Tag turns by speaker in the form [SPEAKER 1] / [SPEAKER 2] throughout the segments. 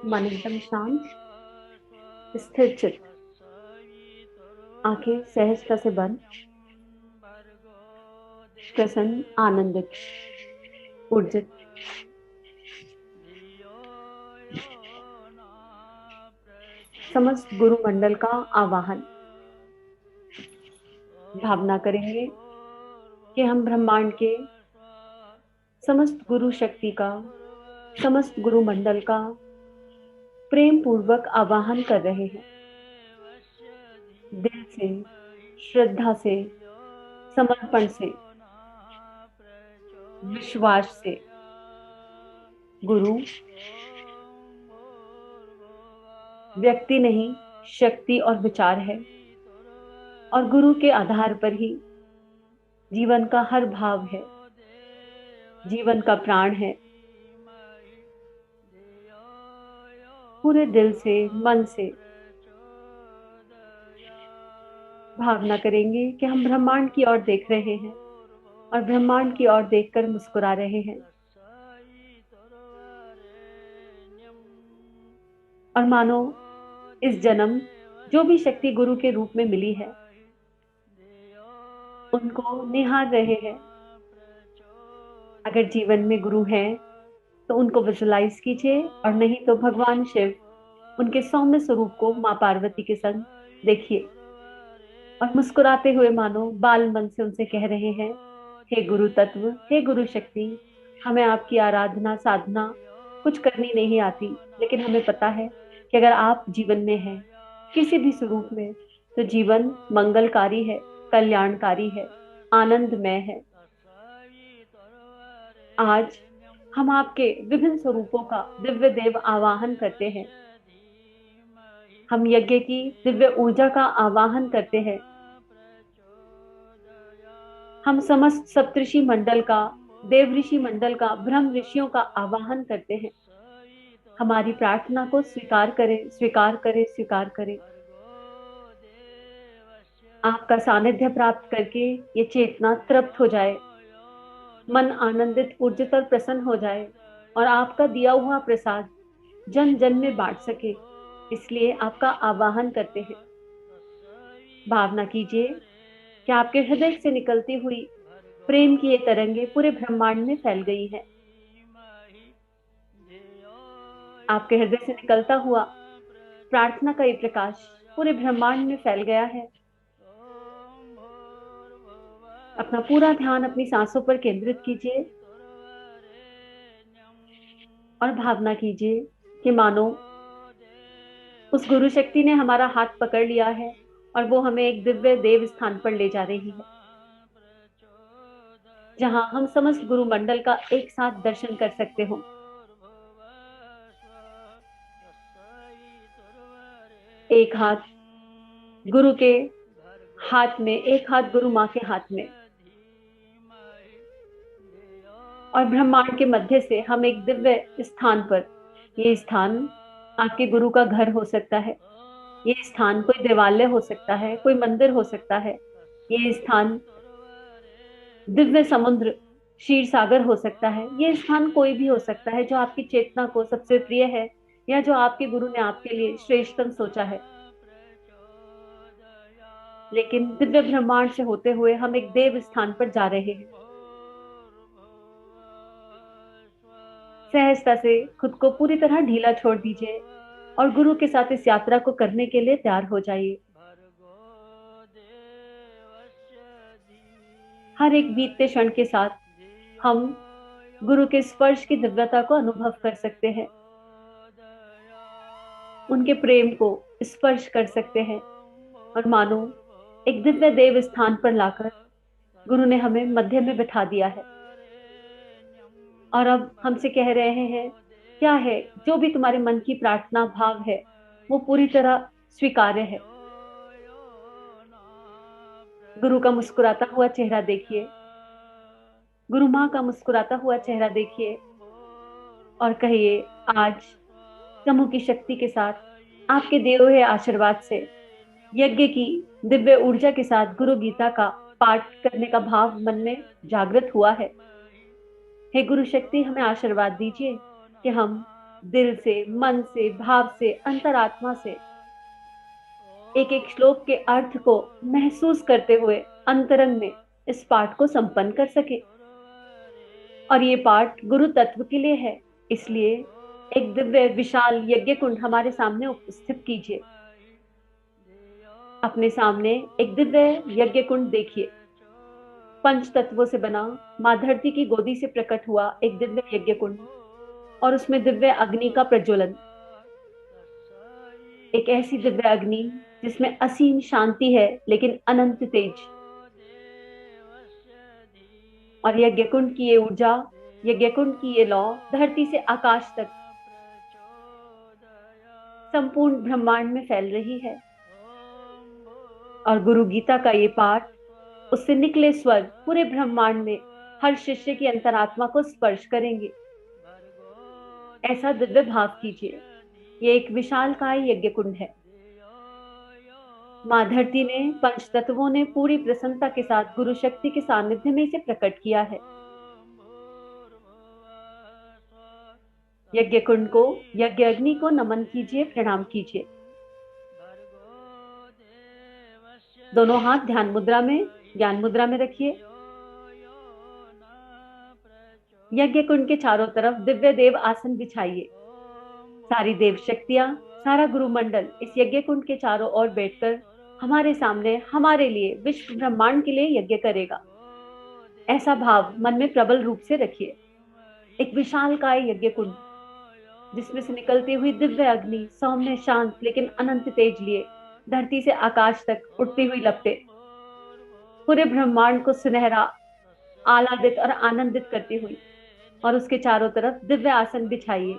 [SPEAKER 1] मन एकदम शांत, स्थिर चित्त, आंखें सहजता से बंद, प्रसन्न, आनंदित, ऊर्जित। समस्त गुरु मंडल का आवाहन। भावना करेंगे कि हम ब्रह्मांड के समस्त गुरु शक्ति का, समस्त गुरु मंडल का प्रेम पूर्वक आवाहन कर रहे हैं। दिल से, श्रद्धा से, समर्पण से, विश्वास से। गुरु व्यक्ति नहीं, शक्ति और विचार है, और गुरु के आधार पर ही जीवन का हर भाव है, जीवन का प्राण है। पूरे दिल से, मन से भावना करेंगे कि हम ब्रह्मांड की ओर देख रहे हैं और ब्रह्मांड की ओर देखकर मुस्कुरा रहे हैं। और मानो इस जन्म जो भी शक्ति गुरु के रूप में मिली है, उनको निहार रहे हैं। अगर जीवन में गुरु हैं तो उनको विजुलाइज कीजिए, और नहीं तो भगवान शिव उनके सौम्य स्वरूप को मां पार्वती के संग देखिए, और मुस्कुराते हुए मानो बाल मन से उनसे कह रहे हैं, हे गुरु तत्व, हे गुरु शक्ति, हमें आपकी आराधना साधना कुछ करनी नहीं आती, लेकिन हमें पता है कि अगर आप जीवन में हैं किसी भी स्वरूप में, तो जीवन मंगलकारी है, कल्याणकारी है, आनंदमय है। आज हम आपके विभिन्न स्वरूपों का दिव्य देव आवाहन करते हैं। हम यज्ञ की दिव्य ऊर्जा का आवाहन करते हैं। हम समस्त सप्तऋषि मंडल का, देव ऋषि मंडल का, ब्रह्म ऋषियों का आवाहन करते हैं। हमारी प्रार्थना को स्वीकार करें, स्वीकार करें, स्वीकार करें। आपका सानिध्य प्राप्त करके ये चेतना तृप्त हो जाए, मन आनंदित, ऊर्जित और प्रसन्न हो जाए, और आपका दिया हुआ प्रसाद जन जन में बांट सके, इसलिए आपका आवाहन करते हैं। भावना कीजिए कि आपके हृदय से निकलती हुई प्रेम की ये तरंगे पूरे ब्रह्मांड में फैल गई है। आपके हृदय से निकलता हुआ प्रार्थना का ये प्रकाश पूरे ब्रह्मांड में फैल गया है। अपना पूरा ध्यान अपनी सांसों पर केंद्रित कीजिए, और भावना कीजिए कि मानो उस गुरु शक्ति ने हमारा हाथ पकड़ लिया है और वो हमें एक दिव्य देव स्थान पर ले जा रही है, जहां हम समस्त गुरु मंडल का एक साथ दर्शन कर सकते हो। एक हाथ गुरु के हाथ में, एक हाथ गुरु माँ के हाथ में, और ब्रह्मांड के मध्य से हम एक दिव्य स्थान पर, ये स्थान आपके गुरु का घर हो सकता है, ये स्थान कोई देवालय हो सकता है, कोई मंदिर हो सकता है, ये स्थान दिव्य समुद्र, क्षीर सागर हो सकता है, ये स्थान कोई भी हो सकता है जो आपकी चेतना को सबसे प्रिय है, या जो आपके गुरु ने आपके लिए श्रेष्ठतम सोचा है। लेकिन दिव्य ब्रह्मांड से होते हुए हम एक देव स्थान पर जा रहे हैं। सहजता से खुद को पूरी तरह ढीला छोड़ दीजिए और गुरु के साथ इस यात्रा को करने के लिए तैयार हो जाइए। हर एक बीतते क्षण के साथ हम गुरु के स्पर्श की दिव्यता को अनुभव कर सकते हैं, उनके प्रेम को स्पर्श कर सकते हैं, और मानो एक दिव्य देव स्थान पर लाकर गुरु ने हमें मध्य में बिठा दिया है, और अब हमसे कह रहे हैं, क्या है जो भी तुम्हारे मन की प्रार्थना भाव है वो पूरी तरह स्वीकार्य है। गुरु का मुस्कुराता हुआ चेहरा देखिए, गुरु माँ का मुस्कुराता हुआ चेहरा देखिए, और कहिए, आज समूह की शक्ति के साथ, आपके दिए हुए आशीर्वाद से, यज्ञ की दिव्य ऊर्जा के साथ गुरु गीता का पाठ करने का भाव मन में जागृत हुआ है। हे गुरु शक्ति, हमें आशीर्वाद दीजिए कि हम दिल से, मन से, भाव से, अंतरात्मा से एक एक श्लोक के अर्थ को महसूस करते हुए अंतरंग में इस पाठ को संपन्न कर सके। और ये पाठ गुरु तत्व के लिए है, इसलिए एक दिव्य विशाल यज्ञ कुंड हमारे सामने उपस्थित कीजिए। अपने सामने एक दिव्य यज्ञ कुंड देखिए। पंच तत्वों से बना, मां धरती की गोदी से प्रकट हुआ एक दिव्य यज्ञ कुंड, और उसमें दिव्य अग्नि का प्रज्वलन। एक ऐसी दिव्य अग्नि जिसमें असीम शांति है लेकिन अनंत तेज। और यज्ञ कुंड की ये ऊर्जा, यज्ञ कुंड की ये लौ धरती से आकाश तक संपूर्ण ब्रह्मांड में फैल रही है। और गुरु गीता का ये पाठ, उससे निकले स्वर पूरे ब्रह्मांड में हर शिष्य की अंतरात्मा को स्पर्श करेंगे। ऐसा दिव्य भाव कीजिए। ये एक विशालकाय यज्ञ कुंड है। मां धरती ने, पंच तत्वों ने पूरी प्रसन्नता के साथ गुरु शक्ति के सानिध्य में इसे प्रकट किया है। यज्ञ कुंड को, यज्ञ अग्नि को नमन कीजिए, प्रणाम कीजिए। दोनों हाथ ध्यान मुद्रा में, ज्ञान मुद्रा में रखिए। यज्ञ कुंड के चारों तरफ दिव्य देव आसन बिछाइए। सारी देव शक्तियां, सारा गुरु मंडल इस यज्ञ कुंड के चारों ओर बैठकर हमारे सामने, हमारे लिए, विश्व ब्रह्मांड के लिए यज्ञ करेगा। ऐसा भाव मन में प्रबल रूप से रखिए। एक विशालकाय यज्ञ कुंड जिसमें से निकलती हुई दिव्य अग्नि सौम्य, शांत लेकिन अनंत तेज लिए धरती से आकाश तक उड़ती हुई लपटे पूरे ब्रह्मांड को सुनहरा, आह्लादित और आनंदित करती हुई। और उसके चारों तरफ दिव्य आसन बिछाइए।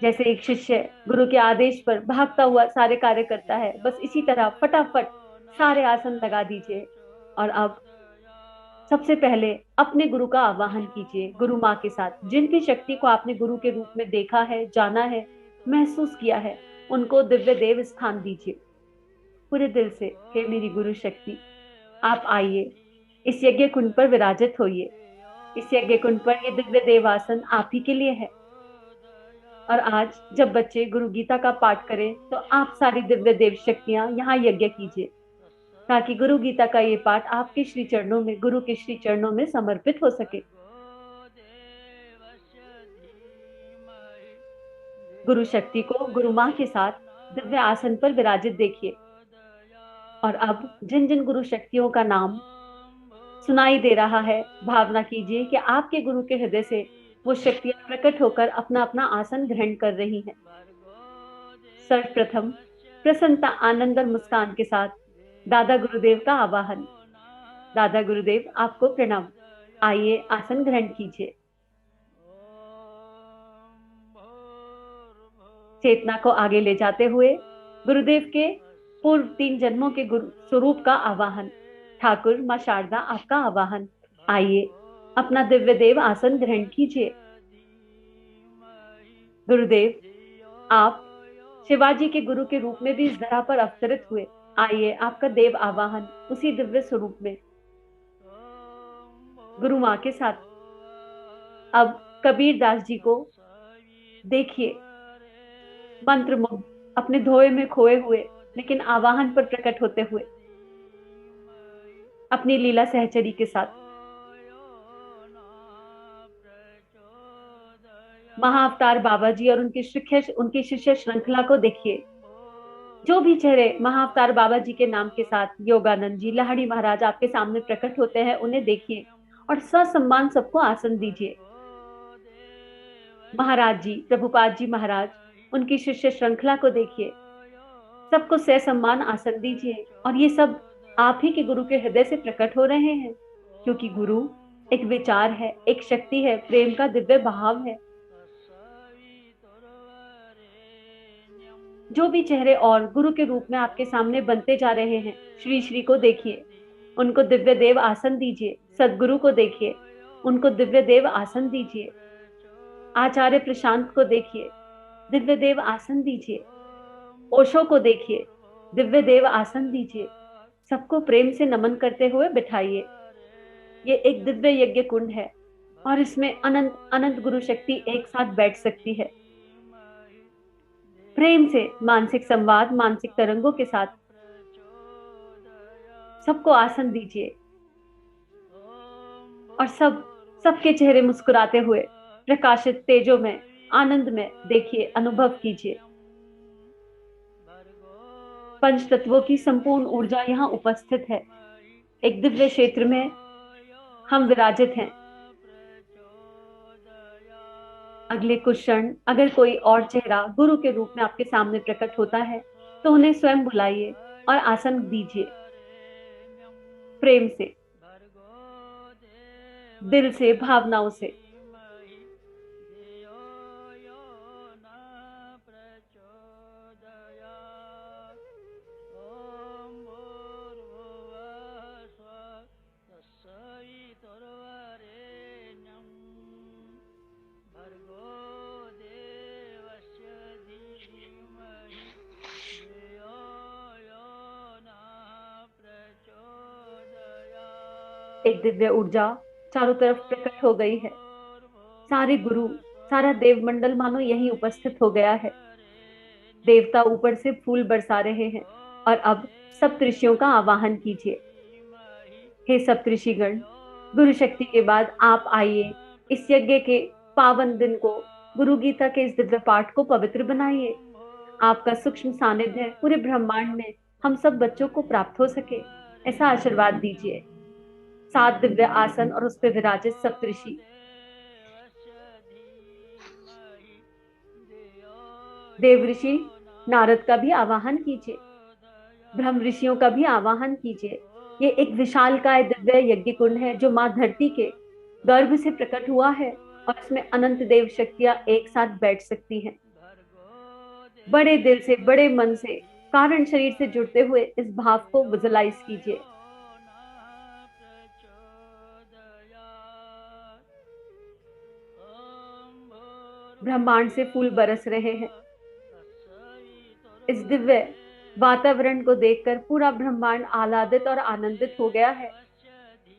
[SPEAKER 1] जैसे एक शिष्य गुरु के आदेश पर भागता हुआ सारे कार्य करता है, बस इसी तरह फटाफट सारे आसन लगा दीजिए। और अब सबसे पहले अपने गुरु का आवाहन कीजिए, गुरु माँ के साथ। जिनकी शक्ति को आपने गुरु के रूप में देखा है, जाना है, महसूस किया है, उनको दिव्य देव स्थान दीजिए पूरे दिल से। हे मेरी गुरु शक्ति, आप आइए, इस यज्ञ कुंड पर विराजित होइए। इस यज्ञ कुंड पर ये दिव्य देवासन आप ही के लिए है। और आज जब बच्चे गुरु गीता का पाठ करें तो आप सारी दिव्य देव शक्तियां यहाँ यज्ञ कीजिए, ताकि गुरु गीता का ये पाठ आपके श्री चरणों में, गुरु के श्री चरणों में समर्पित हो सके। गुरु शक्ति को गुरु माँ के साथ दिव्य आसन पर विराजित देखिए। और अब जिन जिन गुरु शक्तियों का नाम सुनाई दे रहा है, भावना कीजिए कि आपके गुरु के हृदय से वो शक्तियां प्रकट होकर अपना अपना आसन ग्रहण कर रही हैं। सर्वप्रथम प्रसन्नता, आनंद और मुस्कान के साथ दादा गुरुदेव का आवाहन। दादा गुरुदेव, आपको प्रणाम। आइए, आसन ग्रहण कीजिए। चेतना को आगे ले जाते हुए गुरुदेव के पूर्व 3 जन्मों के गुरु स्वरूप का आवाहन। ठाकुर मां शारदा, आपका आवाहन। आइए, अपना दिव्य देव आसन ग्रहण कीजिए। गुरुदेव, आप शिवाजी के गुरु के रूप में भी इस धरा पर अवतरित हुए। आइए, आपका देव आवाहन उसी दिव्य स्वरूप में गुरु माँ के साथ। अब कबीर दास जी को देखिए, मंत्र मुग्ध, अपने धोए में खोए हुए लेकिन आवाहन पर प्रकट होते हुए अपनी लीला सहचरी के साथ। महाअवतार बाबा जी और उनकी शिष्य श्रृंखला को देखिए। जो भी चेहरे महाअवतार बाबा जी के नाम के साथ योगानंद जी, लाहिड़ी महाराज आपके सामने प्रकट होते हैं, उन्हें देखिए और ससम्मान सबको आसन दीजिए। महाराज जी, प्रभुपाद जी महाराज, उनकी शिष्य श्रृंखला को देखिए, सबको ससम्मान आसन दीजिए। और ये सब आप ही के गुरु के हृदय से प्रकट हो रहे हैं, क्योंकि गुरु एक विचार है, एक शक्ति है, प्रेम का दिव्य भाव है। जो भी चेहरे और गुरु के रूप में आपके सामने बनते जा रहे हैं, श्री श्री को देखिए, उनको दिव्य देव आसन दीजिए। सदगुरु को देखिए, उनको दिव्य देव आसन दीजिए। आचार्य प्रशांत को देखिए, दिव्य देव आसन दीजिए। ओशो को देखिए, दिव्य देव आसन दीजिए। सबको प्रेम से नमन करते हुए बिठाइए। ये एक दिव्य यज्ञ कुंड है और इसमें अनंत अनंत गुरु शक्ति एक साथ बैठ सकती है। प्रेम से मानसिक संवाद, मानसिक तरंगों के साथ सबको आसन दीजिए और सबके चेहरे मुस्कुराते हुए प्रकाशित तेजों में, आनंद में देखिए, अनुभव कीजिए। पंच तत्वों की संपूर्ण ऊर्जा यहाँ उपस्थित है। एक दिव्य क्षेत्र में हम विराजित हैं। अगले कुछ क्षण अगर कोई और चेहरा गुरु के रूप में आपके सामने प्रकट होता है तो उन्हें स्वयं बुलाइए और आसन दीजिए। प्रेम से, दिल से, भावनाओं से। एक दिव्य ऊर्जा चारों तरफ प्रकट हो गई है। सारे गुरु, सारा देवमंडल मानो यहीं उपस्थित हो गया है। देवता ऊपर से फूल बरसा रहे हैं और अब सप्तऋषियों का आवाहन कीजिए। हे सप्तऋषिगण, गुरु शक्ति के बाद आप आइए, इस यज्ञ के पावन दिन को, गुरु गीता के इस दिव्य पाठ को पवित्र बनाइए। आपका सूक्ष्म सानिध्य पूरे ब्रह्मांड में हम सब बच्चों को प्राप्त हो सके, ऐसा आशीर्वाद दीजिए। 7 दिव्य आसन और उस पर विराजित सप्तऋषि। देव ऋषि नारद का भी आवाहन कीजिए, ब्रह्म ऋषियों का भी आवाहन कीजिए। ये एक विशालकाय दिव्य यज्ञ कुंड है जो माँ धरती के गर्भ से प्रकट हुआ है और इसमें अनंत देव शक्तियां एक साथ बैठ सकती हैं। बड़े दिल से, बड़े मन से, कारण शरीर से जुड़ते हुए इस भाव को विजुलाइज कीजिए। ब्रह्मांड से फूल बरस रहे हैं। इस दिव्य वातावरण को देखकर पूरा ब्रह्मांड आह्लादित और आनंदित हो गया है।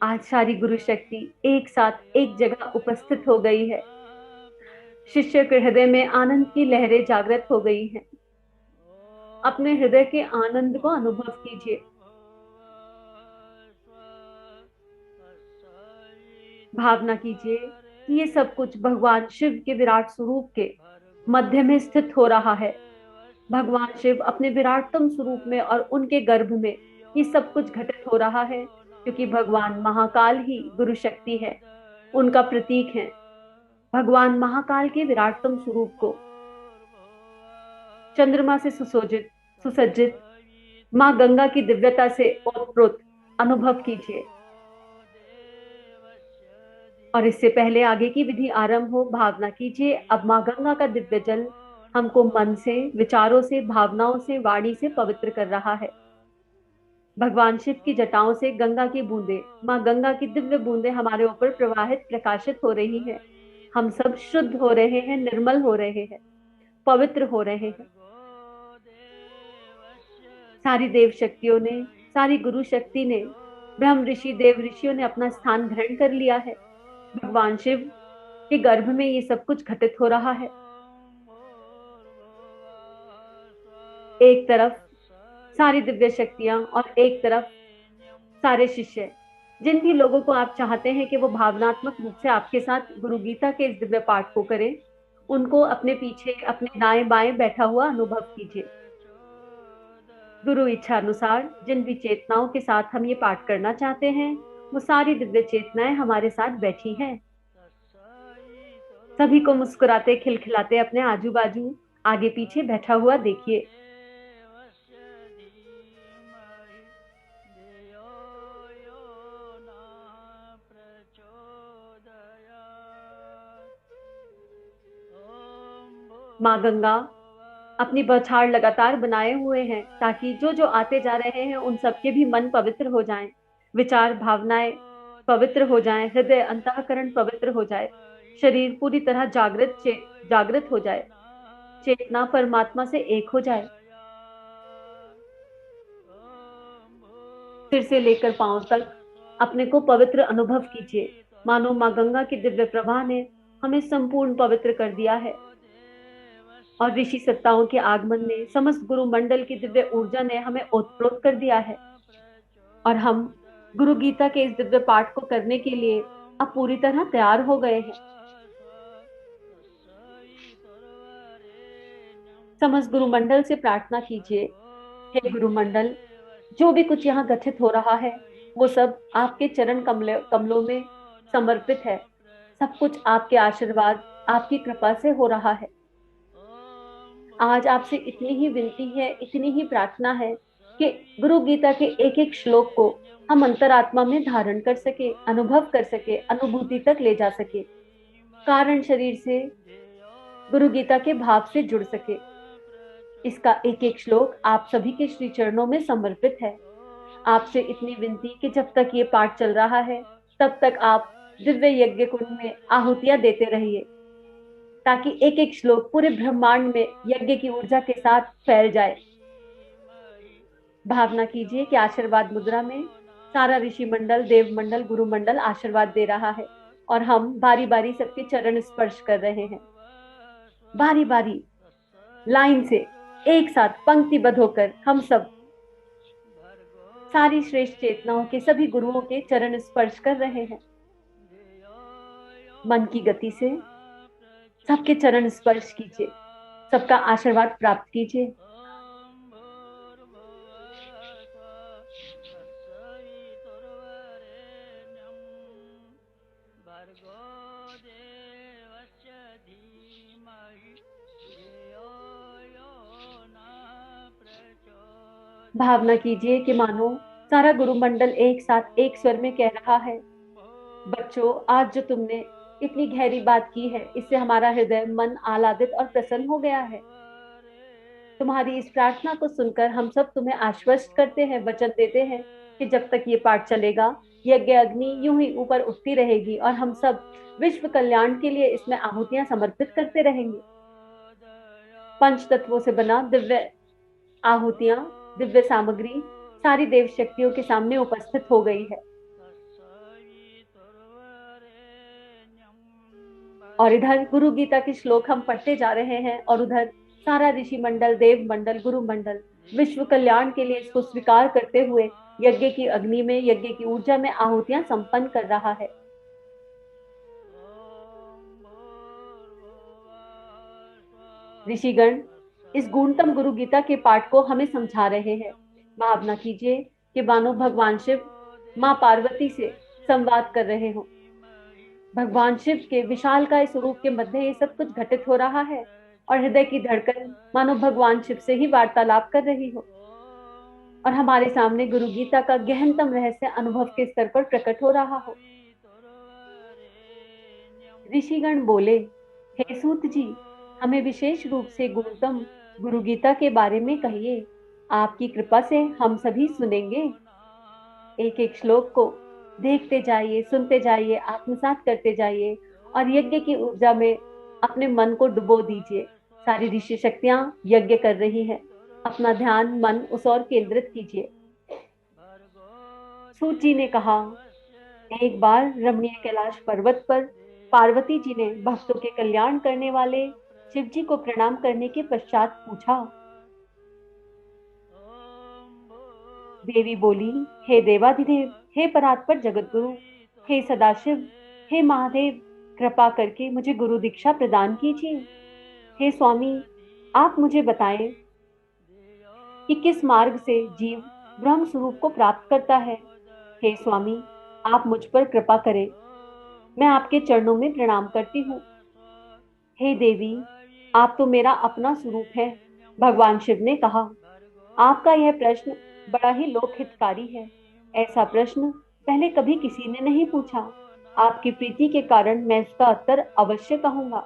[SPEAKER 1] आज सारी गुरु शक्ति एक साथ एक जगह उपस्थित हो गई है। शिष्य के हृदय में आनंद की लहरें जागृत हो गई हैं। अपने हृदय के आनंद को अनुभव कीजिए। भावना कीजिए कि ये सब कुछ भगवान शिव के विराट स्वरूप के मध्य में स्थित हो रहा है। भगवान शिव अपने विराटतम स्वरूप में और उनके गर्भ में ये सब कुछ घटित हो रहा है, क्योंकि भगवान महाकाल ही गुरु शक्ति है, उनका प्रतीक है। भगवान महाकाल के विराटतम स्वरूप को चंद्रमा से सुसज्जित माँ गंगा की दिव्यता से ओतप्रोत अनुभव कीजिए। और इससे पहले आगे की विधि आरंभ हो, भावना कीजिए अब माँ गंगा का दिव्य जल हमको मन से, विचारों से, भावनाओं से, वाणी से पवित्र कर रहा है। भगवान शिव की जटाओं से गंगा की बूंदे, माँ गंगा की दिव्य बूंदे हमारे ऊपर प्रवाहित, प्रकाशित हो रही है। हम सब शुद्ध हो रहे हैं, निर्मल हो रहे हैं, पवित्र हो रहे हैं। सारी देव शक्तियों ने, सारी गुरु शक्ति ने, ब्रह्म ऋषि, देव ऋषियों ने अपना स्थान ग्रहण कर लिया है। भगवान शिव के गर्भ में ये सब कुछ घटित हो रहा है। एक तरफ सारी दिव्य शक्तियां और एक तरफ सारे शिष्य। जिन भी लोगों को आप चाहते हैं कि वो भावनात्मक रूप से आपके साथ गुरु गीता के इस दिव्य पाठ को करें, उनको अपने पीछे, अपने दाएं बाएं बैठा हुआ अनुभव कीजिए। गुरु इच्छा अनुसार जिन भी चेतनाओं के साथ हम ये पाठ करना चाहते हैं, वो सारी दिव्य चेतनाएं हमारे साथ बैठी हैं। सभी को मुस्कुराते, खिलखिलाते अपने आजू बाजू, आगे पीछे बैठा हुआ देखिए। माँ गंगा अपनी बौछार लगातार बनाए हुए हैं ताकि जो जो आते जा रहे हैं उन सबके भी मन पवित्र हो जाएं, विचार, भावनाएं पवित्र हो जाएं, हृदय, अंतःकरण पवित्र हो जाए, शरीर पूरी तरह जागृत हो जाए, चेतना परमात्मा से एक हो जाए। सिर से लेकर पांव तक अपने को पवित्र अनुभव कीजिए, मानो माँ गंगा की दिव्य प्रवाह ने हमें संपूर्ण पवित्र कर दिया है। और ऋषि सत्ताओं के आगमन ने, समस्त गुरु मंडल की दिव्य ऊर्जा ने हमें ओतप्रोत कर दिया है और हम गुरु गीता के इस दिव्य पाठ को करने के लिए अब पूरी तरह तैयार हो गए हैं। समस्त गुरु मंडल से प्रार्थना कीजिए, हे गुरु मंडल, जो भी कुछ यहाँ गठित हो रहा है वो सब आपके चरण कमलों में समर्पित है। सब कुछ आपके आशीर्वाद, आपकी कृपा से हो रहा है। आज आपसे इतनी ही विनती है, इतनी ही प्रार्थना है कि गुरु गीता के एक एक श्लोक को हम अंतरात्मा में धारण कर सके, अनुभव कर सके, अनुभूति तक ले जा सके, कारण शरीर से गुरु गीता के भाव से जुड़ सके। इसका एक एक श्लोक आप सभी के श्री चरणों में समर्पित है। आपसे इतनी विनती कि जब तक ये पाठ चल रहा है तब तक आप दिव्य यज्ञ कुंड में आहुतियां देते रहिए, ताकि एक एक श्लोक पूरे ब्रह्मांड में यज्ञ की ऊर्जा के साथ फैल जाए। भावना कीजिए कि आशीर्वाद मुद्रा में सारा ऋषि मंडल, देव मंडल, गुरु मंडल आशीर्वाद दे रहा है और हम बारी बारी सबके चरण स्पर्श कर रहे हैं। बारी बारी लाइन से एक साथ पंक्तिबद्ध होकर हम सब सारी श्रेष्ठ चेतनाओं के सभी गुरुओं के चरण स्पर्श कर रहे हैं। मन की गति से सबके चरण स्पर्श कीजिए, सबका आशीर्वाद प्राप्त कीजिए। भावना कीजिए कि मानो सारा गुरु मंडल एक साथ एक स्वर में कह रहा है, बच्चों, आज जो तुमने इतनी गहरी बात की है इससे हमारा हृदय मन आह्लादित और प्रसन्न हो गया है। तुम्हारी इस प्रार्थना को सुनकर हम सब तुम्हें आश्वस्त करते हैं, वचन देते हैं कि जब तक ये पाठ चलेगा यज्ञ अग्नि यूं ही ऊपर उठती रहेगी और हम सब विश्व कल्याण के लिए इसमें आहुतियां समर्पित करते रहेंगे। पंच तत्वों से बना दिव्य आहुतियां, दिव्य सामग्री सारी देव शक्तियों के सामने उपस्थित हो गई है। और इधर गुरु गीता के श्लोक हम पढ़ते जा रहे हैं और उधर सारा ऋषि मंडल, देव मंडल, गुरु मंडल विश्व कल्याण के लिए इसको स्वीकार करते हुए यज्ञ की अग्नि में, यज्ञ की ऊर्जा में आहुतियां संपन्न कर रहा है। ऋषिगण इस गुणतम गुरु गीता के पाठ को हमें समझा रहे हैं। भावना कीजिए कि मानो भगवान शिव मां पार्वती से संवाद कर रहे हो। भगवान शिव के विशालकाय स्वरूप के मध्य ये सब कुछ घटित हो रहा है और हृदय की धड़कन मानो भगवान शिव से ही वार्तालाप कर रही हो और हमारे सामने गुरु गीता का गहनतम रहस्य अनुभव के स्तर पर प्रकट हो रहा हो। ऋषिगण बोले, हे सूत जी, हमें विशेष रूप से गुणतम गुरु गीता के बारे में कहिए। आपकी कृपा से हम सभी सुनेंगे। एक एक श्लोक को देखते जाइए, सुनते जाइए, आत्मसात करते जाइए और यज्ञ की ऊर्जा में अपने मन को डुबो दीजिए। सारी ऋषि शक्तियां यज्ञ कर रही हैं, अपना ध्यान मन उस ओर केंद्रित कीजिए। सूत जी ने कहा, एक बार रमणीय कैलाश पर्वत पर पार्वती जी ने भक्तों के कल्याण करने वाले शिव जी को प्रणाम करने के पश्चात पूछा। देवी बोली, हे देवाधिदेव, हे परात्पर जगत गुरु, हे सदाशिव, हे महादेव, कृपा करके मुझे गुरु दीक्षा प्रदान कीजिए। हे स्वामी, आप मुझे बताएं कि किस मार्ग से जीव ब्रह्म स्वरूप को प्राप्त करता है। हे स्वामी, आप मुझ पर कृपा करें, मैं आपके चरणों में प्रणाम करती हूँ। हे देवी, आप तो मेरा अपना स्वरूप है। भगवान शिव ने कहा, आपका यह प्रश्न बड़ा ही लोकहितकारी है। ऐसा प्रश्न पहले कभी किसी ने नहीं पूछा। आपकी प्रीति के कारण मैं इसका उत्तर अवश्य कहूंगा।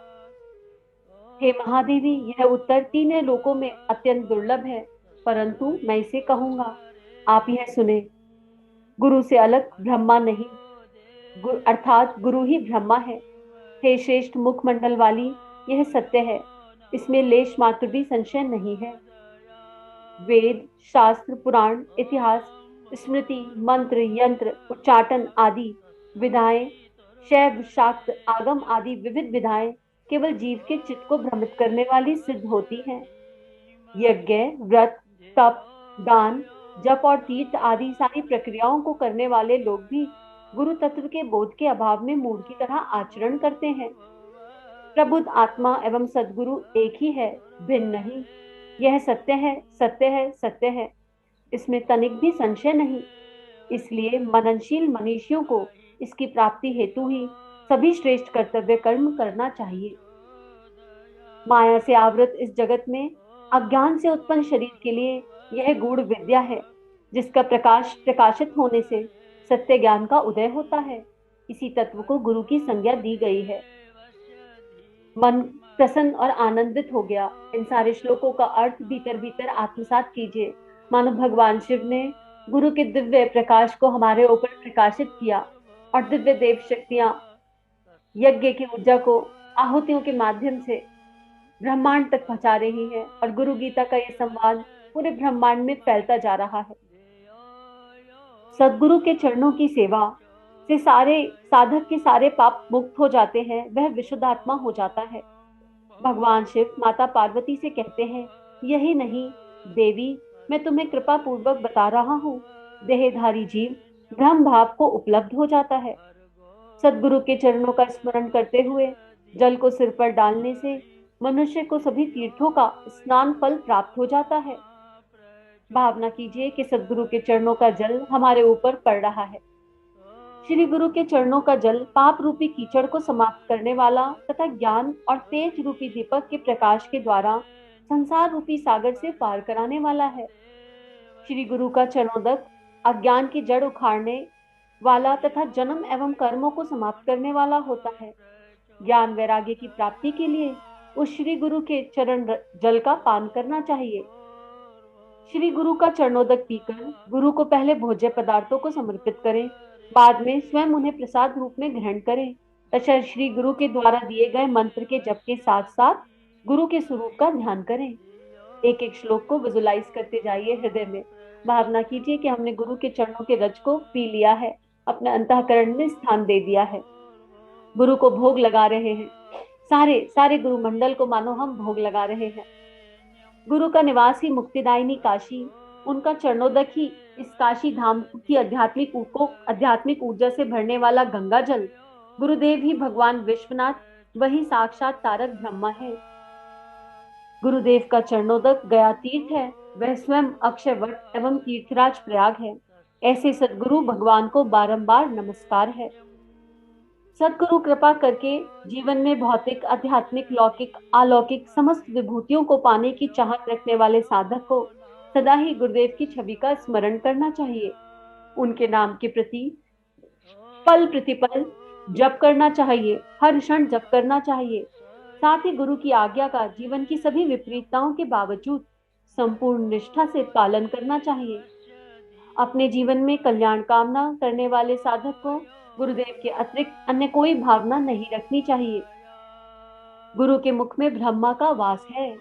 [SPEAKER 1] हे महादेवी, यह उत्तर तीनों लोकों में अत्यंत दुर्लभ है, परंतु मैं इसे कहूंगा। आप यह सुने। गुरु से अलग ब्रह्मा नहीं, अर्थात गुरु ही ब्रह्मा है। हे श्रेष्ठ मुखमंडल वाली, यह सत्य है, इसमें लेश मात्र भी संशय नहीं है। वेद, शास्त्र, पुराण, इतिहास, स्मृति, मंत्र, यंत्र, उच्चाटन आदि विधाएं, शैव, शाक्त, आगम आदि विविध विधाएं केवल जीव के चित्त को भ्रमित करने वाली सिद्ध होती हैं। यज्ञ, व्रत, तप, दान, जप और तीर्थ आदि सारी प्रक्रियाओं को करने वाले लोग भी गुरु तत्व के बोध के अभाव में मूढ़ की तरह आचरण करते हैं। प्रबुद्ध आत्मा एवं सद्गुरु एक ही है, भिन्न नहीं। यह सत्य है, सत्य है, सत्य है, इसमें तनिक भी संशय नहीं। इसलिए मननशील मनुष्यों को इसकी प्राप्ति हेतु ही सभी श्रेष्ठ कर्तव्य कर्म करना चाहिए। माया से आवृत इस जगत में अज्ञान से उत्पन्न शरीर के लिए यह गूढ़ विद्या है, जिसका प्रकाश प्रकाशित होने से सत्य ज्ञान का उदय होता है। इसी तत्व को गुरु की संज्ञा दी गई है। मन प्रसन्न और आनंदित हो गया। इन सारे श्लोकों का अर्थ भीतर भीतर आत्मसात कीजिए। मानो भगवान शिव ने गुरु के दिव्य प्रकाश को हमारे ऊपर प्रकाशित किया और दिव्य देव शक्तियां यज्ञ की ऊर्जा को आहुतियों के माध्यम से ब्रह्मांड तक पहुंचा रही है और गुरु गीता का यह संवाद पूरे ब्रह्मांड में फैलता जा रहा है। सदगुरु के चरणों की सेवा से सारे साधक के सारे पाप मुक्त हो जाते हैं, वह विशुद्धात्मा हो जाता है। भगवान शिव माता पार्वती से कहते हैं, यही नहीं देवी, मैं तुम्हें कृपा पूर्वक बता रहा हूँ, देहधारी जीव ब्रह्म भाव को उपलब्ध हो जाता है। सदगुरु के चरणों का स्मरण करते हुए जल को सिर पर डालने से मनुष्य को सभी तीर्थों का स्नान फल प्राप्त हो जाता है। भावना कीजिए कि सदगुरु के चरणों का जल हमारे ऊपर पड़ रहा है। श्री गुरु के चरणों का जल पाप रूपी कीचड़ को समाप्त करने वाला तथा ज्ञान और तेज रूपी दीपक के प्रकाश के द्वारा संसार रूपी सागर से पार कराने वाला है। श्री गुरु का चरणोदक अज्ञान की जड़ उखाड़ने वाला तथा जन्म एवं कर्मों को समाप्त करने वाला होता है। ज्ञान वैराग्य की प्राप्ति के लिए उस श्री गुरु के चरण जल का पान करना चाहिए। श्री गुरु का चरणोदक पीकर गुरु को पहले भोज्य पदार्थों को समर्पित करें, बाद में स्वयं उन्हें प्रसाद रूप में ग्रहण करें तथा श्री गुरु के द्वारा दिए गए मंत्र के जप के साथ साथ गुरु के स्वरूप का ध्यान करें। एक एक श्लोक को विजुलाइज करते जाइए हृदय में। भावना कीजिए कि हमने गुरु के चरणों के रज को पी लिया है, अपने अंतःकरण में स्थान दे दिया है, गुरु को भोग लगा रहे हैं। सारे गुरु मंडल को मानो हम भोग लगा रहे हैं। गुरु का निवास ही मुक्तिदायिनी काशी, उनका चरणोदक ही इस काशी धाम की आध्यात्मिक ऊर्जा से भरने वाला गंगा जल। गुरुदेव ही भगवान विश्वनाथ, वही साक्षात तारक ब्रह्मा है। गुरुदेव का चरणोदक गया तीर्थ है, वह स्वयं अक्षय वट एवं तीर्थराज प्रयाग है। ऐसे सदगुरु भगवान को बारंबार नमस्कार है। सदगुरु कृपा करके जीवन में भौतिक, आध्यात्मिक, लौकिक, अलौकिक समस्त विभूतियों को पाने की चाहत रखने वाले साधक को सदा ही गुरुदेव की छवि का स्मरण करना चाहिए। उनके नाम के प्रति पल प्रतिपल जप करना चाहिए, हर क्षण जप करना चाहिए। साथ ही गुरु की आज्ञा का जीवन की सभी विपरीतताओं के बावजूद संपूर्ण निष्ठा से पालन करना चाहिए। अपने जीवन में कल्याण कामना करने वाले साधक को गुरुदेव के अतिरिक्त अन्य कोई भावना नहीं रखनी चाहिए। गुरु के मुख में ब्रह्मा का वास है,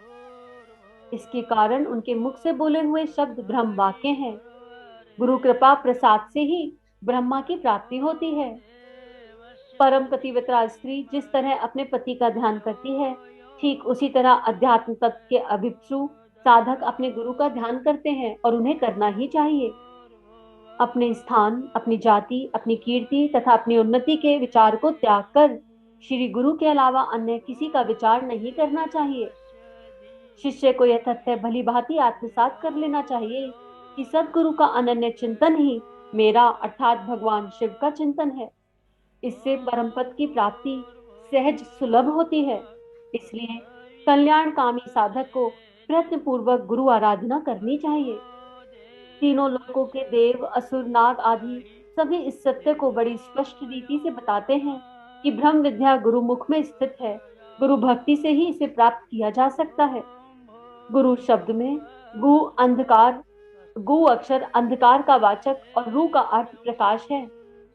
[SPEAKER 1] इसके कारण उनके मुख से बोले हुए शब्द ब्रह्म वाक्य हैं। गुरु कृपा प्रसाद से ही ब्रह्मा की प्राप्ति होती है। परम पतिव्रता स्त्री जिस तरह अपने पति का ध्यान करती है, ठीक उसी तरह अध्यात्म तत्व के अभिप्सु साधक अपने गुरु का ध्यान करते हैं और उन्हें करना ही चाहिए। अपने स्थान, अपनी जाति, अपनी कीर्ति तथा अपनी उन्नति के विचार को त्याग कर श्री गुरु के अलावा अन्य किसी का विचार नहीं करना चाहिए। शिष्य को यह तथ्य भली भांति आत्मसात कर लेना चाहिए कि सद्गुरु का अनन्य चिंतन ही मेरा अर्थात भगवान शिव का चिंतन है। इससे परम पद की प्राप्ति सहज सुलभ होती है। इसलिए कल्याणकामी साधक को प्रयत्न पूर्वक गुरु आराधना करनी चाहिए। तीनों लोकों के देव, असुर, नाग आदि सभी इस सत्य को बड़ी स्पष्ट रीति से बताते हैं कि ब्रह्म विद्या गुरु मुख में स्थित है। गुरु भक्ति से ही इसे प्राप्त किया जा सकता है। गुरु शब्द में गु अक्षर अंधकार का वाचक और रू का अर्थ प्रकाश है।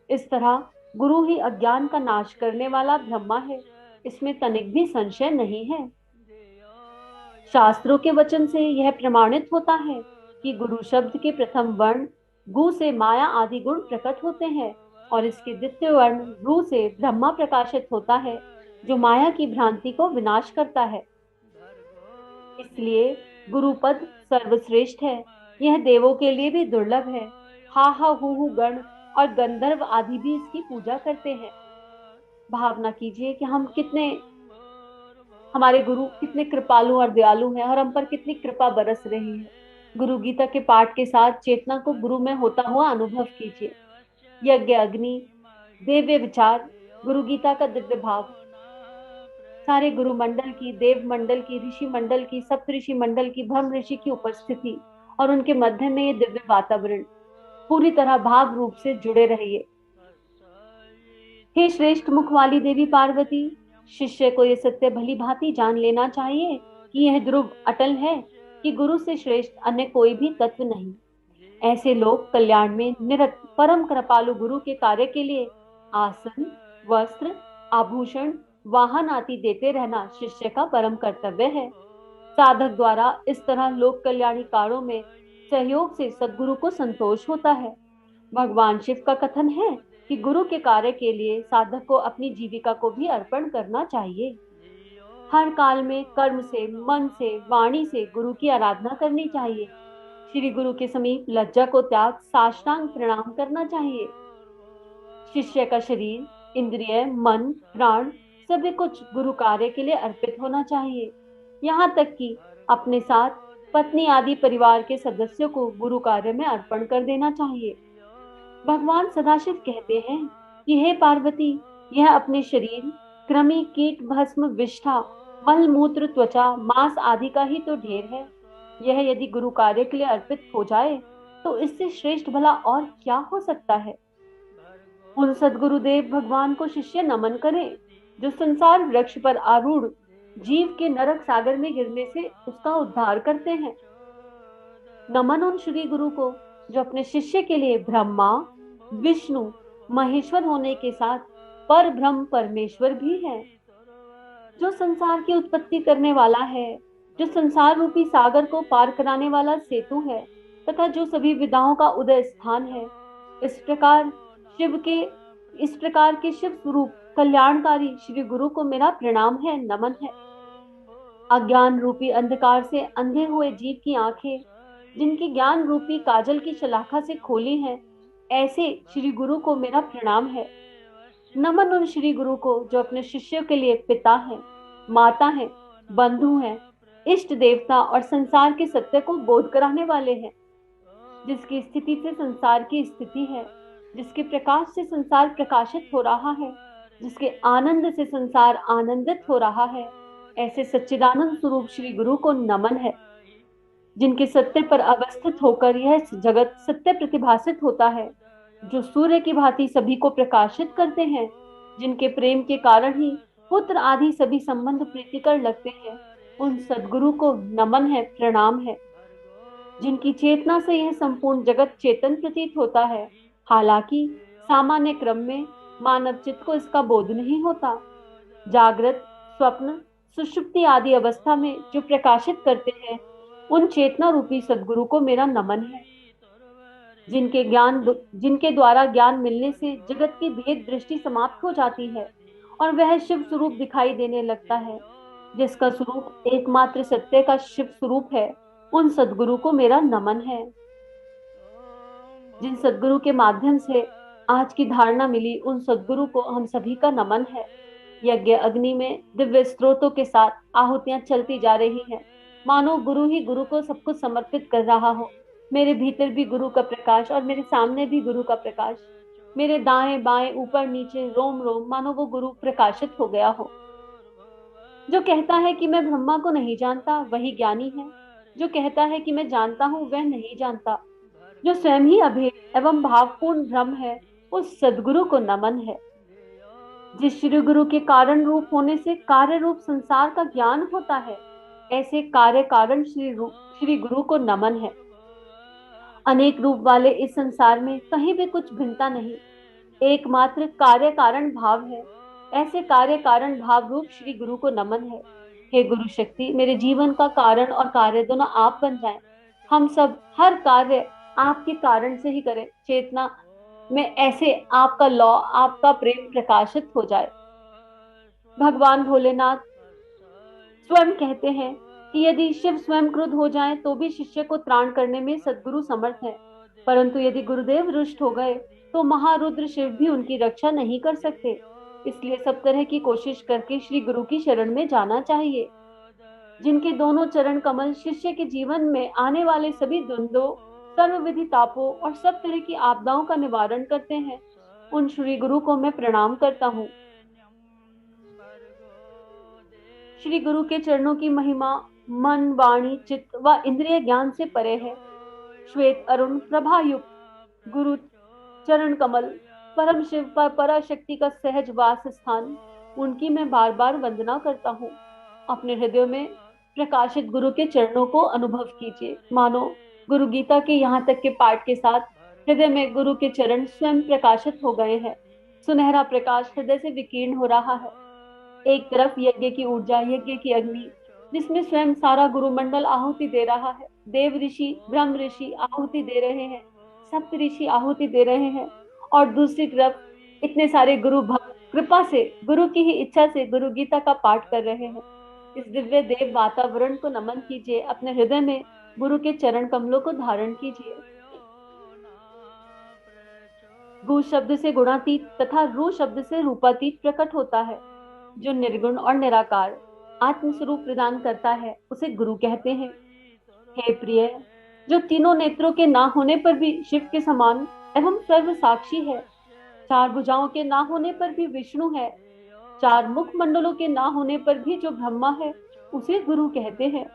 [SPEAKER 1] इस तरह गुरु ही अज्ञान का नाश करने वाला ब्रह्मा है, इसमें तनिक भी संशय नहीं है। शास्त्रों के वचन से यह प्रमाणित होता है कि गुरु शब्द के प्रथम वर्ण गु से माया आदि गुण प्रकट होते हैं और इसके द्वितीय वर्ण रू से ब्रह्मा प्रकाशित होता है। जो माया की भ्रांति को विनाश करता है। इसलिए गुरुपद सर्वश्रेष्ठ है। यह देवों के लिए भी दुर्लभ है। हा हा हु गण और गंधर्व आदि भी इसकी पूजा करते हैं। भावना कीजिए कि हमारे गुरु कितने कृपालु और दयालु हैं और हम पर कितनी कृपा बरस रही है। गुरु गीता के पाठ के साथ चेतना को गुरु में होता हुआ अनुभव कीजिए। यज्ञ अग्नि, दिव्य विचार, गुरु गीता का दिव्य भाव, सारे गुरु मंडल की, देव मंडल की, ऋषि मंडल की, सप्त ऋषि मंडल की, ब्रह्म ऋषि की उपस्थिति और उनके मध्य में ये दिव्य वातावरण, पूरी तरह भाव रूप से जुड़े रहिए। हे श्रेष्ठ मुख वाली देवी पार्वती, शिष्य को ये सत्य भली भांति जान लेना चाहिए कि यह ध्रुव अटल है कि गुरु से श्रेष्ठ अन्य कोई भी तत्व नहीं। ऐसे लोग कल्याण में निरत परम कृपालु गुरु के कार्य के लिए आसन, वस्त्र, आभूषण, वाहन आदि देते रहना शिष्य का परम कर्तव्य है। साधक द्वारा इस तरह लोक कल्याणी कार्यों में सहयोग से सद्गुरु को संतोष होता है। भगवान शिव का कथन है कि गुरु के कार्य के लिए साधक को अपनी जीविका को भी अर्पण करना चाहिए। हर काल में कर्म से, मन से, वाणी से गुरु की आराधना करनी चाहिए। श्री गुरु के समीप लज्जा को त्याग साष्टांग प्रणाम करना चाहिए। शिष्य का शरीर, इंद्रिय, मन, प्राण सभी कुछ गुरु कार्य के लिए अर्पित होना चाहिए। यहाँ तक कि अपने साथ पत्नी आदि परिवार के सदस्यों को गुरु कार्य में अर्पण कर देना चाहिए। भगवान सदाशिव कहते हैं कि हे पार्वती, यह अपने शरीर, कृमि, कीट, भस्म, विष्ठा, मल मूत्र, त्वचा, मांस आदि का ही तो ढेर है। यह यदि गुरु कार्य के लिए अर्पित हो जाए तो इससे श्रेष्ठ भला और क्या हो सकता है। उन सदगुरुदेव भगवान को शिष्य नमन करे जो संसार वृक्ष पर आरूढ़ जीव के नरक सागर में गिरने से उसका उद्धार करते हैं। नमन उन श्री गुरु को जो अपने शिष्य के लिए ब्रह्मा, विष्णु, महेश्वर होने के साथ पर ब्रह्म परमेश्वर भी है, जो संसार की उत्पत्ति करने वाला है, जो संसार रूपी सागर को पार कराने वाला सेतु है तथा जो सभी विद्याओं का उदय स्थान है। इस प्रकार के शिव स्वरूप कल्याणकारी श्री गुरु को मेरा प्रणाम है, नमन है। अज्ञान रूपी अंधकार से अंधे हुए जीव की आंखें जिनकी ज्ञान रूपी काजल की शलाखा से खोली हैं, ऐसे श्री गुरु को मेरा प्रणाम है। नमन उन श्री गुरु को जो अपने शिष्यों के लिए पिता हैं, माता हैं, बंधु हैं, इष्ट देवता और संसार के सत्य को बोध कराने वाले हैं। जिसकी स्थिति से संसार की स्थिति है, जिसके प्रकाश से संसार प्रकाशित हो रहा है, जिसके आनंद से संसार आनंदित हो रहा है, ऐसे सच्चिदानंद स्वरूप श्री गुरु को नमन है। जिनके सत्य पर अवस्थित होकर यह जगत सत्य प्रतिभासित होता है, जो सूर्य की भांति सभी को प्रकाशित करते हैं, जिनके प्रेम के कारण ही पुत्र आदि सभी संबंध प्रीतिकर लगते हैं, उन सद्गुरु को नमन है, प्रणाम है। जिनकी चेतना से यह संपूर्ण जगत चेतन प्रतीत होता है, हालांकि सामान्य क्रम में मानव चित्त को इसका बोध नहीं होता। जागृत, स्वप्न, सुषुप्ति आदि अवस्था में जो प्रकाशित करते हैं, उन चेतना रूपी सद्गुरु को मेरा नमन है। जिनके द्वारा ज्ञान मिलने से जगत की भेद दृष्टि समाप्त हो जाती है और वह शिव स्वरूप दिखाई देने लगता है, जिसका स्वरूप एकमात्र सत्य का शिव स्वरूप है, उन सद्गुरु को मेरा नमन है। जिन सद्गुरु के माध्यम से आज की धारणा मिली, उन सद्गुरु को हम सभी का नमन है। यज्ञ अग्नि में दिव्य स्त्रोतों के साथ आहुतियां चलती जा रही हैं, मानो गुरु ही गुरु को सब कुछ समर्पित कर रहा हो। मेरे भीतर भी गुरु का प्रकाश और मेरे सामने भी गुरु का प्रकाश, मेरे दाएं बाएं ऊपर नीचे रोम रोम मानो वो गुरु प्रकाशित हो गया हो। जो कहता है कि मैं ब्रह्मा को नहीं जानता वही ज्ञानी है। जो कहता है कि मैं जानता हूं वह नहीं जानता। जो स्वयं ही अभेद एवं भावपूर्ण ब्रह्म है, उस सद्गुरु को नमन है। जिस श्री गुरु के कारण रूप होने से कार्य रूप संसार का ज्ञान होता है, ऐसे कार्य कारण श्री गुरु को नमन है। अनेक रूप वाले इस संसार में कहीं भी कुछ भिन्नता नहीं, एकमात्र कार्य कारण भाव है। ऐसे कार्य कारण भाव रूप श्री गुरु को नमन है। हे गुरु शक्ति, मेरे जीवन का कारण और कार्य दोनों आप बन जाएं। हम सब हर कार्य आपके कारण से ही करें। चेतना में ऐसे आपका लौ, आपका प्रेम प्रकाशित हो जाए। भगवान भोलेनाथ स्वयं कहते हैं कि यदि शिव स्वयं क्रुद्ध हो जाएं तो भी शिष्य को त्राण करने में सद्गुरु समर्थ है, परंतु यदि गुरुदेव रुष्ट हो गए तो महारुद्र शिव भी उनकी रक्षा नहीं कर सकते। इसलिए सब तरह की कोशिश करके श्री गुरु की शरण में जाना चाहिए, जिनके दोनों चरण कमल शिष्य के जीवन में आने वाले सभी द्वंद्वों, सर्वविधि तापों और सब तरह की आपदाओं का निवारण करते हैं। उन श्री गुरु को मैं प्रणाम करता हूँ। श्री गुरु के चरणों की महिमा मन, वाणी, चित्त व इंद्रिय ज्ञान से परे है। श्वेत अरुण प्रभा युक्त गुरु चरण कमल, परम शिव पर पराशक्ति का सहज वास स्थान, उनकी मैं बार बार वंदना करता हूँ। अपने हृदय में प्रकाशित गुरु के चरणों को अनुभव कीजिए, मानो गुरु गीता के यहाँ तक के पाठ के साथ हृदय में गुरु के चरण स्वयं प्रकाशित हो गए हैं। सुनहरा प्रकाश हृदय से विकीर्ण हो रहा है। एक तरफ यज्ञ की ऊर्जा, यज्ञ की अग्नि, जिसमें स्वयं सारा गुरुमंडल आहुति दे रहा है। देव ऋषि, ब्रह्म ऋषि आहुति दे रहे हैं, सप्त ऋषि आहुति दे रहे हैं, और दूसरी तरफ इतने सारे गुरु भक्त कृपा से, गुरु की ही इच्छा से गुरु गीता का पाठ कर रहे हैं। इस दिव्य देव वातावरण को नमन कीजिए, अपने हृदय में गुरु के चरण कमलों को धारण कीजिए। गु शब्द से गुणातीत तथा रू शब्द से रूपातीत प्रकट होता है। जो निर्गुण और निराकार आत्म स्वरूप प्रदान करता है उसे गुरु कहते हैं। हे प्रिय, जो तीनों नेत्रों के ना होने पर भी शिव के समान एवं सर्व साक्षी है, चार भुजाओं के ना होने पर भी विष्णु है, चार मुख मंडलों के ना होने पर भी जो ब्रह्मा है, उसे गुरु कहते हैं।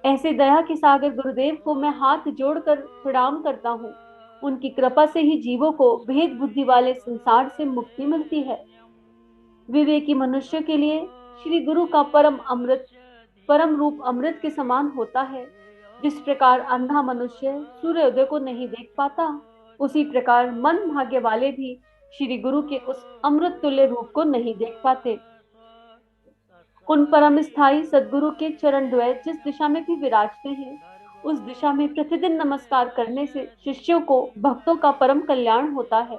[SPEAKER 1] ऐसे दया के सागर गुरुदेव को मैं हाथ जोड़कर प्रणाम करता हूँ। उनकी कृपा से ही जीवों को भेद बुद्धि वाले संसार से मुक्ति मिलती है। विवेकी मनुष्य के लिए श्री गुरु का परम अमृत, परम रूप अमृत के समान होता है। जिस प्रकार अंधा मनुष्य सूर्योदय को नहीं देख पाता, उसी प्रकार मन भाग्य वाले भी श्री गुरु के उस अमृत तुल्य रूप को नहीं देख पाते। उन परम स्थायी सद्गुरु के चरण द्वय जिस दिशा में भी विराजते हैं, उस दिशा में प्रतिदिन नमस्कार करने से शिष्यों को, भक्तों का परम कल्याण होता है।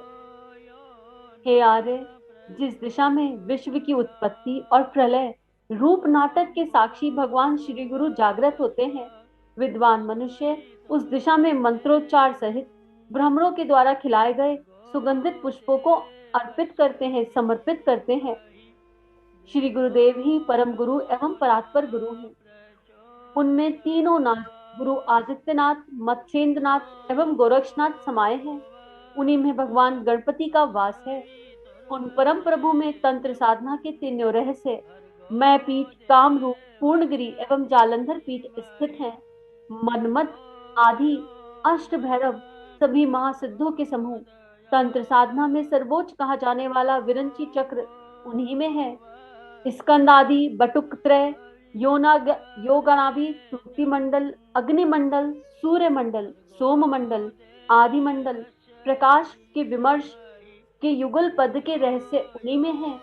[SPEAKER 1] हे आर्य, जिस दिशा में विश्व की उत्पत्ति और प्रलय रूप नाटक के साक्षी भगवान श्री गुरु जागृत होते हैं, विद्वान मनुष्य उस दिशा में मंत्रोच्चार सहित ब्राह्मणों के द्वारा खिलाए गए सुगंधित पुष्पों को अर्पित करते हैं, समर्पित करते हैं। श्री गुरुदेव ही परम गुरु एवं परात्पर गुरु हैं। उनमें तीनों नाथ, गुरु आदित्यनाथ, मत्स्येंद्रनाथ एवं गोरक्षनाथ समाये हैं। उन्हीं में भगवान गणपति का वास है। उन परम प्रभु में तंत्र साधना के तीनों रहस्य मैं पीठ, काम रूप, पूर्णगिरि एवं जालंधर पीठ स्थित हैं। मनमत आदि अष्ट भैरव सभी महासिद्धों के समूह, तंत्र साधना में सर्वोच्च कहा जाने वाला विरंची चक्र उन्हीं में है। स्कंद आदि बटुक त्रय, योगनाभि, श्रुति मंडल, अग्नि मंडल, सूर्य मंडल, सोम मंडल, आदि मंडल, प्रकाश के विमर्श के युगल पद के रहस्य उन्हीं में है।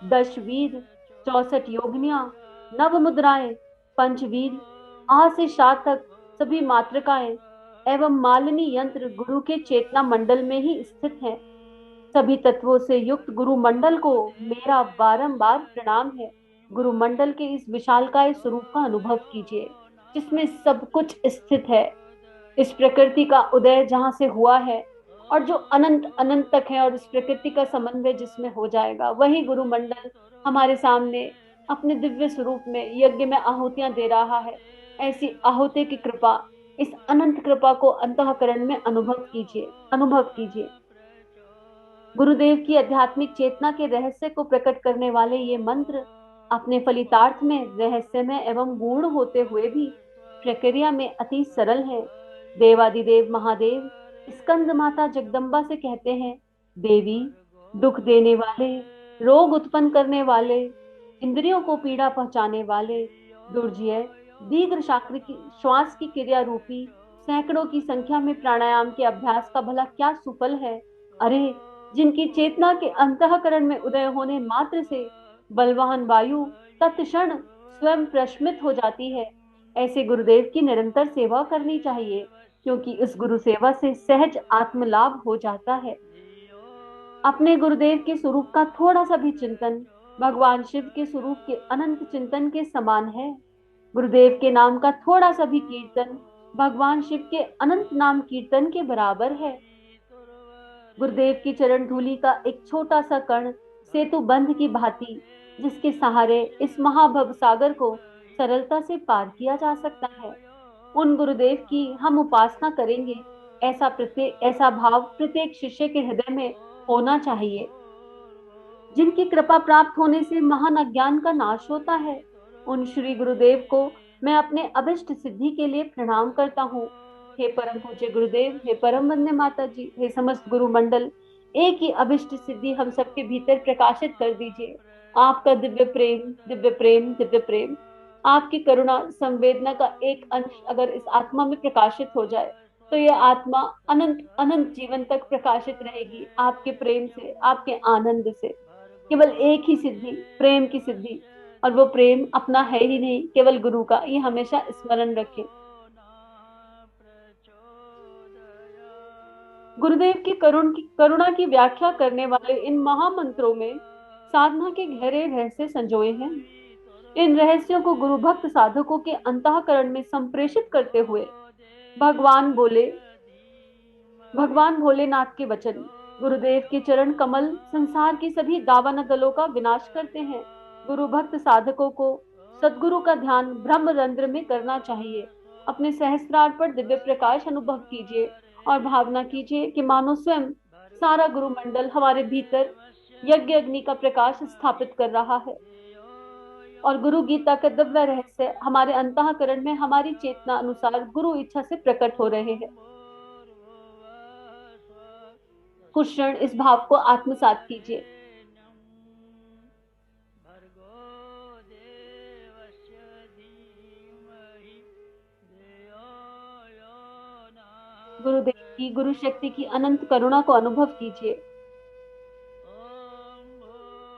[SPEAKER 1] 10 वीर, 64 योगनियां, नव मुद्राएं, पंचवीर, आ से शा तक सभी मातृकाएं एवं मालिनी यंत्र गुरु के चेतना मंडल में ही स्थित है। सभी तत्वों से युक्त गुरु मंडल को मेरा बारंबार प्रणाम है। गुरु मंडल के इस विशालकाय स्वरूप का अनुभव कीजिए, जिसमें सब कुछ स्थित है। इस प्रकृति का उदय जहां से हुआ है और जो अनंत अनंत तक है, और इस प्रकृति का समन्वय जिसमें हो जाएगा, वही गुरु मंडल हमारे सामने अपने दिव्य स्वरूप में यज्ञ में आहुतियां दे रहा है। ऐसी आहुति की कृपा, इस अनंत कृपा को अंतःकरण में अनुभव कीजिए, अनुभव कीजिए। गुरुदेव की आध्यात्मिक चेतना के रहस्य को प्रकट करने वाले ये मंत्र अपने फलितार्थ में रहस्यमय एवं गूढ़ होते हुए भी प्रक्रिया में अति सरल है। देवादिदेव महादेव स्कंद माता जगदम्बा से कहते हैं, देवी, दुख देने वाले, रोग उत्पन्न करने वाले, इंद्रियों को पीड़ा पहुंचाने वाले, दुर्जय दीर्घ श्वास की क्रिया रूपी सैकड़ों की संख्या में प्राणायाम के अभ्यास का भला क्या सुफल है। अरे, जिनकी चेतना के अंतःकरण में उदय होने मात्र से बलवान वायु तत्क्षण स्वयं प्रशमित हो जाती है, ऐसे गुरुदेव की निरंतर सेवा करनी चाहिए, क्योंकि इस गुरु सेवा से सहज आत्मलाभ हो जाता है। अपने गुरुदेव के स्वरूप का थोड़ा सा भी चिंतन भगवान शिव के स्वरूप के अनंत चिंतन के समान है। गुरुदेव के नाम का थोड़ा सा भी कीर्तन भगवान शिव के अनंत नाम कीर्तन के बराबर है। गुरुदेव की चरण धूलि का एक छोटा सा कण सेतु बंध की भांति, जिसके सहारे इस महाभव सागर को सरलता से पार किया जा सकता है। उन गुरुदेव की हम उपासना करेंगे, ऐसा भाव प्रत्येक शिष्य के हृदय में होना चाहिए। जिनकी कृपा प्राप्त होने से महान अज्ञान का नाश होता है, उन श्री गुरुदेव को मैं अपने अभिष्ट सिद्धि के लिए प्रणाम करता हूँ। हे परम पूज्य गुरुदेव, हे परम वंद्य माता जी, हे समस्त गुरु मंडल, एक ही अभिष्ट सिद्धि हम सबके भीतर प्रकाशित कर दीजिए। आपका दिव्य प्रेम, दिव्य प्रेम, दिव्य प्रेम, आपकी करुणा संवेदना का एक अंश अगर इस आत्मा में प्रकाशित हो जाए तो यह आत्मा अनंत अनंत जीवन तक प्रकाशित रहेगी, आपके प्रेम से, आपके आनंद से। केवल एक ही सिद्धि, प्रेम की सिद्धि, और वो प्रेम अपना है ही नहीं, केवल गुरु का, ये हमेशा स्मरण रखें। गुरुदेव की करुणा की व्याख्या करने वाले इन महामंत्रों में साधना के गहरे रहस्य संजोए हैं। इन रहस्यों को गुरु भक्त साधकों के अंतःकरण में संप्रेषित करते हुए भगवान भोलेनाथ के वचन, गुरुदेव के चरण कमल संसार की सभी दावानल दलों का विनाश करते हैं। गुरु भक्त साधकों को सदगुरु का ध्यान ब्रह्म रंध्र में करना चाहिए। अपने सहस्त्रार पर दिव्य प्रकाश अनुभव कीजिए और भावना कीजिए कि मानो स्वयं सारा गुरु मंडल हमारे भीतर यज्ञ अग्नि का प्रकाश स्थापित कर रहा है और गुरु गीता का दिव्य रहस्य हमारे अंतःकरण में हमारी चेतना अनुसार गुरु इच्छा से प्रकट हो रहे हैं। कुछ क्षण इस भाव को आत्मसात कीजिए। गुरुदेव की गुरु शक्ति की अनंत करुणा को अनुभव कीजिए।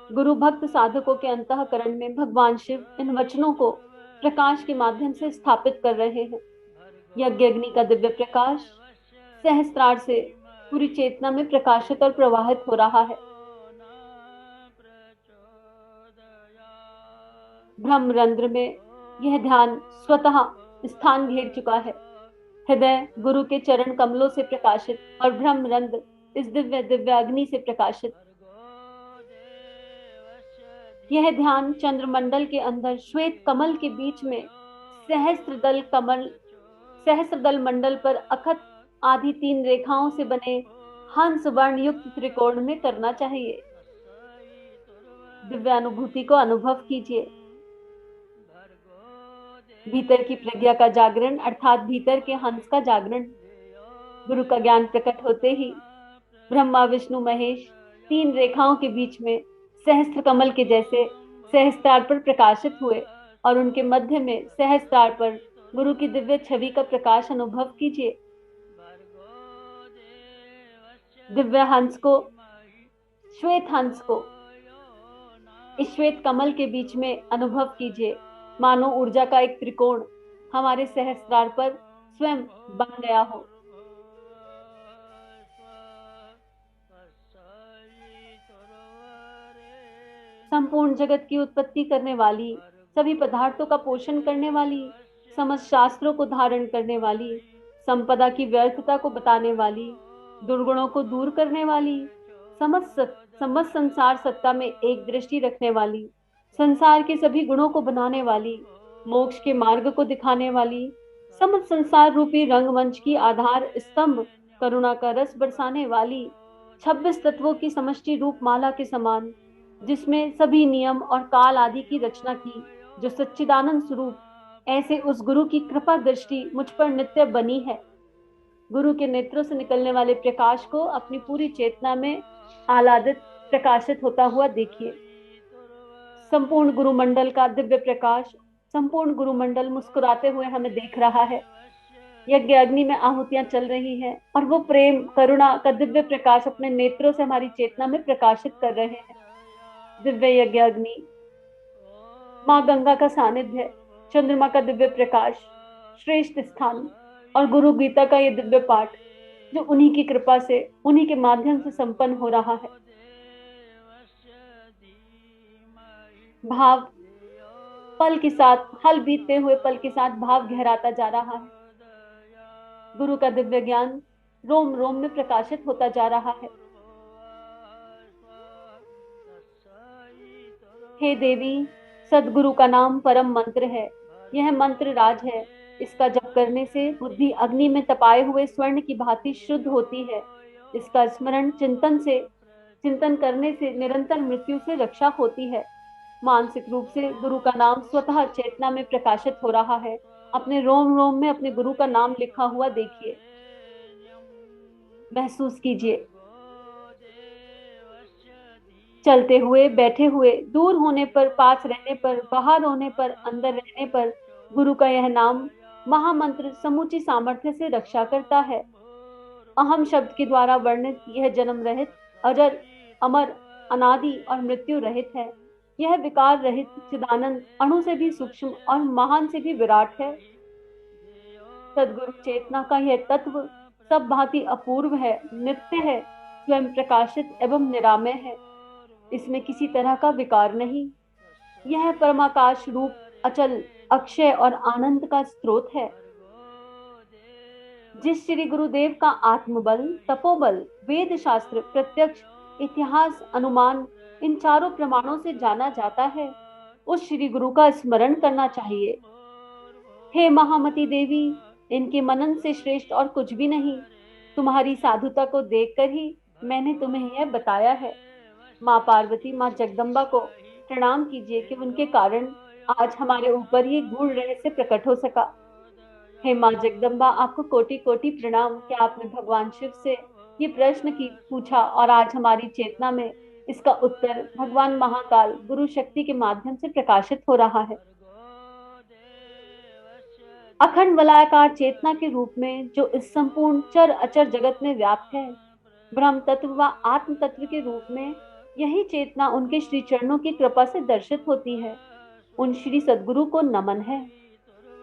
[SPEAKER 1] गुरु भक्त साधकों के अंतःकरण में भगवान शिव इन वचनों को प्रकाश के माध्यम से स्थापित कर रहे हैं। यज्ञ अग्नि का दिव्य प्रकाश सहस्त्रार से पूरी चेतना में प्रकाशित और प्रवाहित हो रहा है। ब्रह्म रंध्र में यह ध्यान स्वतः स्थान घेर चुका है। हृदय गुरु के चरण कमलों से प्रकाशित और ब्रह्म रंध्र इस दिव्य दिव्य अग्नि से प्रकाशित। यह ध्यान चंद्रमंडल के अंदर श्वेत कमल के बीच में सहस्त्रदल मंडल पर अखत आधी 3 रेखाओं से बने हंस वर्ण युक्त त्रिकोण में करना चाहिए। दिव्य अनुभूति को अनुभव कीजिए। भीतर की प्रज्ञा का जागरण अर्थात भीतर के हंस का जागरण। गुरु का ज्ञान प्रकट होते ही ब्रह्मा विष्णु महेश 3 रेखाओं के बीच में सहस्त्र कमल के जैसे सहस्त्रार पर प्रकाशित हुए और उनके मध्य में सहस्त्रार पर गुरु की दिव्य छवि का प्रकाश अनुभव कीजिए। दिव्य हंस को, श्वेत हंस को इस श्वेत कमल के बीच में अनुभव कीजिए, मानो ऊर्जा का एक त्रिकोण हमारे सहस्त्रार पर स्वयं बन गया हो। संपूर्ण जगत की उत्पत्ति करने वाली, सभी पदार्थों का पोषण करने वाली, समस्त शास्त्रों को धारण करने वाली, संपदा की व्यर्थता को बताने वाली, दुर्गुणों को दूर करने वाली, समस्त संसार सत्ता में एक दृष्टि रखने वाली, संसार के सभी गुणों को बनाने वाली, मोक्ष के मार्ग को दिखाने वाली, समस्त संसार रूपी रंगमंच की आधार स्तंभ, करुणा का रस बरसाने वाली, 26 तत्वों की समष्टि रूप माला के समान, जिसमें सभी नियम और काल आदि की रचना की, जो सच्चिदानंद स्वरूप, ऐसे उस गुरु की कृपा दृष्टि मुझ पर नित्य बनी है। गुरु के नेत्रों से निकलने वाले प्रकाश को अपनी पूरी चेतना में आह्लादित प्रकाशित होता हुआ देखिए। संपूर्ण गुरु मंडल का दिव्य प्रकाश, संपूर्ण गुरु मंडल मुस्कुराते हुए हमें देख रहा है। यज्ञ अग्नि में आहुतियां चल रही हैं और वो प्रेम करुणा का दिव्य प्रकाश अपने नेत्रों से हमारी चेतना में प्रकाशित कर रहे हैं। दिव्य यज्ञ अग्नि, माँ गंगा का सानिध्य, चंद्रमा का दिव्य प्रकाश, श्रेष्ठ स्थान और गुरु गीता का ये दिव्य पाठ जो उन्हीं की कृपा से, उन्हीं के माध्यम से संपन्न हो रहा है। भाव पल के साथ, हल बीतते हुए पल के साथ भाव गहराता जा रहा है। गुरु का दिव्य ज्ञान रोम रोम में प्रकाशित होता जा रहा है। हे देवी, सदगुरु का नाम परम मंत्र है। यह मंत्र राज है। इसका जप करने से बुद्धि अग्नि में तपाए हुए स्वर्ण की भांति शुद्ध होती है। इसका स्मरण चिंतन करने से निरंतर मृत्यु से रक्षा होती है। मानसिक रूप से गुरु का नाम स्वतः चेतना में प्रकाशित हो रहा है। अपने रोम रोम में अपने गुरु का नाम लिखा हुआ देखिए, महसूस कीजिए। चलते हुए, बैठे हुए, दूर होने पर, पास रहने पर, बाहर होने पर, अंदर रहने पर गुरु का यह नाम महामंत्र समूची सामर्थ्य से रक्षा करता है। अहम शब्द के द्वारा वर्णित यह जन्म रहित, अजर, अमर, अनादि और मृत्यु रहित है। यह विकार रहित चिदानंद अणु से भी सूक्ष्म और महान से भी विराट है। सदगुरु चेतना का यह तत्व सब भांति अपूर्व है, नित्य है, स्वयं प्रकाशित एवं निरामय है। इसमें किसी तरह का विकार नहीं। यह परमाकाश रूप, अचल, अक्षय और आनंद का स्रोत है। जिस श्री गुरुदेव का आत्मबल, तपोबल, वेद शास्त्र, प्रत्यक्ष, इतिहास, अनुमान इन चारों प्रमाणों से जाना जाता है, उस श्री गुरु का स्मरण करना चाहिए। हे महामती देवी, इनके मनन से श्रेष्ठ और कुछ भी नहीं। तुम्हारी साधुता को देखकर ही मैंने तुम्हें यह बताया है। माँ पार्वती, माँ जगदम्बा को प्रणाम कीजिए कि उनके कारण आज हमारे ऊपर ये गूढ़ रहस्य प्रकट हो सका। हे माँ जगदम्बा, आपको कोटि कोटि प्रणाम कि आपने भगवान शिव से ये प्रश्न की पूछा और आज हमारी चेतना में इसका उत्तर भगवान महाकाल गुरु शक्ति के माध्यम से प्रकाशित हो रहा है। अखंड वलयाकार चेतना के रूप में जो इस संपूर्ण चर अचर जगत में व्याप्त है, ब्रह्म तत्व व आत्म तत्व के रूप में यही चेतना उनके श्री चरणों की कृपा से दर्शित होती है। उन श्री सद्गुरु को नमन है।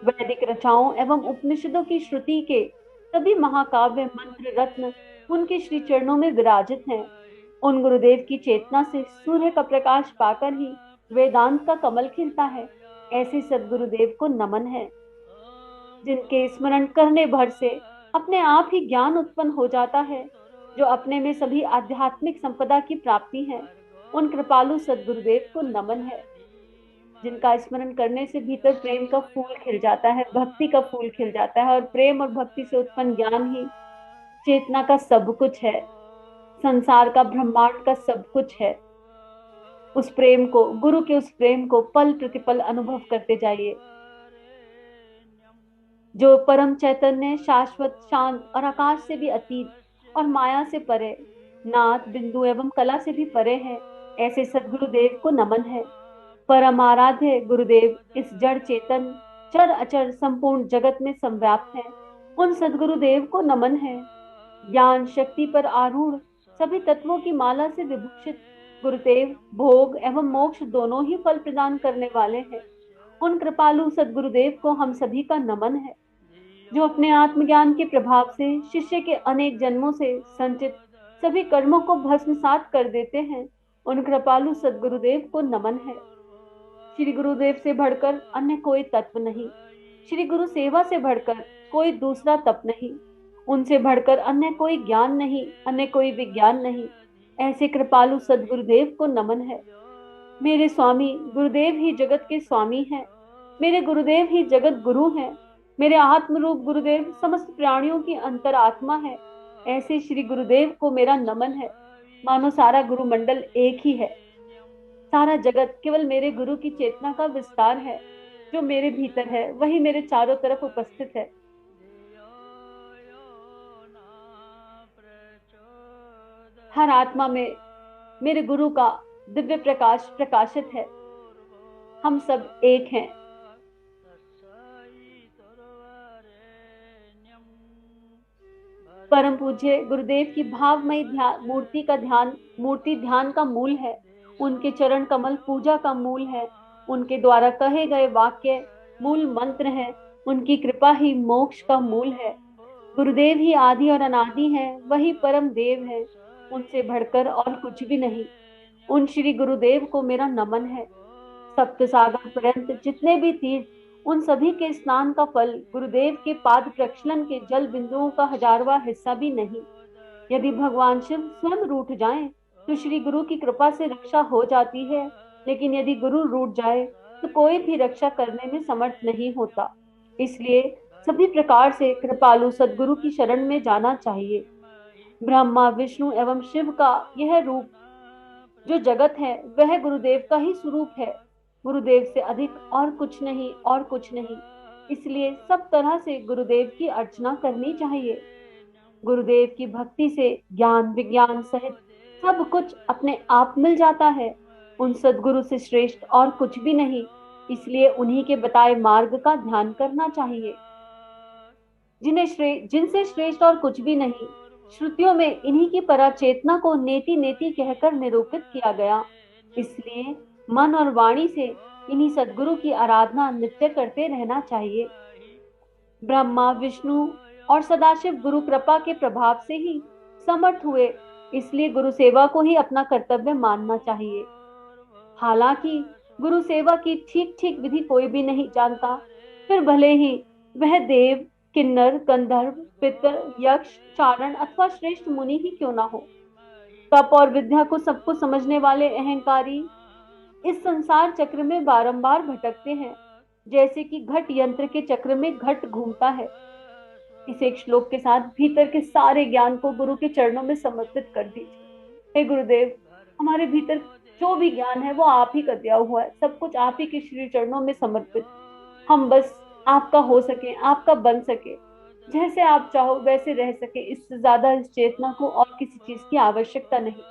[SPEAKER 1] वैदिक रचाओं एवं उपनिषदों की श्रुति के सभी महाकाव्य मंत्र रत्न उनके श्री चरणों में विराजित हैं। उन गुरुदेव की चेतना से सूर्य का प्रकाश पाकर ही वेदांत का कमल खिलता है। ऐसे सद्गुरुदेव को नमन है, जिनके स्मरण करने भर से अपने आप ही ज्ञान उत्पन्न हो जाता है, जो अपने में सभी आध्यात्मिक संपदा की प्राप्ति है। उन कृपालु सद्गुरुदेव को नमन है, जिनका स्मरण करने से भीतर प्रेम का फूल खिल जाता है, भक्ति का फूल खिल जाता है, और प्रेम और भक्ति से उत्पन्न ज्ञान ही चेतना का सब कुछ है, संसार का, ब्रह्मांड का सब कुछ है। उस प्रेम को, गुरु के उस प्रेम को पल प्रतिपल अनुभव करते जाइए। जो परम चैतन्य, शाश्वत, शांत और आकाश से भी अतीत और माया से परे, नाद, बिंदु एवं कला से भी परे है, ऐसे सद्गुरुदेव को नमन है। परम आराध्य गुरुदेव इस जड़ चेतन, चर अचर संपूर्ण जगत में संव्याप्त है। उन सद्गुरुदेव को नमन है। ज्ञान शक्ति पर आरूढ़, सभी तत्वों की माला से विभूषित गुरुदेव भोग एवं मोक्ष दोनों ही फल प्रदान करने वाले हैं। उन कृपालु सद्गुरुदेव को हम सभी का नमन है, जो अपने आत्मज्ञान के प्रभाव से शिष्य के अनेक जन्मों से संचित सभी कर्मों को भस्मसात कर देते हैं। उन कृपालु सद्गुरुदेव को नमन है। श्री गुरुदेव से बढ़कर अन्य कोई तत्व नहीं, श्री गुरु सेवा से बढ़कर कोई दूसरा तप नहीं, उनसे बढ़कर अन्य कोई ज्ञान नहीं, अन्य कोई विज्ञान नहीं। ऐसे कृपालु सद्गुरुदेव को नमन है। मेरे स्वामी गुरुदेव ही जगत के स्वामी हैं। मेरे गुरुदेव ही जगत गुरु हैं। मेरे आत्म रूप गुरुदेव समस्त प्राणियों की अंतरात्मा है। ऐसे श्री गुरुदेव को मेरा नमन है। मानो सारा गुरु मंडल एक ही है, सारा जगत केवल मेरे गुरु की चेतना का विस्तार है। जो मेरे भीतर है वही मेरे चारों तरफ उपस्थित है। हर आत्मा में मेरे गुरु का दिव्य प्रकाश प्रकाशित है। हम सब एक हैं। परम पूज्य गुरुदेव की भावमयी मूर्ति ध्यान का मूल है। उनके चरण कमल पूजा का मूल है। उनके द्वारा कहे गए वाक्य मूल मंत्र है। उनकी कृपा ही मोक्ष का मूल है। गुरुदेव ही आदि और अनादि है, वही परम देव है। उनसे बढ़कर और कुछ भी नहीं। उन श्री गुरुदेव को मेरा नमन है। सप्त सागर पर्यंत जितने भी तीर्थ, उन सभी के स्नान का फल गुरुदेव के पाद प्रक्षालन के जल बिंदुओं का 1000वां हिस्सा भी नहीं। यदि भगवान शिव स्वयं रूठ जाएं, तो श्री गुरु की कृपा से रक्षा हो जाती है, लेकिन यदि गुरु रूठ जाए तो कोई भी रक्षा करने में समर्थ नहीं होता। इसलिए सभी प्रकार से कृपालु सद्गुरु की शरण में जाना चाहिए। ब्रह्मा विष्णु एवं शिव का यह रूप जो जगत है वह गुरुदेव का ही स्वरूप है। गुरुदेव से अधिक और कुछ नहीं, और कुछ नहीं। इसलिए सब तरह से गुरुदेव की अर्चना करनी चाहिए। गुरुदेव की भक्ति से ज्ञान विज्ञान सहित सब कुछ अपने आप मिल जाता है। उन सद्गुरु से श्रेष्ठ और कुछ भी नहीं, इसलिए उन्हीं के बताए मार्ग का ध्यान करना चाहिए। जिनसे श्रेष्ठ और कुछ भी नहीं, श्रुतियों में इन्हीं की पराचेतना को नेति नेति कहकर निरूपित किया गया। इसलिए मन और वाणी से इन्हीं सद्गुरु की आराधना नित्य करते रहना चाहिए। ब्रह्मा विष्णु और सदाशिव गुरु कृपा के प्रभाव से ही समर्थ हुए, इसलिए गुरु सेवा को ही अपना कर्तव्य मानना चाहिए। हालांकि गुरु सेवा की ठीक ठीक विधि कोई भी नहीं जानता, फिर भले ही वह देव किन्नर गंधर्व पितर यक्ष चारण अथवा श्रेष्ठ मुनि ही क्यों ना हो। तप और विद्या को सबको समझने वाले अहंकारी इस संसार चक्र में बारंबार भटकते हैं, जैसे कि घट यंत्र के चक्र में घट घूमता है। इस एक श्लोक के साथ भीतर के सारे ज्ञान को गुरु के चरणों में समर्पित कर दीजिए। हे गुरुदेव, हमारे भीतर जो भी ज्ञान है वो आप ही का दिया हुआ है, सब कुछ आप ही के श्री चरणों में समर्पित। हम बस आपका हो सके, आपका बन सके, जैसे आप चाहो वैसे रह सके, इससे ज्यादा इस चेतना को और किसी चीज की आवश्यकता नहीं।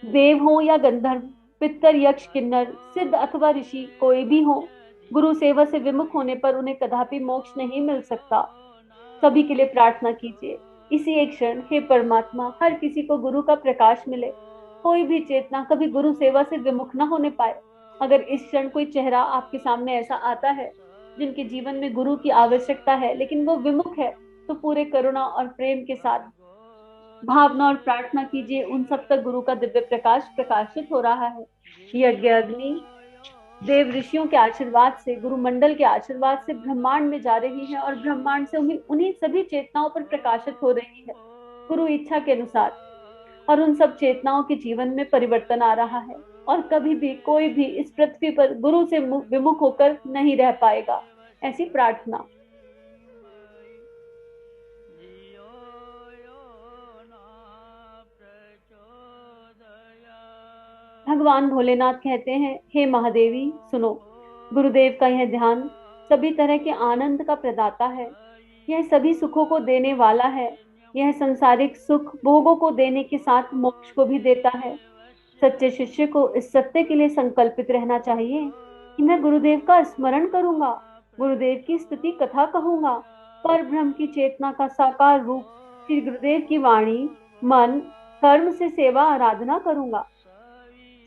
[SPEAKER 1] देव हो या गंधर्व पितर यक्ष किन्नर सिद्ध अथवा ऋषि कोई भी हो, गुरु सेवा से विमुख होने पर उन्हें कदापि मोक्ष नहीं मिल सकता। सभी के लिए प्रार्थना कीजिए इसी एक क्षण, हे परमात्मा, हर किसी को गुरु का प्रकाश मिले, कोई भी चेतना कभी गुरु सेवा से विमुख न होने पाए। अगर इस क्षण कोई चेहरा आपके सामने ऐसा आता है जिनके जीवन में गुरु की आवश्यकता है लेकिन वो विमुख है, तो पूरे करुणा और प्रेम के साथ भावना और प्रार्थना कीजिए, उन सब तक गुरु का दिव्य प्रकाश प्रकाशित हो रहा है। यज्ञ अग्नि देव ऋषियों के आशीर्वाद से, गुरु मंडल के आशीर्वाद से ब्रह्मांड में जा रही है और ब्रह्मांड से उन्हीं सभी चेतनाओं पर प्रकाशित हो रही है गुरु इच्छा के अनुसार, और उन सब चेतनाओं के जीवन में परिवर्तन आ रहा है। और कभी भी कोई भी इस पृथ्वी पर गुरु से विमुख होकर नहीं रह पाएगा, ऐसी प्रार्थना। भगवान भोलेनाथ कहते हैं, हे महादेवी सुनो, गुरुदेव का यह ध्यान सभी तरह के आनंद का प्रदाता है, यह सभी सुखों को देने वाला है। यह संसारिक सुख भोगों को देने के साथ मोक्ष को भी देता है। सच्चे शिष्य को इस सत्य के लिए संकल्पित रहना चाहिए कि मैं गुरुदेव का स्मरण करूंगा, गुरुदेव की स्तुति कथा कहूंगा, पर ब्रह्म की चेतना का साकार रूप श्री गुरुदेव की वाणी मन कर्म से सेवा आराधना करूंगा।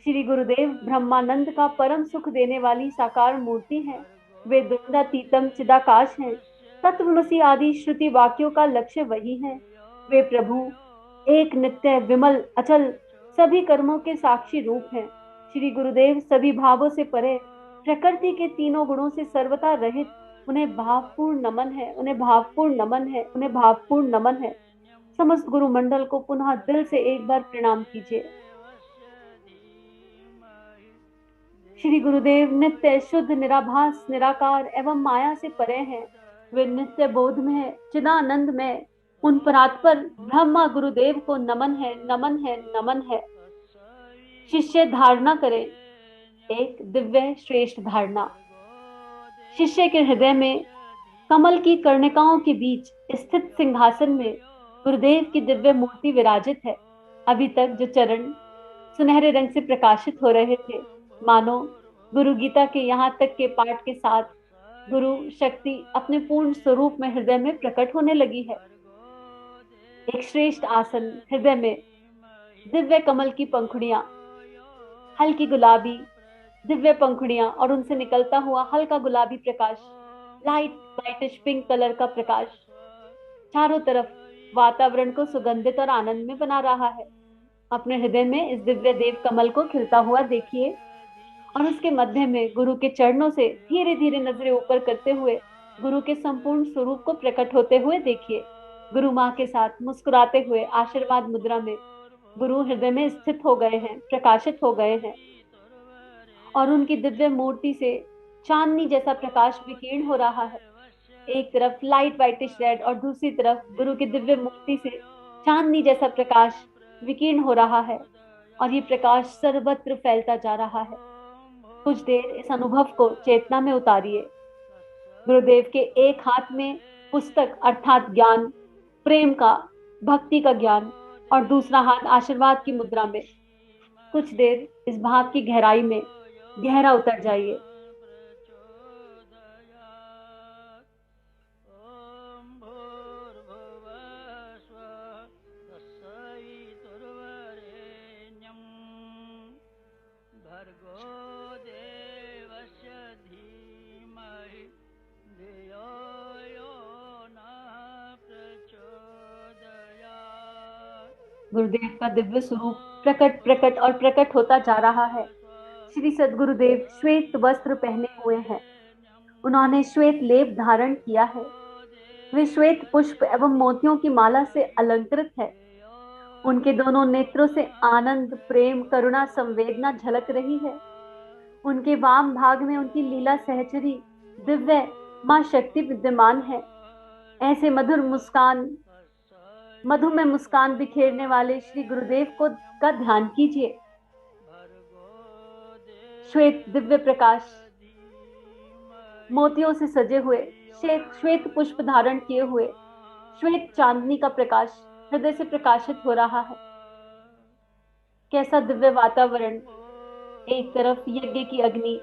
[SPEAKER 1] श्री गुरुदेव ब्रह्मानंद का परम सुख देने वाली साकार मूर्ति है। वे द्वंद्वातीतम चिदाकाश हैं। तत्वमसि आदि श्रुति वाक्यों का लक्ष्य वही है। वे प्रभु एक नित्य विमल अचल सभी कर्मों के साक्षी रूप हैं। श्री गुरुदेव सभी भावों से परे, प्रकृति के तीनों गुणों से सर्वथा रहित, उन्हें भावपूर्ण नमन है, उन्हें भावपूर्ण नमन है, उन्हें भावपूर्ण नमन है। समस्त गुरु मंडल को पुनः दिल से एक बार प्रणाम कीजिए। श्री गुरुदेव नित्य शुद्ध निराभास निराकार एवं माया से परे हैं। वे नित्य बोध में चिदानंद में, उन परात्पर ब्रह्मा गुरुदेव को नमन है, नमन है, नमन है। शिष्य धारणा करें एक दिव्य श्रेष्ठ धारणा। शिष्य के हृदय में कमल की कर्णिकाओं के बीच स्थित सिंहासन में गुरुदेव की दिव्य मूर्ति विराजित है। अभी तक जो चरण सुनहरे रंग से प्रकाशित हो रहे थे, मानो गुरु गीता के यहाँ तक के पाठ के साथ गुरु शक्ति अपने पूर्ण स्वरूप में हृदय में प्रकट होने लगी है। एक श्रेष्ठ आसन, हृदय में दिव्य कमल की पंखुड़ियां, हल्की गुलाबी दिव्य पंखुड़ियां और उनसे निकलता हुआ हल्का गुलाबी प्रकाश, लाइटिश पिंक कलर का प्रकाश चारों तरफ वातावरण को सुगंधित और आनंद में बना रहा है। अपने हृदय में इस दिव्य देव कमल को खिलता हुआ देखिए और उसके मध्य में गुरु के चरणों से धीरे धीरे नजरें ऊपर करते हुए गुरु के संपूर्ण स्वरूप को प्रकट होते हुए देखिए। गुरु माँ के साथ मुस्कुराते हुए आशीर्वाद मुद्रा में गुरु हृदय में स्थित हो गए हैं, प्रकाशित हो गए हैं और उनकी दिव्य मूर्ति से चांदनी जैसा प्रकाश विकीर्ण हो रहा है। एक तरफ लाइट व्हाइटिश रेड और दूसरी तरफ गुरु की दिव्य मूर्ति से चांदनी जैसा प्रकाश विकीर्ण हो रहा है और ये प्रकाश सर्वत्र फैलता जा रहा है। कुछ देर इस अनुभव को चेतना में उतारिए। गुरुदेव के एक हाथ में पुस्तक अर्थात ज्ञान, प्रेम का, भक्ति का ज्ञान और दूसरा हाथ आशीर्वाद की मुद्रा में। कुछ देर इस भाव की गहराई में गहरा उतर जाइए। गुरुदेव का दिव्य स्वरूप प्रकट प्रकट और प्रकट होता जा रहा है। श्री सद्गुरुदेव श्वेत वस्त्र पहने हुए हैं। उन्होंने श्वेत लेप धारण किया है। वे श्वेत पुष्प एवं मोतियों की माला से अलंकृत है। उनके दोनों नेत्रों से आनंद, प्रेम, करुणा, संवेदना झलक रही है। उनके वाम भाग में उनकी लीला सहचरी दिव्य मां शक्ति विद्यमान है। ऐसे मधुमेह मुस्कान बिखेरने वाले श्री गुरुदेव को का ध्यान कीजिए। श्वेत दिव्य प्रकाश, मोतियों से सजे हुए, श्वेत पुष्प धारण किए हुए, श्वेत चांदनी का प्रकाश हृदय से प्रकाशित हो रहा है। कैसा दिव्य वातावरण! एक तरफ यज्ञ की अग्नि,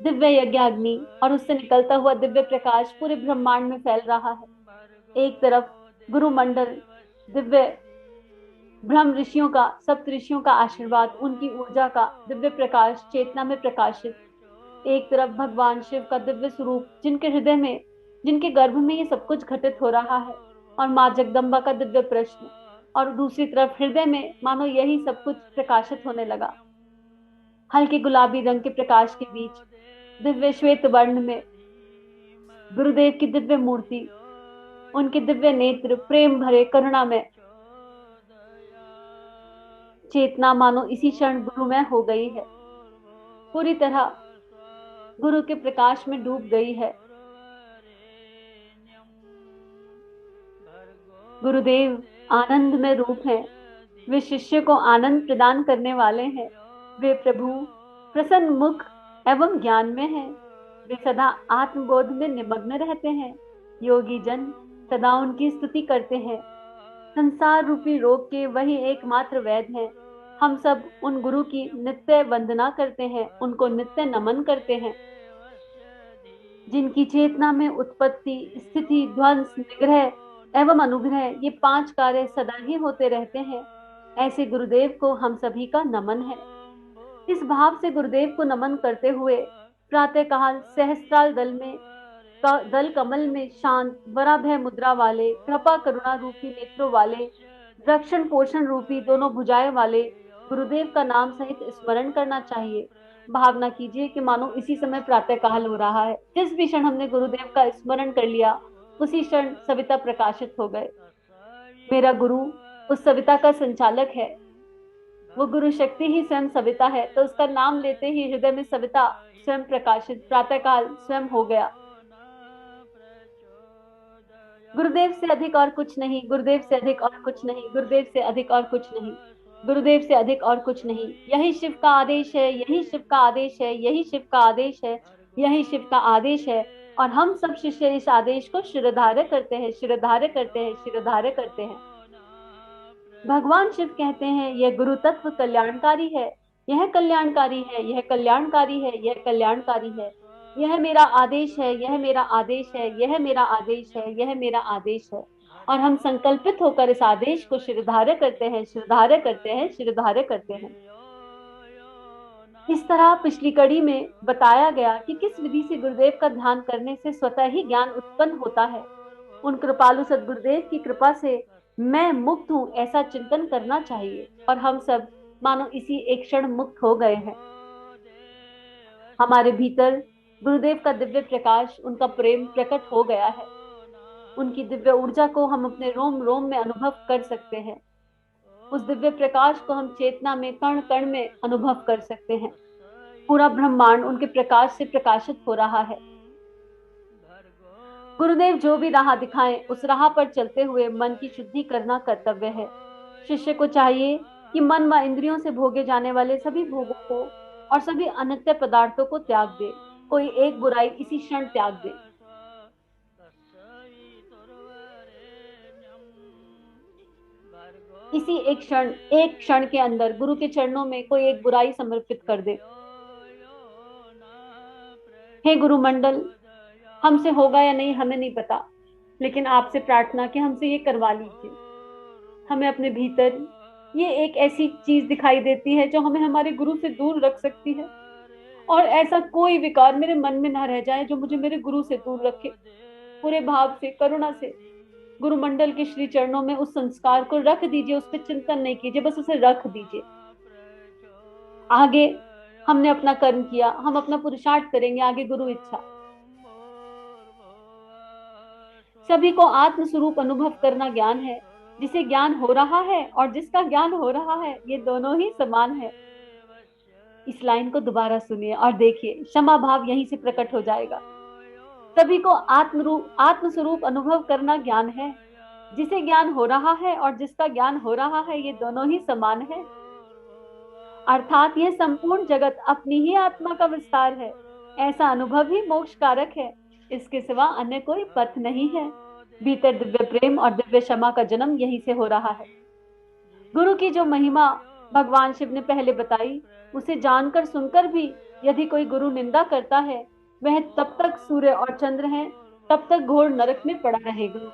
[SPEAKER 1] दिव्य यज्ञ अग्नि और उससे निकलता हुआ दिव्य प्रकाश पूरे ब्रह्मांड में फैल रहा है। एक तरफ गुरु मंडल, दिव्य ब्रह्म ऋषियों का, सप्त ऋषियों का आशीर्वाद, उनकी ऊर्जा का दिव्य प्रकाश चेतना में प्रकाशित। एक तरफ भगवान शिव का दिव्य स्वरूप, जिनके हृदय में, जिनके गर्भ में ये सब कुछ घटित हो रहा है, और माँ जगदम्बा का दिव्य प्रश्न, और दूसरी तरफ हृदय में मानो यही सब कुछ प्रकाशित होने लगा। हल्के गुलाबी रंग के प्रकाश के बीच दिव्य श्वेत वर्ण में गुरुदेव की दिव्य मूर्ति, उनके दिव्य नेत्र प्रेम भरे करुणा में, चेतना मानो इसी क्षण गुरुमय हो गई है, पूरी तरह गुरु के प्रकाश में डूब गई है। गुरुदेव आनंद में रूप हैं। वे शिष्य को आनंद प्रदान करने वाले हैं। वे प्रभु प्रसन्न मुख एवं ज्ञान में हैं। वे सदा आत्मबोध में निमग्न रहते हैं। योगी जन सदा उनकी स्तुति करते हैं। संसार रूपी रोग के वही एकमात्र वैद्य हैं। हम सब उन गुरु की नित्य वंदना करते हैं, उनको नित्य नमन करते हैं, जिनकी चेतना में उत्पत्ति, स्थिति, ध्वंस, निग्रह एवं अनुग्रह, ये 5 कार्य सदा ही होते रहते हैं। ऐसे गुरुदेव को हम सभी का नमन है। इस भाव से गुरुदेव को नमन करते हुए प्रातःकाल सहस्त्राल दल कमल में शांत वराभय मुद्रा वाले, कृपा करुणा रूपी नेत्रों वाले, रक्षण पोषण रूपी दोनों भुजाएं वाले गुरुदेव का नाम सहित स्मरण करना चाहिए। भावना कीजिए कि मानो इसी समय प्रातःकाल हो रहा है। जिस भी क्षण हमने गुरुदेव का स्मरण कर लिया, उसी क्षण सविता प्रकाशित हो गए। मेरा गुरु उस सविता का संचालक है। वो गुरु शक्ति ही स्वयं सविता है, तो उसका नाम लेते ही हृदय में सविता स्वयं प्रकाशित, प्रातःकाल स्वयं हो गया। गुरुदेव से अधिक और कुछ नहीं, गुरुदेव से अधिक और कुछ नहीं, गुरुदेव से अधिक और कुछ नहीं, गुरुदेव से अधिक और कुछ नहीं। यही शिव का आदेश है, यही शिव का आदेश है, यही शिव का आदेश है, यही शिव का आदेश है। और हम सब शिष्य इस आदेश को शिरोधार्य करते हैं, शिरोधार्य करते हैं, शिरोधार्य करते हैं। भगवान शिव कहते हैं, यह गुरु तत्व कल्याणकारी है, यह कल्याणकारी है, यह कल्याणकारी है, यह कल्याणकारी है। यह मेरा आदेश है, यह मेरा आदेश है, यह मेरा आदेश है, यह मेरा आदेश है। और हम संकल्पित होकर इस आदेश को शिरोधार्य करते हैं, शिरोधार्य करते हैं, शिरोधार्य करते हैं। इस तरह पिछली कड़ी में बताया गया कि किस विधि से गुरुदेव का ध्यान करने से स्वतः ही ज्ञान उत्पन्न होता है। उन कृपालु सदगुरुदेव की कृपा से मैं मुक्त हूँ, ऐसा चिंतन करना चाहिए। और हम सब मानो इसी एक क्षण मुक्त हो गए हैं। हमारे भीतर गुरुदेव का दिव्य प्रकाश, उनका प्रेम प्रकट हो गया है। उनकी दिव्य ऊर्जा को हम अपने रोम रोम में अनुभव कर सकते हैं। उस दिव्य प्रकाश को हम चेतना में, कण कण में अनुभव कर सकते हैं। पूरा ब्रह्मांड उनके प्रकाश से प्रकाशित हो रहा है। गुरुदेव जो भी राह दिखाएं, उस राह पर चलते हुए मन की शुद्धि करना कर्तव्य है। शिष्य को चाहिए कि मन व इंद्रियों से भोगे जाने वाले सभी भोगों को और सभी अनित्य पदार्थों को त्याग दे। कोई एक बुराई इसी क्षण त्याग दे। इसी एक क्षण के अंदर गुरु के चरणों में कोई एक बुराई समर्पित कर दे। हे गुरु मंडल, हमसे होगा या नहीं हमें नहीं पता, लेकिन आपसे प्रार्थना कि हमसे ये करवा लीजिए। हमें अपने भीतर ये एक ऐसी चीज दिखाई देती है जो हमें हमारे गुरु से दूर रख सकती है। और ऐसा कोई विकार मेरे मन में ना रह जाए जो मुझे मेरे गुरु से दूर रखे। पूरे भाव से, करुणा से गुरु मंडल के श्री चरणों में उस संस्कार को रख दीजिए। उस पर चिंतन नहीं कीजिए, बस उसे रख दीजिए। आगे हमने अपना कर्म किया, हम अपना पुरुषार्थ करेंगे, आगे गुरु इच्छा। सभी को आत्म स्वरूप अनुभव करना ज्ञान है। जिसे ज्ञान हो रहा है और जिसका ज्ञान हो रहा है, ये दोनों ही समान है। इस लाइन को दोबारा सुनिए और देखिए, क्षमा भाव यहीं से प्रकट हो जाएगा। सभी को आत्म स्वरूप अनुभव करना ज्ञान है। जिसे ज्ञान हो रहा है और जिसका ज्ञान हो रहा है, ये दोनों ही समान है। अर्थात यह संपूर्ण जगत अपनी ही आत्मा का विस्तार है। ऐसा अनुभव ही मोक्ष कारक है। इसके सिवा अन्य कोई पथ नहीं है। भीतर दिव्य प्रेम और दिव्य क्षमा का जन्म यहीं से हो रहा है। गुरु की जो महिमा भगवान शिव ने पहले बताई, उसे जानकर सुनकर भी यदि कोई गुरु निंदा करता है, वह तब तक सूर्य और चंद्र हैं, तब तक घोर नरक में पड़ा रहेगा।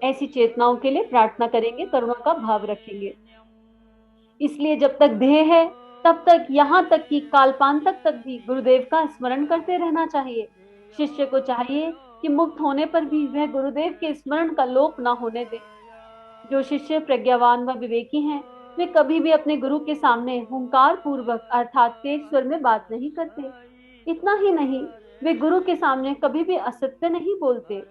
[SPEAKER 1] ऐसी चेतनाओं के लिए प्रार्थना करेंगे, करुणा का भाव रखेंगे। इसलिए जब तक देह है, तब तक, यहाँ तक कि कालपांतक तक भी गुरुदेव का स्मरण करते रहना चाहिए। शिष्य को चाहिए कि मुक्त होने पर भी वह गुरुदेव के स्मरण का लोप ना होने दे। जो शिष्य प्रज्ञावान व विवेकी हैं, वे कभी भी अपने गुरु के सामने हुंकार पूर्वक अर्थात तेज स्वर में बात नहीं करते। इतना ही नहीं, वे गुरु के सामने कभी भी असत्य नहीं बोलते।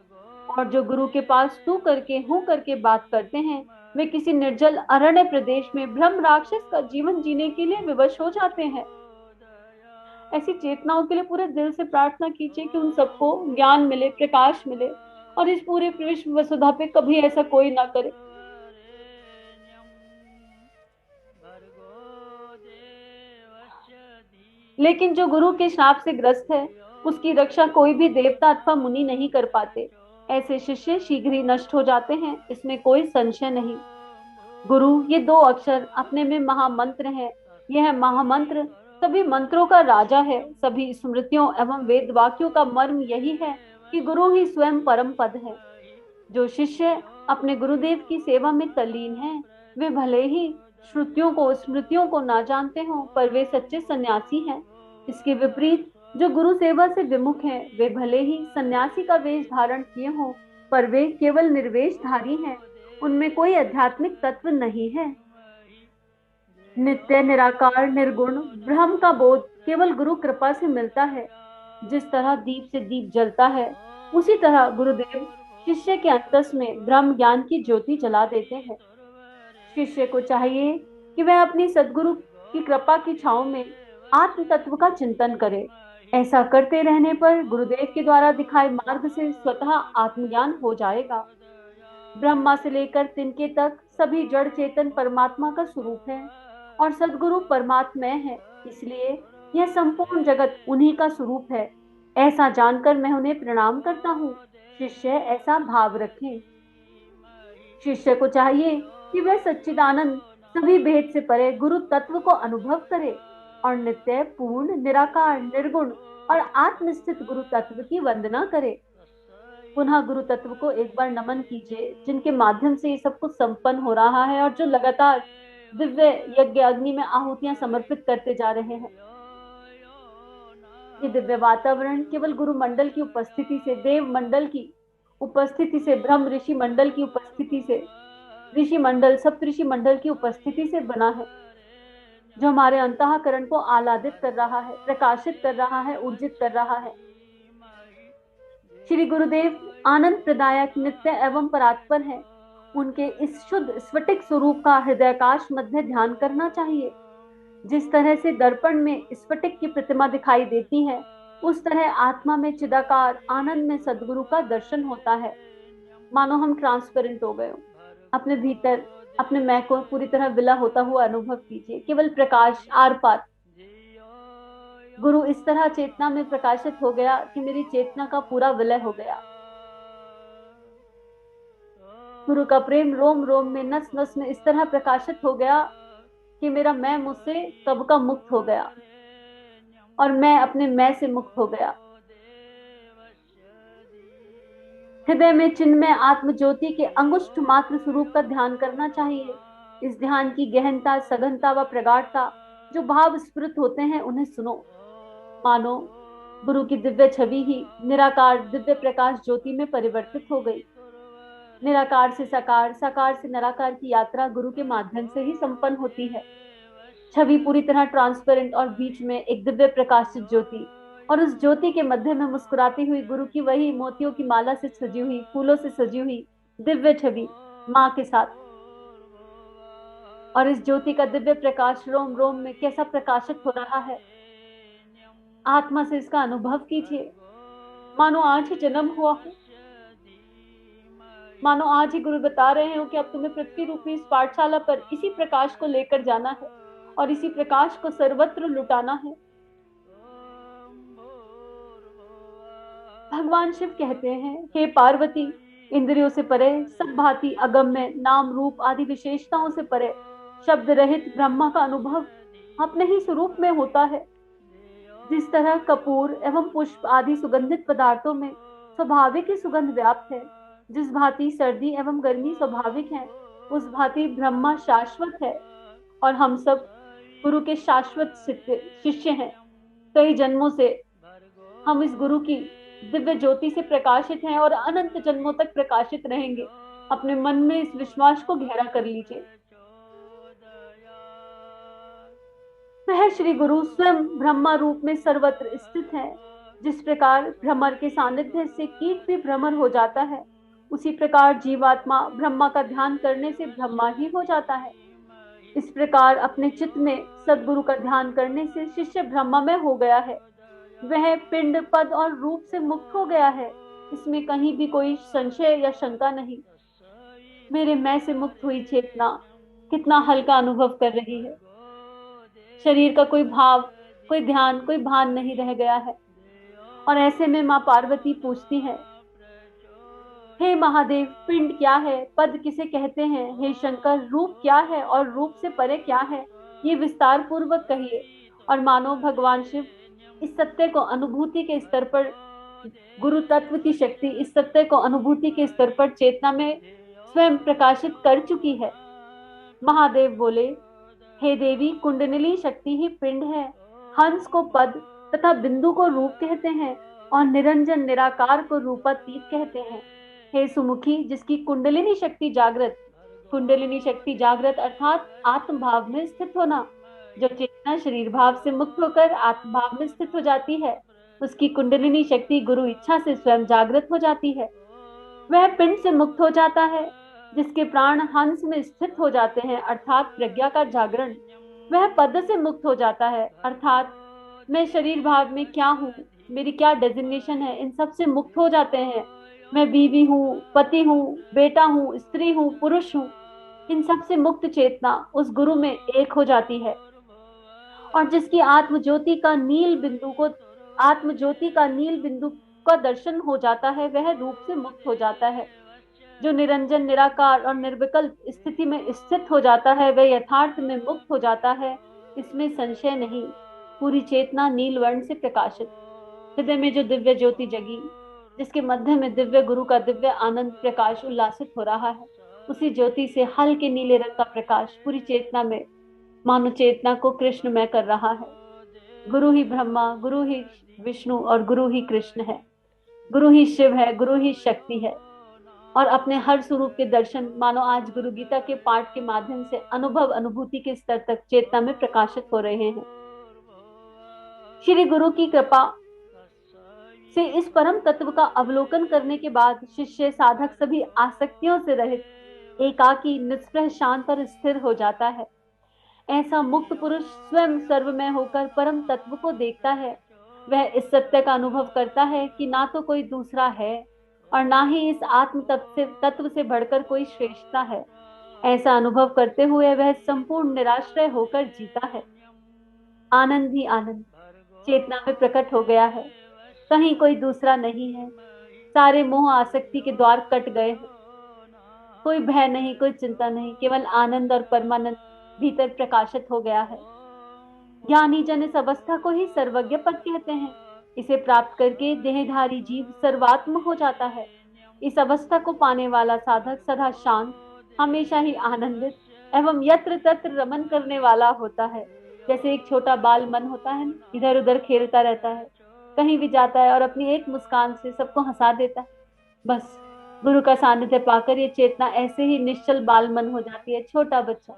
[SPEAKER 1] और जो गुरु के पास तू करके हूं करके बात करते हैं, वे किसी निर्जल अरण्य प्रदेश में ब्रह्म राक्षस का जीवन जीने के लिए विवश हो जाते हैं। ऐसी चेतनाओं के लिए पूरे दिल से प्रार्थना कीजिए कि उन सबको ज्ञान मिले, प्रकाश मिले, और इस पूरे विश्व वसुधा पे कभी ऐसा कोई ना करे। लेकिन जो गुरु के श्राप से ग्रस्त है, उसकी रक्षा कोई भी देवता अथवा मुनि नहीं कर पाते। ऐसे शिष्य शीघ्र ही नष्ट हो जाते हैं, इसमें कोई संशय नहीं। गुरु ये दो अक्षर अपने में महामंत्र है। यह महामंत्र सभी मंत्रों का राजा है। सभी स्मृतियों एवं वेद वाक्यों का मर्म यही है कि गुरु ही स्वयं परम पद है। जो शिष्य अपने गुरुदेव की सेवा में तल्लीन हैं, वे भले ही श्रुतियों को, स्मृतियों को ना जानते हों, पर वे सच्चे सन्यासी हैं। इसके विपरीत जो गुरु सेवा से विमुख हैं, वे भले ही सन्यासी का वेश धारण किए हों, पर वे केवल निर्वेशधारी हैं। उनमें कोई आध्यात्मिक तत्व नहीं है। नित्य, निराकार, निर्गुण ब्रह्म का बोध केवल गुरु कृपा से मिलता है। जिस तरह दीप से दीप जलता है, उसी तरह गुरुदेव शिष्य के अंतस में ब्रह्म ज्ञान की ज्योति जला देते हैं। शिष्य को चाहिए कि वह अपनी सद्गुरु की कृपा की छांव में आत्म तत्व का चिंतन करे। ऐसा करते रहने पर गुरुदेव के द्वारा दिखाए मार्ग से स्वतः आत्मज्ञान हो जाएगा। ब्रह्मा से लेकर तिनके तक सभी जड़ चेतन परमात्मा का स्वरूप है और सद्गुरु परमात्मा है। इसलिए यह संपूर्ण जगत उन्हीं का स्वरूप है। ऐसा जानकर मैं उन्हें प्रणाम करता हूँ। शिष्य ऐसा भाव रखें। शिष्य को चाहिए कि वह सच्चिदानंद, सभी भेद से परे गुरु तत्व को अनुभव करे और नित्य, पूर्ण, निराकार, निर्गुण और आत्मस्थित गुरु तत्व की वंदना करे। पुनः गुरु तत्व को एक बार नमन कीजिए, जिनके माध्यम से ये सब कुछ संपन्न हो रहा है और जो लगातार दिव्य यज्ञ अग्नि में आहुतियां समर्पित करते जा रहे हैं। ये दिव्य वातावरण केवल गुरु मंडल की उपस्थिति से, देव मंडल की उपस्थिति से, ब्रह्म ऋषि मंडल की उपस्थिति से ऋषि मंडल, सप्तऋषि मंडल की उपस्थिति से बना है, जो हमारे अंतःकरण को आह्लादित कर रहा है, प्रकाशित कर रहा है, ऊर्जित कर रहा है। श्री गुरुदेव आनंद प्रदायक, नित्य एवं परात्पर है। उनके इस शुद्ध स्फटिक स्वरूप का हृदयाकाश मध्य ध्यान करना चाहिए। जिस तरह से दर्पण में स्फटिक की प्रतिमा दिखाई देती है, उस तरह आत्मा में चिदाकार आनंद में सदगुरु का दर्शन होता है। मानो हम ट्रांसपेरेंट हो गए हो। अपने भीतर अपने मैं को पूरी तरह विला होता हुआ अनुभव कीजिए, केवल प्रकाश आर पार। गुरु इस तरह चेतना में प्रकाशित हो गया कि मेरी चेतना का पूरा विलय हो गया। गुरु का प्रेम रोम रोम में, नस नस में इस तरह प्रकाशित हो गया कि मेरा मैं मुझसे कब का मुक्त हो गया और मैं अपने मैं से मुक्त हो गया। हृदय में चिन्मय आत्म ज्योति के अंगुष्ठ मात्र स्वरूप का ध्यान करना चाहिए। इस ध्यान की गहनता, सघनता व प्रगाढ़ता, जो भाव स्फुरित होते हैं, उन्हें सुनो। मानो गुरु की दिव्य छवि ही निराकार दिव्य प्रकाश ज्योति में परिवर्तित हो गई। निराकार से साकार, साकार से निराकार की यात्रा गुरु के माध्यम से ही संपन्न होती है। छवि पूरी तरह ट्रांसपेरेंट और बीच में एक दिव्य प्रकाशित ज्योति, और उस ज्योति के मध्य में मुस्कुराती हुई गुरु की वही मोतियों की माला से सजी हुई, फूलों से सजी हुई दिव्य छवि माँ के साथ। और इस ज्योति का दिव्य प्रकाश रोम रोम में कैसा प्रकाशित हो रहा है, आत्मा से इसका अनुभव कीजिए। मानो आज ही जन्म हुआ हो, मानो आज ही गुरु बता रहे हो कि अब तुम्हें पृथ्वी रूपी इस पाठशाला पर इसी प्रकाश को लेकर जाना है और इसी प्रकाश को सर्वत्र लुटाना है। भगवान शिव कहते हैं, हे पार्वती, इंद्रियों से परे, सब भांति अगम्य नाम रूप आदि विशेषताओं से परे शब्द रहित ब्रह्मा का अनुभव अपने ही स्वरूप में होता है। जिस तरह कपूर एवं पुष्प आदि सुगंधित पदार्थों में स्वाभाविक ही सुगंध व्याप्त है, जिस भांति सर्दी एवं गर्मी स्वाभाविक है, उस भांति ब्रह्मा शाश्वत है और हम सब गुरु के शाश्वत शिष्य हैं। कई जन्मों से हम इस गुरु की दिव्य ज्योति से प्रकाशित हैं और अनंत जन्मों तक प्रकाशित रहेंगे। अपने मन में इस विश्वास को गहरा कर लीजिए। वह श्री गुरु स्वयं ब्रह्मा रूप में सर्वत्र स्थित है। जिस प्रकार भ्रमर के सानिध्य से कीट भी भ्रमर हो जाता है, उसी प्रकार जीवात्मा ब्रह्मा का ध्यान करने से ब्रह्मा ही हो जाता है। इस प्रकार अपने चित्त में सदगुरु का ध्यान करने से शिष्य ब्रह्मा में हो गया है। वह पिंड, पद और रूप से मुक्त हो गया है। इसमें कहीं भी कोई संशय या शंका नहीं। मेरे मैं से मुक्त हुई चेतना कितना हल्का अनुभव कर रही है। शरीर का कोई भाव, कोई ध्यान, कोई भान नहीं रह गया है। और ऐसे में माँ पार्वती पूछती है, हे महादेव, पिंड क्या है, पद किसे कहते हैं? हे शंकर, रूप क्या है और रूप से परे क्या है? ये विस्तार पूर्वक कहिए। और मानो भगवान शिव इस सत्य को अनुभूति के स्तर पर, गुरु तत्व की शक्ति इस सत्य को अनुभूति के स्तर पर चेतना में स्वयं प्रकाशित कर चुकी है। महादेव बोले, हे देवी, कुंडलिनी शक्ति ही पिंड है। हंस को पद तथा बिंदु को रूप कहते हैं और निरंजन निराकार को रूपातीत कहते हैं। हे सुमुखी, जिसकी कुंडलिनी शक्ति जागृत, कुंडलिनी शक्ति जागृत अर्थात आत्म भाव में स्थित होना। जो चेतना शरीर भाव से मुक्त होकर आत्म भाव में स्थित हो जाती है, उसकी कुंडलिनी शक्ति गुरु इच्छा से स्वयं जागृत हो जाती है। वह पिंड से मुक्त हो जाता है। जिसके प्राण हंस में स्थित हो जाते हैं अर्थात प्रज्ञा का जागरण, वह पद से मुक्त हो जाता है अर्थात मैं शरीर भाव में क्या हूँ, मेरी क्या डेजिग्नेशन है, इन सब से मुक्त हो जाते हैं। मैं बीवी हूँ, पति हूँ, बेटा हूँ, स्त्री हूँ, पुरुष हूँ, इन सब से मुक्त चेतना उस गुरु में एक हो जाती है। और जिसकी आत्म ज्योति का नील बिंदु का दर्शन हो जाता है, वह रूप से मुक्त हो जाता है। जो निरंजन निराकार और निर्विकल्प स्थिति में स्थित हो जाता है, वह यथार्थ में मुक्त हो जाता है, इसमें संशय नहीं। पूरी चेतना नील वर्ण से प्रकाशित, हृदय में जो दिव्य ज्योति जगी, जिसके मध्य में दिव्य गुरु का दिव्य आनंद प्रकाश उल्लासित हो रहा है, उसी ज्योति से हल्के नीले रंग का प्रकाश पूरी चेतना में, मानो चेतना को कृष्णमय कर रहा है। गुरु ही ब्रह्मा, गुरु ही विष्णु और गुरु ही कृष्ण है। गुरु ही शिव है, गुरु ही शक्ति है। और अपने हर स्वरूप के दर्शन मानो आज गुरु गीता के पाठ के माध्यम से अनुभव अनुभूति के स्तर तक चेतना में प्रकाशित हो रहे हैं। श्री गुरु की कृपा से इस परम तत्व का अवलोकन करने के बाद शिष्य साधक सभी आसक्तियों से रहित एकाकी निष्प्रह शांत और स्थिर हो जाता है। ऐसा मुक्त पुरुष स्वयं सर्वमय होकर परम तत्व को देखता है। वह इस सत्य का अनुभव करता है कि ना तो कोई दूसरा है और ना ही इस आत्म तत्व से बढ़कर कोई श्रेष्ठता है। ऐसा अनुभव करते हुए वह संपूर्ण निराश्रय होकर जीता है। आनंद ही आनंद चेतना में प्रकट हो गया है। कहीं कोई दूसरा नहीं है। सारे मोह आसक्ति के द्वार कट गए हैं। कोई भय नहीं, कोई चिंता नहीं, केवल आनंद और परमानंद भीतर प्रकाशित हो गया है। ज्ञानी जन इस अवस्था को ही सर्वज्ञ पद कहते हैं। इसे प्राप्त करके देहधारी जीव सर्वात्म हो जाता है। इस अवस्था को पाने वाला साधक सदा शांत, हमेशा ही आनंदित एवं यत्र तत्र रमन करने वाला होता है। जैसे एक छोटा बाल मन होता है, इधर उधर खेलता रहता है, कहीं भी जाता है और अपनी एक मुस्कान से सबको हंसा देता है। बस गुरु का सानिध्य पाकर ये चेतना ऐसे ही निश्चल बाल मन हो जाती है। छोटा बच्चा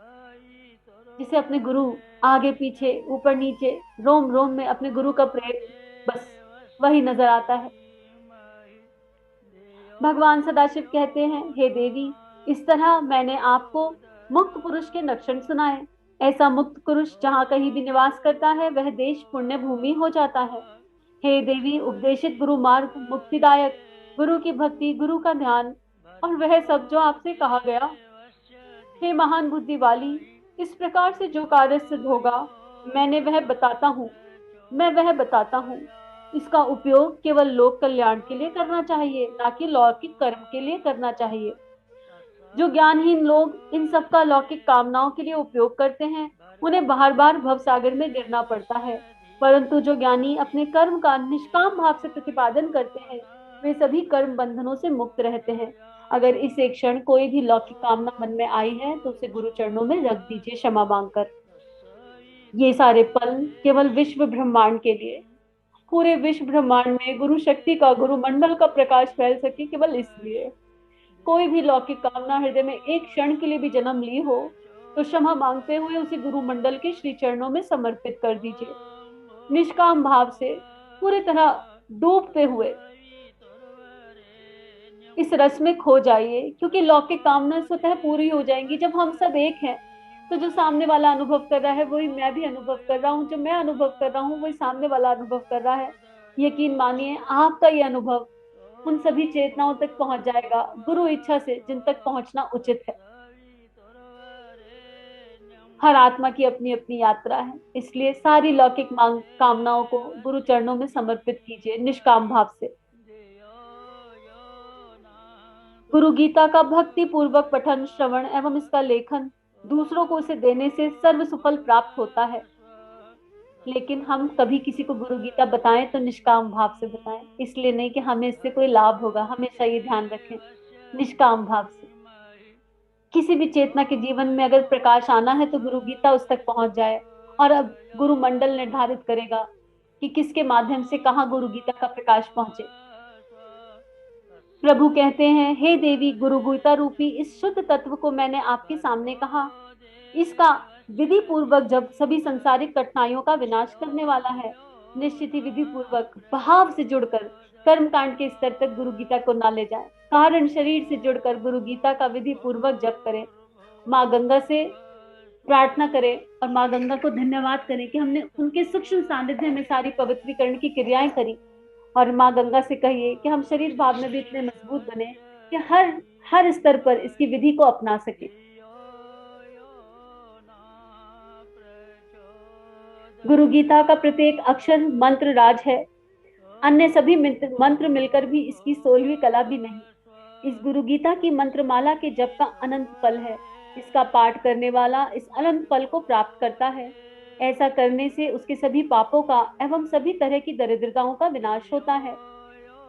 [SPEAKER 1] जिसे अपने गुरु आगे पीछे ऊपर नीचे रोम रोम में अपने गुरु का प्रेम, बस वही नजर आता है। भगवान सदाशिव कहते हैं, हे देवी, इस तरह मैंने आपको मुक्त पुरुष के लक्षण सुनाए। ऐसा मुक्त पुरुष जहाँ कहीं भी निवास करता है वह देश पुण्य भूमि हो जाता है। हे देवी, उपदेशित गुरु मार्ग मुक्तिदायक, गुरु की भक्ति, गुरु का ध्यान और वह सब जो आपसे कहा गया। हे महान बुद्धि वाली, इस प्रकार से जो कार्य सिद्ध होगा मैं वह बताता हूँ। इसका उपयोग केवल लोक कल्याण के लिए करना चाहिए, ना कि लौकिक कर्म के लिए करना चाहिए। जो ज्ञानहीन लोग इन सब का लौकिक कामनाओं के लिए उपयोग करते हैं उन्हें बार बार भवसागर में गिरना पड़ता है। परंतु जो ज्ञानी अपने कर्म का निष्काम भाव से प्रतिपादन करते हैं वे सभी कर्म बंधनों से मुक्त रहते हैं। अगर इस एक क्षण कोई भी लौकिक कामना मन में आई है तो उसे गुरु चरणों में रख दीजिए क्षमा मांगकर। ये सारे पल केवल विश्व ब्रह्मांड के लिए, पूरे विश्व ब्रह्मांड में गुरु शक्ति का, गुरु मंडल का प्रकाश फैल सके, केवल इसलिए। कोई भी लौकिक कामना हृदय में एक क्षण के लिए भी जन्म ली हो तो क्षमा मांगते हुए उसे गुरु मंडल के श्री चरणों में समर्पित कर दीजिए। निष्काम भाव से पूरी तरह डूबते हुए इस रस में खो जाइए, क्योंकि लौकिक कामना स्वतः पूरी हो जाएंगी जब हम सब एक हैं। तो जो सामने वाला अनुभव कर रहा है वही मैं भी अनुभव कर रहा हूँ, जो मैं अनुभव कर रहा हूँ वही सामने वाला अनुभव कर रहा है। यकीन मानिए आपका ये अनुभव उन सभी चेतनाओं तक पहुंच जाएगा गुरु इच्छा से जिन तक पहुंचना उचित है। हर आत्मा की अपनी अपनी यात्रा है, इसलिए सारी लौकिक कामनाओं को गुरु चरणों में समर्पित कीजिए निष्काम भाव से। गुरु गीता का भक्ति पूर्वक पठन, श्रवण एवं इसका लेखन दूसरों को उसे देने से सर्व सुफल प्राप्त होता है। लेकिन हम कभी किसी को गुरु गीता बताएं तो निष्काम भाव से बताएं, इसलिए नहीं कि हमें इससे कोई लाभ होगा। हमेशा ये ध्यान रखें, निष्काम भाव से। किसी भी चेतना के जीवन में अगर प्रकाश आना है तो गुरु गीता उस तक पहुंच जाए, और अब गुरु मंडल निर्धारित करेगा कि किसके माध्यम से कहां गुरु गीता का प्रकाश पहुंचे। प्रभु कहते हैं, हे देवी, गुरु गीता रूपी इस शुद्ध तत्व को मैंने आपके सामने कहा। इसका विधि पूर्वक जब सभी संसारिक कठिनाइयों का विनाश करने वाला है। निश्चित ही विधि पूर्वक भाव से जुड़कर कर्म कांड के स्तर तक गुरु गीता को ना ले जाए। कारण शरीर से जुड़कर गुरु गीता का विधि पूर्वक जप करें। माँ गंगा से प्रार्थना करें और माँ गंगा को धन्यवाद करें कि हमने उनके सूक्ष्म सानिध्य में सारी पवित्रीकरण की क्रियाएं करी। और माँ गंगा से कहिए कि हम शरीर भाव में भी इतने मजबूत बने कि हर स्तर पर इसकी विधि को अपना सके। गुरु गीता का प्रत्येक अक्षर मंत्र राज है। अन्य सभी मंत्र मिलकर भी इसकी 16वीं कला भी नहीं। इस गुरु गीता की मंत्रमाला के जप का अनंत फल है। इसका पाठ करने वाला इस अनंत फल को प्राप्त करता है। ऐसा करने से उसके सभी पापों का एवं सभी तरह की दरिद्रताओं का विनाश होता है।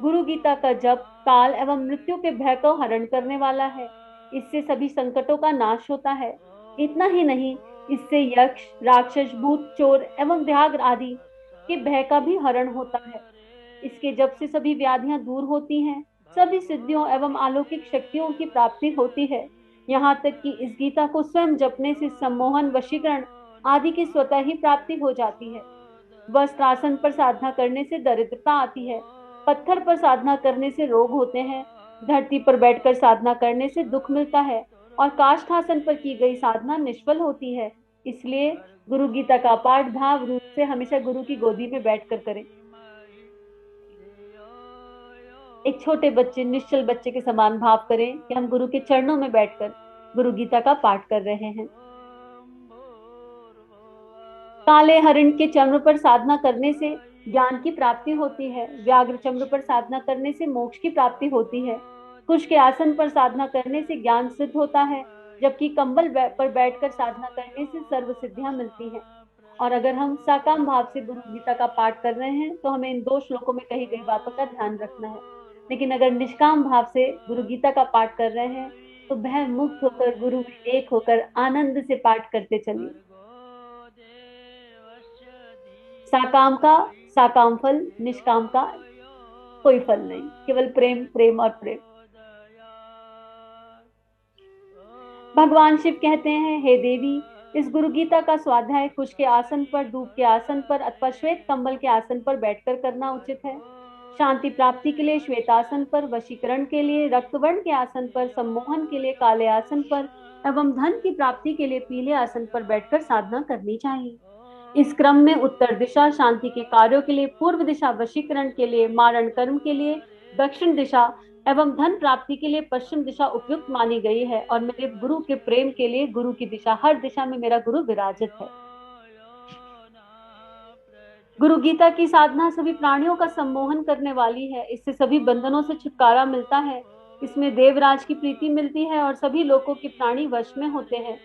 [SPEAKER 1] गुरु गीता का जप काल एवं मृत्यु के भय को हरण करने वाला है। इससे सभी संकटों का नाश होता है। इतना ही नहीं, इससे यक्ष, राक्षस, भूत, चोर एवं व्याघ्र आदि के भय का भी हरण होता है। इसके जप से सभी व्याधियां दूर होती हैं, सभी सिद्धियों एवं अलौकिक शक्तियों की प्राप्ति होती है। यहाँ तक कि इस गीता को स्वयं जपने से सम्मोहन, वशीकरण आदि की स्वतः ही प्राप्ति हो जाती है। वस्त्र आसन पर साधना करने से दरिद्रता आती है, पत्थर पर साधना करने से रोग होते हैं, धरती पर बैठकर साधना करने से दुख मिलता है और काष्ठासन पर की गई साधना निष्फल होती है। इसलिए गुरु गीता का पाठ भाव रूप से हमेशा गुरु की गोदी में बैठकर करें। एक छोटे बच्चे, निश्चल बच्चे के समान भाव करें कि हम गुरु के चरणों में बैठकर गुरु गीता का पाठ कर रहे हैं। काले हरिण के चम्र पर साधना करने से ज्ञान की प्राप्ति होती है, व्याघ्र चम्र पर साधना करने से मोक्ष की प्राप्ति होती है, कुश के आसन पर साधना करने से ज्ञान सिद्ध होता है, जबकि कंबल पर बैठकर साधना करने से सर्व सिद्धियां मिलती हैं। और अगर हम साकाम भाव से गुरु गीता का पाठ कर रहे हैं तो हमें इन 2 श्लोकों में कही गई बातों का ध्यान रखना है। लेकिन अगर निष्काम भाव से गुरु गीता का पाठ कर रहे हैं तो भय मुक्त होकर, गुरु में एक होकर आनंद से पाठ करते चलिए। साकाम का साकाम फल, निष्काम का कोई फल नहीं, केवल प्रेम, प्रेम और प्रेम। भगवान शिव कहते हैं, हे देवी, इस गुरु गीता का स्वाध्याय कुश के आसन पर, दूब के आसन पर अथवा श्वेत कंबल के आसन पर बैठकर करना उचित है। शांति प्राप्ति के लिए श्वेतासन पर, वशीकरण के लिए रक्तवर्ण के आसन पर, सम्मोहन के लिए काले आसन पर एवं धन की प्राप्ति के लिए पीले आसन पर बैठकर साधना करनी चाहिए। इस क्रम में उत्तर दिशा शांति के कार्यों के लिए, पूर्व दिशा वशीकरण के लिए, मारण कर्म के लिए दक्षिण दिशा एवं धन प्राप्ति के लिए पश्चिम दिशा उपयुक्त मानी गई है। और मेरे गुरु के प्रेम के लिए गुरु की दिशा, हर दिशा में मेरा गुरु विराजित है। गुरु गीता की साधना सभी प्राणियों का सम्मोहन करने वाली है। इससे सभी बंधनों से छुटकारा मिलता है। इसमें देवराज की प्रीति मिलती है और सभी लोगों के प्राणी वश में होते हैं।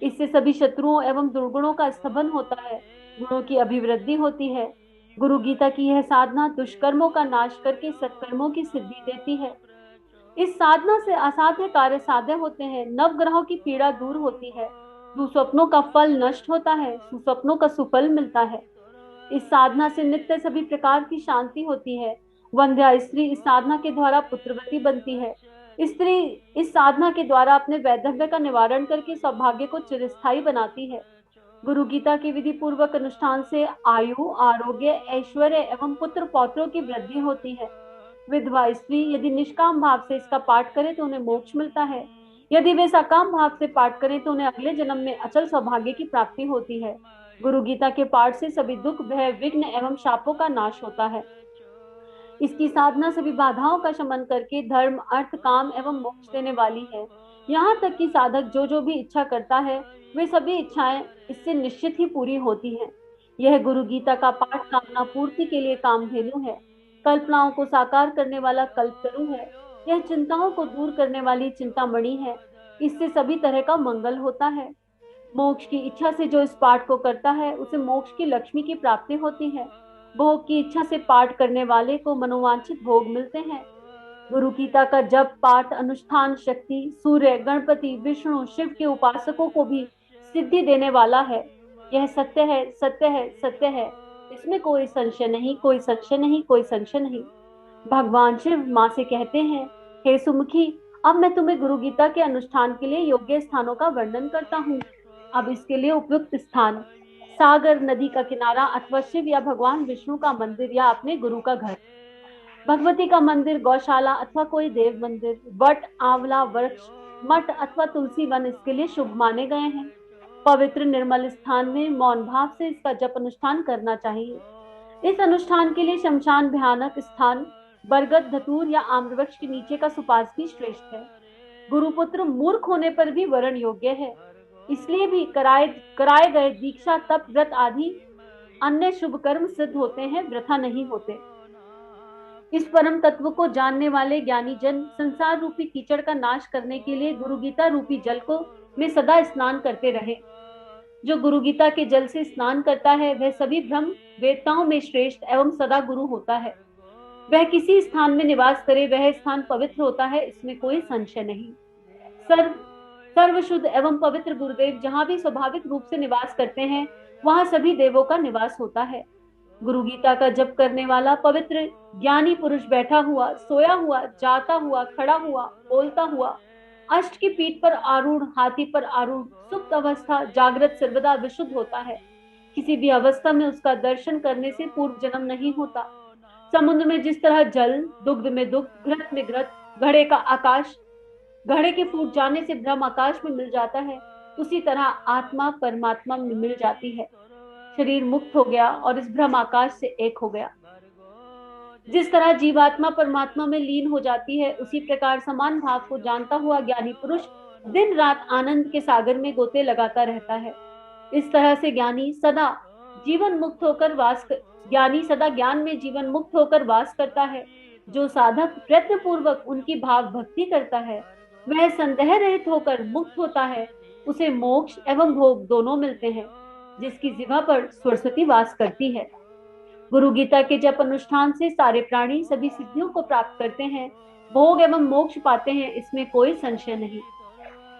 [SPEAKER 1] इससे सभी शत्रुओं एवं दुर्गुणों का स्तंभन होता है, गुणों की अभिवृद्धि होती है। गुरु गीता की यह साधना दुष्कर्मों का नाश करके सत्कर्मों की सिद्धि देती है। इस साधना से असाध्य कार्य साध्य होते हैं, नवग्रहों की पीड़ा दूर होती है, दुस्वप्नों का फल नष्ट होता है, सुस्वप्नों का सुफल मिलता है। इस साधना से नित्य सभी प्रकार की शांति होती है। वंध्या स्त्री इस साधना के द्वारा पुत्रवती बनती है। स्त्री इस साधना के द्वारा अपने वैधव्य का निवारण करके सौभाग्य को चिरस्थायी बनाती है। गुरु गीता के विधि पूर्वक अनुष्ठान से आयु, आरोग्य, ऐश्वर्य एवं पुत्र पौत्रों की वृद्धि होती है। विधवा स्त्री यदि निष्काम भाव से इसका पाठ करे तो उन्हें मोक्ष मिलता है। यदि वे सकाम भाव से पाठ करें तो उन्हें अगले जन्म में अचल सौभाग्य की प्राप्ति होती है। गुरु गीता के पाठ से सभी दुख, भय, विघ्न एवं शापों का नाश होता है। इसकी साधना सभी बाधाओं का शमन करके धर्म, अर्थ, काम एवं मोक्ष देने वाली है। यहाँ तक कि साधक जो भी इच्छा करता है वे सभी इच्छाएं इससे निश्चित ही पूरी होती हैं। यह गुरु गीता का पाठ कामना पूर्ति के लिए कामधेनु है, कल्पनाओं को साकार करने वाला कल्पतरु है। यह चिंताओं को दूर करने वाली चिंतामणि है। इससे सभी तरह का मंगल होता है। मोक्ष की इच्छा से जो इस पाठ को करता है उसे मोक्ष की लक्ष्मी की प्राप्ति होती है। भोग की इच्छा से पाठ करने वाले को मनोवांछित भोग मिलते हैं। गुरु गीता का जप, पाठ, अनुष्ठान शक्ति सूर्य, गणपति, विष्णु, शिव के उपासकों को भी सिद्धि देने वाला है। यह सत्य है, सत्य है, सत्य है। इसमें कोई संशय नहीं, कोई संशय नहीं, कोई संशय नहीं। भगवान शिव माँ से कहते हैं, हे सुमुखी, अब मैं तुम्हें गुरु गीता के अनुष्ठान के लिए योग्य स्थानों का वर्णन करता हूँ। अब इसके लिए उपयुक्त स्थान सागर, नदी का किनारा अथवा शिव या भगवान विष्णु का मंदिर या अपने गुरु का घर, भगवती का मंदिर, गौशाला अथवा कोई देव मंदिर, वट, आंवला वृक्ष, मठ अथवा तुलसी वन इसके लिए शुभ माने गए हैं। पवित्र निर्मल स्थान में मौन भाव से इसका जप अनुष्ठान करना चाहिए। इस अनुष्ठान के लिए शमशान भयानक स्थान बरगद, धतूर या आम्रवृक्ष के नीचे का सुपास भी श्रेष्ठ है। गुरुपुत्र मूर्ख होने पर भी वरण योग्य है। इसलिए भी कराए गए दीक्षा, तप, व्रत आदि अन्य शुभ कर्म सिद्ध होते हैं, वृथा नहीं होते। इस परम तत्व को जानने वाले ज्ञानी जन संसार रूपी कीचड़ का नाश करने के लिए गुरु गीता रूपी जल को में सदा स्नान करते रहे। जो गुरु गीता के जल से स्नान करता है वह सभी ब्रह्म वेत्ताओं में श्रेष्ठ एवं सदा गुरु होता है। वह किसी स्थान में निवास करे वह स्थान पवित्र होता है, इसमें कोई संशय नहीं। सर्व शुद्ध एवं पवित्र गुरुदेव जहाँ भी स्वाभाविक रूप से निवास करते हैं वहां सभी देवों का निवास होता है। गुरु गीता का जप करने वाला पवित्र ज्ञानी पुरुष बैठा हुआ, सोया हुआ, जाता हुआ, खड़ा हुआ, बोलता हुआ, अष्ट की पीठ पर आरूढ़, हाथी पर आरूढ़, सुप्त अवस्था, जागृत सर्वदा विशुद्ध होता है। किसी भी अवस्था में उसका दर्शन करने से पूर्व जन्म नहीं होता। समुद्र में जिस तरह जल, दुग्ध में दुग्ध, घृत में घृत, घड़े का आकाश, घड़े के फूट जाने से ब्रह्म आकाश में मिल जाता है, उसी तरह आत्मा परमात्मा में मिल जाती है। शरीर मुक्त हो गया और इस ब्रह्म आकाश से एक हो गया। जिस तरह जीवात्मा परमात्मा में लीन हो जाती है, उसी प्रकार समान भाव को जानता हुआ ज्ञानी पुरुष दिन रात आनंद के सागर में गोते लगाता रहता है। इस तरह से ज्ञानी सदा जीवन मुक्त होकर ज्ञानी सदा ज्ञान में जीवन मुक्त होकर वास करता है। जो साधक प्रयत्न पूर्वक उनकी भाव भक्ति करता है, वह संदेह रहित होकर मुक्त होता है। उसे मोक्ष एवं भोग दोनों मिलते हैं, जिसकी जिह्वा पर सरस्वती वास करती है। गुरु गीता के जप अनुष्ठान से सारे प्राणी सभी सिद्धियों को प्राप्त करते हैं, भोग एवं मोक्ष पाते हैं, इसमें कोई संशय नहीं।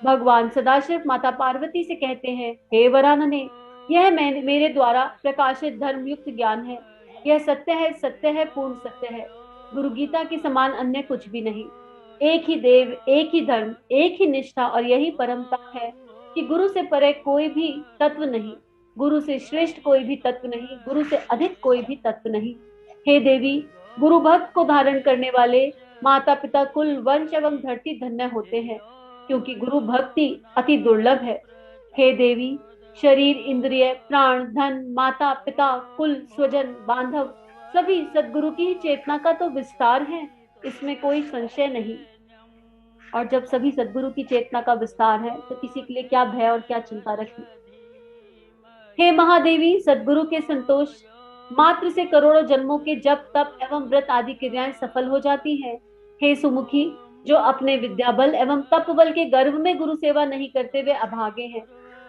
[SPEAKER 1] भगवान सदाशिव माता पार्वती से कहते हैं, हे वरानने, यह मेरे द्वारा प्रकाशित धर्मयुक्त ज्ञान है। यह सत्य है, पूर्ण सत्य है। गुरु गीता के समान अन्य कुछ भी नहीं। एक ही देव, एक ही धर्म, एक ही निष्ठा, और यही परम तत्व है कि गुरु से परे कोई भी तत्व नहीं, गुरु से श्रेष्ठ कोई भी तत्व नहीं, गुरु से अधिक कोई भी तत्व नहीं। हे देवी, गुरु भक्त को धारण करने वाले माता पिता, कुल, वंश एवं धरती धन्य होते हैं, क्योंकि गुरु भक्ति अति दुर्लभ है। हे देवी, शरीर, इंद्रिय, प्राण, धन, माता पिता, कुल, स्वजन, बांधव सभी सदगुरु की ही चेतना का तो विस्तार है, इसमें कोई संशय नहीं। और जब सभी सदगुरु की चेतना का विस्तार है, तो किसी के लिए क्या भय और क्या चिंता रखनी। हे महादेवी, सदगुरु के संतोष मात्र से करोड़ों जन्मों के जप, तप एवं व्रत आदि क्रियाएं सफल हो जाती हैं। हे सुमुखी, जो अपने विद्या बल एवं तप बल के गर्भ में गुरु सेवा नहीं करते, वे अभागे हैं।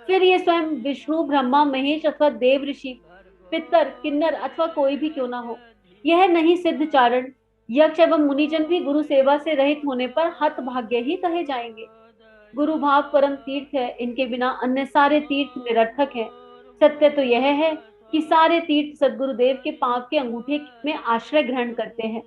[SPEAKER 1] फिर ये स्वयं विष्णु, ब्रह्मा, महेश अथवा देव, ऋषि, पितर, किन्नर अथवा कोई भी क्यों ना हो, यह नहीं सिद्ध चारण, यक्ष एवं मुनिजन भी गुरु सेवा से रहित होने पर हतभाग्य ही कहे जाएंगे। गुरु भाव परम तीर्थ है, इनके बिना अन्य सारे तीर्थ निरर्थक है। सत्य तो यह है कि सारे तीर्थ सदगुरुदेव के पांव के अंगूठे में आश्रय ग्रहण करते हैं।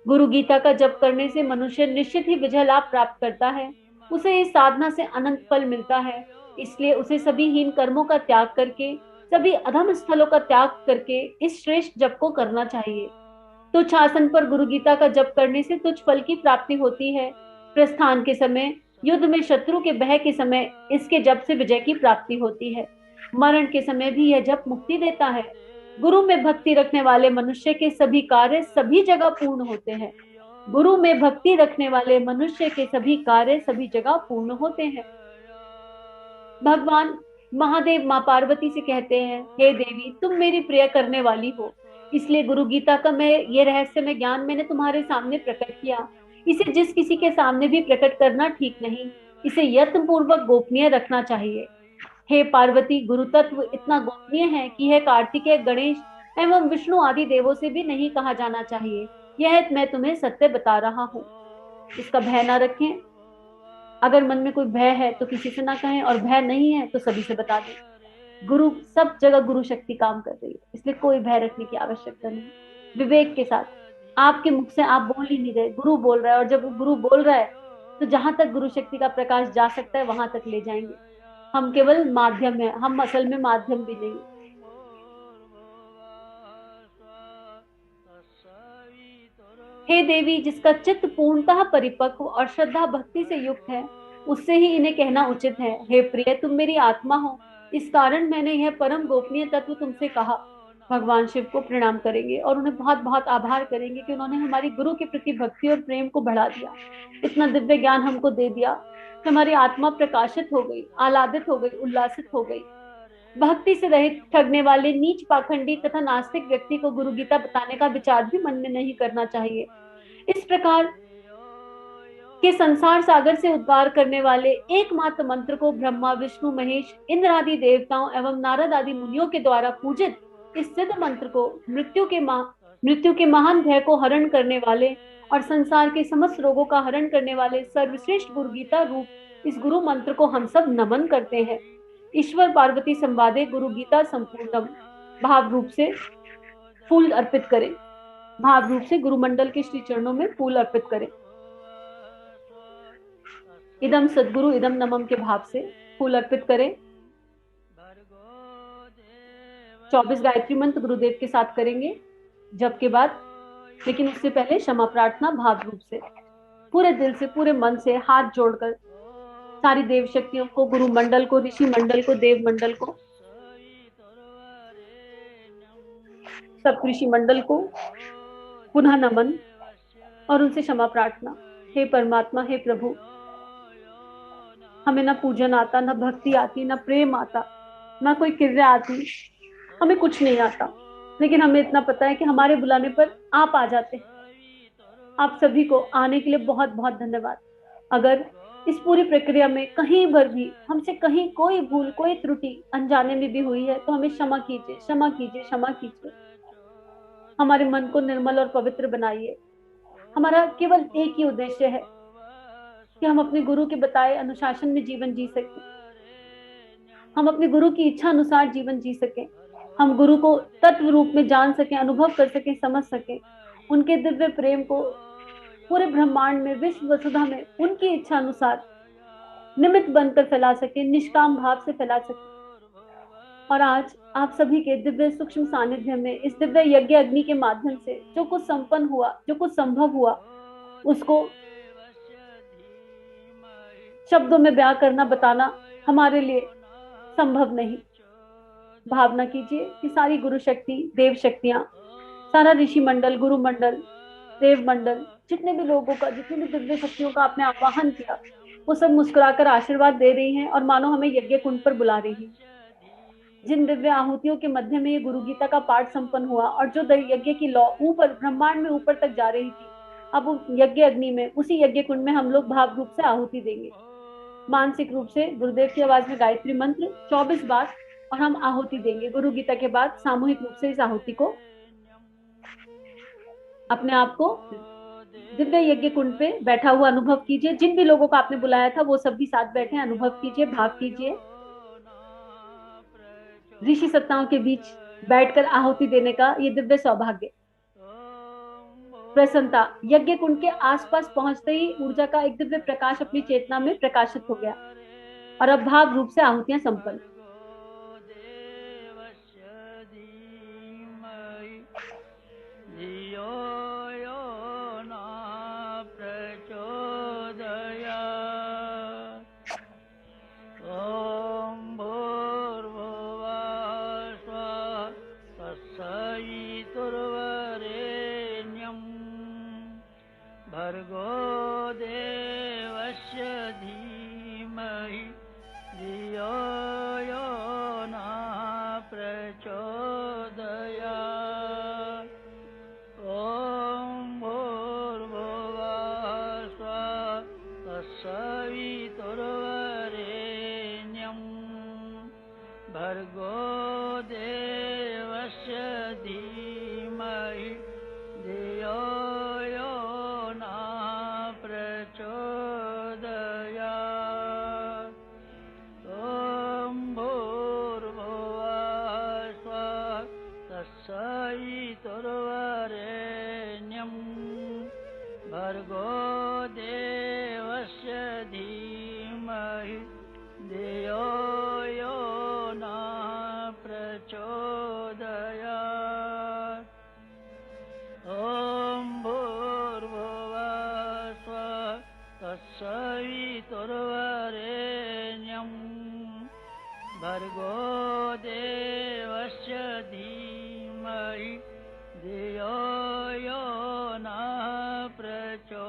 [SPEAKER 1] गुरु गीता का जप करने से मनुष्य निश्चित ही विजय लाभ प्राप्त करता है। उसे इस साधना से अनंत फल मिलता है। इसलिए उसे सभी हीन कर्मों का त्याग करके, सभी अधम स्थलों का त्याग करके इस श्रेष्ठ जप को करना चाहिए। तुच्छ आसन पर गुरु गीता का जप करने से तुच्छ फल की प्राप्ति होती है। प्रस्थान के समय, युद्ध में शत्रु के भय के समय इसके जप से विजय की प्राप्ति होती है। मरण के समय भी यह जप मुक्ति देता है। गुरु में भक्ति रखने वाले मनुष्य के सभी कार्य सभी जगह पूर्ण होते हैं। गुरु में भक्ति रखने वाले मनुष्य के सभी कार्य सभी जगह पूर्ण होते हैं। भगवान महादेव माँ पार्वती से कहते हैं, हे देवी, तुम मेरी प्रिय करने वाली हो, इसलिए गुरु गीता का ये रहस्यमय ज्ञान मैंने तुम्हारे सामने प्रकट किया। इसे जिस किसी के सामने भी प्रकट करना ठीक नहीं, इसे यत्न पूर्वक गोपनीय रखना चाहिए। हे पार्वती, गुरु तत्व इतना गोपनीय है कि यह कार्तिकेय, गणेश एवं विष्णु आदि देवों से भी नहीं कहा जाना चाहिए। यह मैं तुम्हें सत्य बता रहा हूँ, इसका भय ना रखें। अगर मन में कोई भय है तो किसी से ना कहें, और भय नहीं है तो सभी से बता दें। गुरु सब जगह गुरु शक्ति काम कर रही है, इसलिए कोई भय रखने की आवश्यकता नहीं। विवेक के साथ, आपके मुख से आप बोल ही नहीं रहे, गुरु बोल रहा है, और जब गुरु बोल रहा है तो जहां तक गुरु शक्ति का प्रकाश जा सकता है वहां तक ले जाएंगे। हम केवल माध्यम है, हम असल में माध्यम भी नहीं। हे देवी, जिसका चित्त पूर्णतः परिपक्व और श्रद्धा भक्ति से युक्त है, उससे ही इन्हें कहना उचित है। हे प्रिय, तुम मेरी आत्मा हो, इस कारण मैंने यह परम गोपनीय तत्व तुमसे कहा। भगवान शिव को प्रणाम करेंगे और उन्हें बहुत बहुत आभार करेंगे कि उन्होंने हमारी गुरु के प्रति भक्ति और प्रेम को बढ़ा दिया, इतना दिव्य ज्ञान हमको दे दिया, हमारी आत्मा प्रकाशित हो गई, आह्लादित हो गई, उल्लासित हो गई। भक्ति से रहित ठगने वाले नीच, पाखंडी तथा नास्तिक व्यक्ति को गुरु गीता बताने का विचार भी मन में नहीं करना चाहिए। इस प्रकार के संसार सागर से उद्धार करने वाले एकमात्र मंत्र को ब्रह्मा, विष्णु, महेश, इंद्र आदि देवताओं एवं नारद आदि मुनियों के द्वारा पूजित इस सिद्ध मंत्र को मृत्यु के महान भय को हरण करने वाले और संसार के समस्त रोगों का हरण करने वाले सर्वश्रेष्ठ गुरु गीता रूप इस गुरु मंत्र को हम सब नमन करते हैं। ईश्वर पार्वती संवादे गुरु गीता संपूर्णम भाव रूप से फूल अर्पित करें, भाव रूप से गुरुमंडल के श्री चरणों में फूल अर्पित करें। इदम सद्गुरु इदम नमम के भाव से फूल अर्पित करें। 24 गायत्री मंत्र गुरुदेव के साथ करेंगे जप के बाद, लेकिन उससे पहले क्षमा प्रार्थना भाव रूप से, पूरे दिल से, पूरे मन से हाथ जोड़कर सारी देव शक्तियों को, गुरु मंडल को, ऋषि मंडल को, देव मंडल को, सब ऋषि मंडल को पुनः नमन और उनसे क्षमा प्रार्थना। हे परमात्मा, हे प्रभु, हमें ना पूजन आता, ना भक्ति आती, ना प्रेम आता, ना कोई क्रिया आती, हमें कुछ नहीं आता, लेकिन हमें इतना पता है कि हमारे बुलाने पर आप आ जाते हैं। आप सभी को आने के लिए बहुत बहुत धन्यवाद। अगर इस पूरी प्रक्रिया में कहीं भर भी हमसे कहीं कोई भूल, कोई त्रुटि अनजाने में भी हुई है तो हमें क्षमा कीजिए, क्षमा कीजिए, क्षमा कीजिए। हमारे मन को निर्मल और पवित्र बनाइए। हमारा केवल एक ही उद्देश्य है कि हम अपने गुरु के बताए अनुशासन में जीवन जी सकें, हम अपने गुरु की इच्छा अनुसार जीवन जी सकें, हम गुरु को तत्व रूप में जान सकें, अनुभव कर सकें, समझ सकें, उनके दिव्य प्रेम को पूरे ब्रह्मांड में, विश्व वसुधा में उनकी इच्छा अनुसार निमित्त बनकर फैला सके, निष्काम भाव से फैला सके। और आज आप सभी के दिव्य सूक्ष्म सानिध्य में, इस दिव्य यज्ञ अग्नि के माध्यम से जो कुछ संपन्न हुआ, जो कुछ संभव हुआ, उसको शब्दों में बयां करना, बताना हमारे लिए संभव नहीं। भावना कीजिए कि सारी गुरु शक्ति, देव शक्तियां, सारा ऋषि मंडल, गुरु मंडल, देव मंडल, जितने भी लोगों का, जितनी भी दिव्य शक्तियों का आपने आवाहन किया, वो सब मुस्कुराकर आशीर्वाद दे रही हैं और मानो हमें यज्ञ कुंड पर बुला रही हैं। जिन दिव्य आहुतियों के मध्य में ये गुरु गीता का पाठ संपन्न हुआ और जो यज्ञ की लौ ऊपर ब्रह्मांड में ऊपर तक जा रही थी, अब उस यज्ञ अग्नि में, उसी यज्ञ कुंड में हम लोग भाव रूप से आहुति देंगे। मानसिक रूप से गुरुदेव की आवाज में गायत्री मंत्र 24 बार और हम आहुति देंगे। गुरु गीता के बाद सामूहिक रूप से इस आहुति को, अपने आप को दिव्य यज्ञ कुंड पे बैठा हुआ अनुभव कीजिए। जिन भी लोगों को आपने बुलाया था वो सब भी साथ बैठे, अनुभव कीजिए, भाव कीजिए। ऋषि सत्ताओं के बीच बैठकर आहुति देने का ये दिव्य सौभाग्य, प्रसन्नता। यज्ञ कुंड के आसपास पहुंचते ही ऊर्जा का एक दिव्य प्रकाश अपनी चेतना में प्रकाशित हो गया और अब भाव रूप से आहुतियां संपन्न।
[SPEAKER 2] भर्गो देवस्य धीमहि धियो यो न प्रचोदयात्। ॐ भूर्भुवः स्वः तत्सवितुर्वरेण्यं भर्गो देवस्य धीमहि धियो यो न प्रचोदयात्। ॐ भूर्भुवः स्वः तत्सवितुर्वरेण्यं भर्गो देवस्य धीमहि धियो यो न प्रचोदयात्। ॐ भूर्भुवः स्वः तत्सवितुर्वरेण्यं भर्गो देवस्य धीमहि धियो यो न प्रचोदयात्।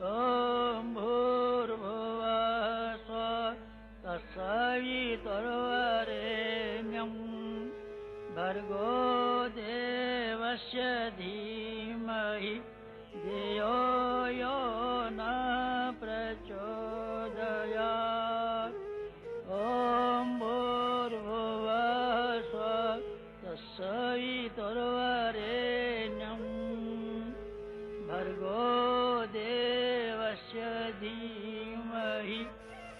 [SPEAKER 2] ॐ भूर्भुवः स्वः तत्सवितुर्वरेण्यं भर्गो देवस्य धीमहि धियो यो न प्रचोदयात्। ॐ भूर्भुवः स्वः तत्सवितुर्वरेण्यं भर्गो देवस्य धीमहि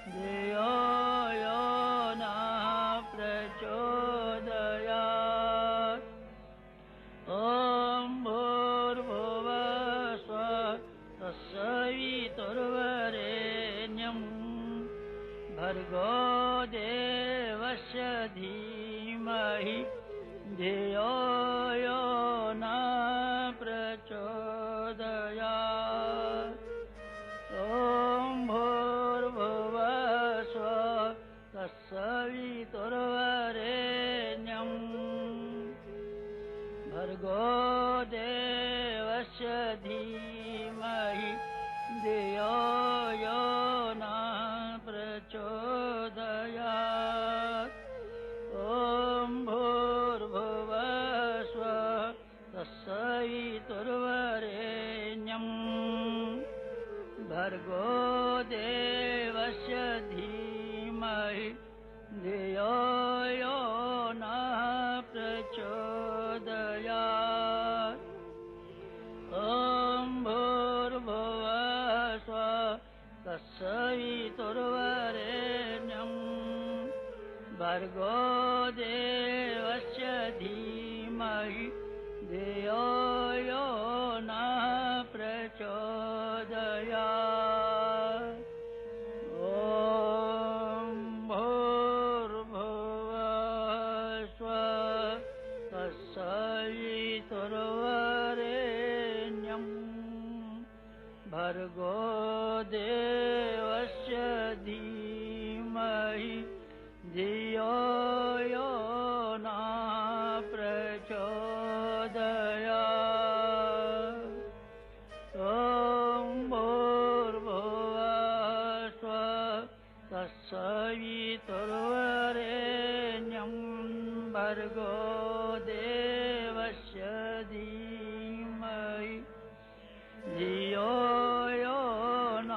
[SPEAKER 2] धियो यो न प्रचोदयात्। देवस्य धीमहि धियो यो न प्रचोदयात्। ॐ भूर्भुवस्सुः तत्सवितुर्वरेण्यम् भर्गो देवस्य धीमहि धियो यो न प्रचोदयात्। ॐ भूर्भुवस्सुः तत्सवितुर्वरेण्यम् भर्गो देवस्य धीमहि धियो यो न प्रचोदयात्। ॐ भूर्भुवस्सुः तत्सवितुर्वरेण्यम् भर्गो देवस्य धीमहि धियो यो न प्रचोदयात्। ॐ भूर्भुवस्सुः तत्सवितुर्वरेण्यम् भर्गो देवस्य धीमहि धियो यो न प्रचोदयात्। ॐ भूर्भुवस्सुः तत्सवितुर्वरेण्यम् भर्गो देवस्य धीमहि धियो यो न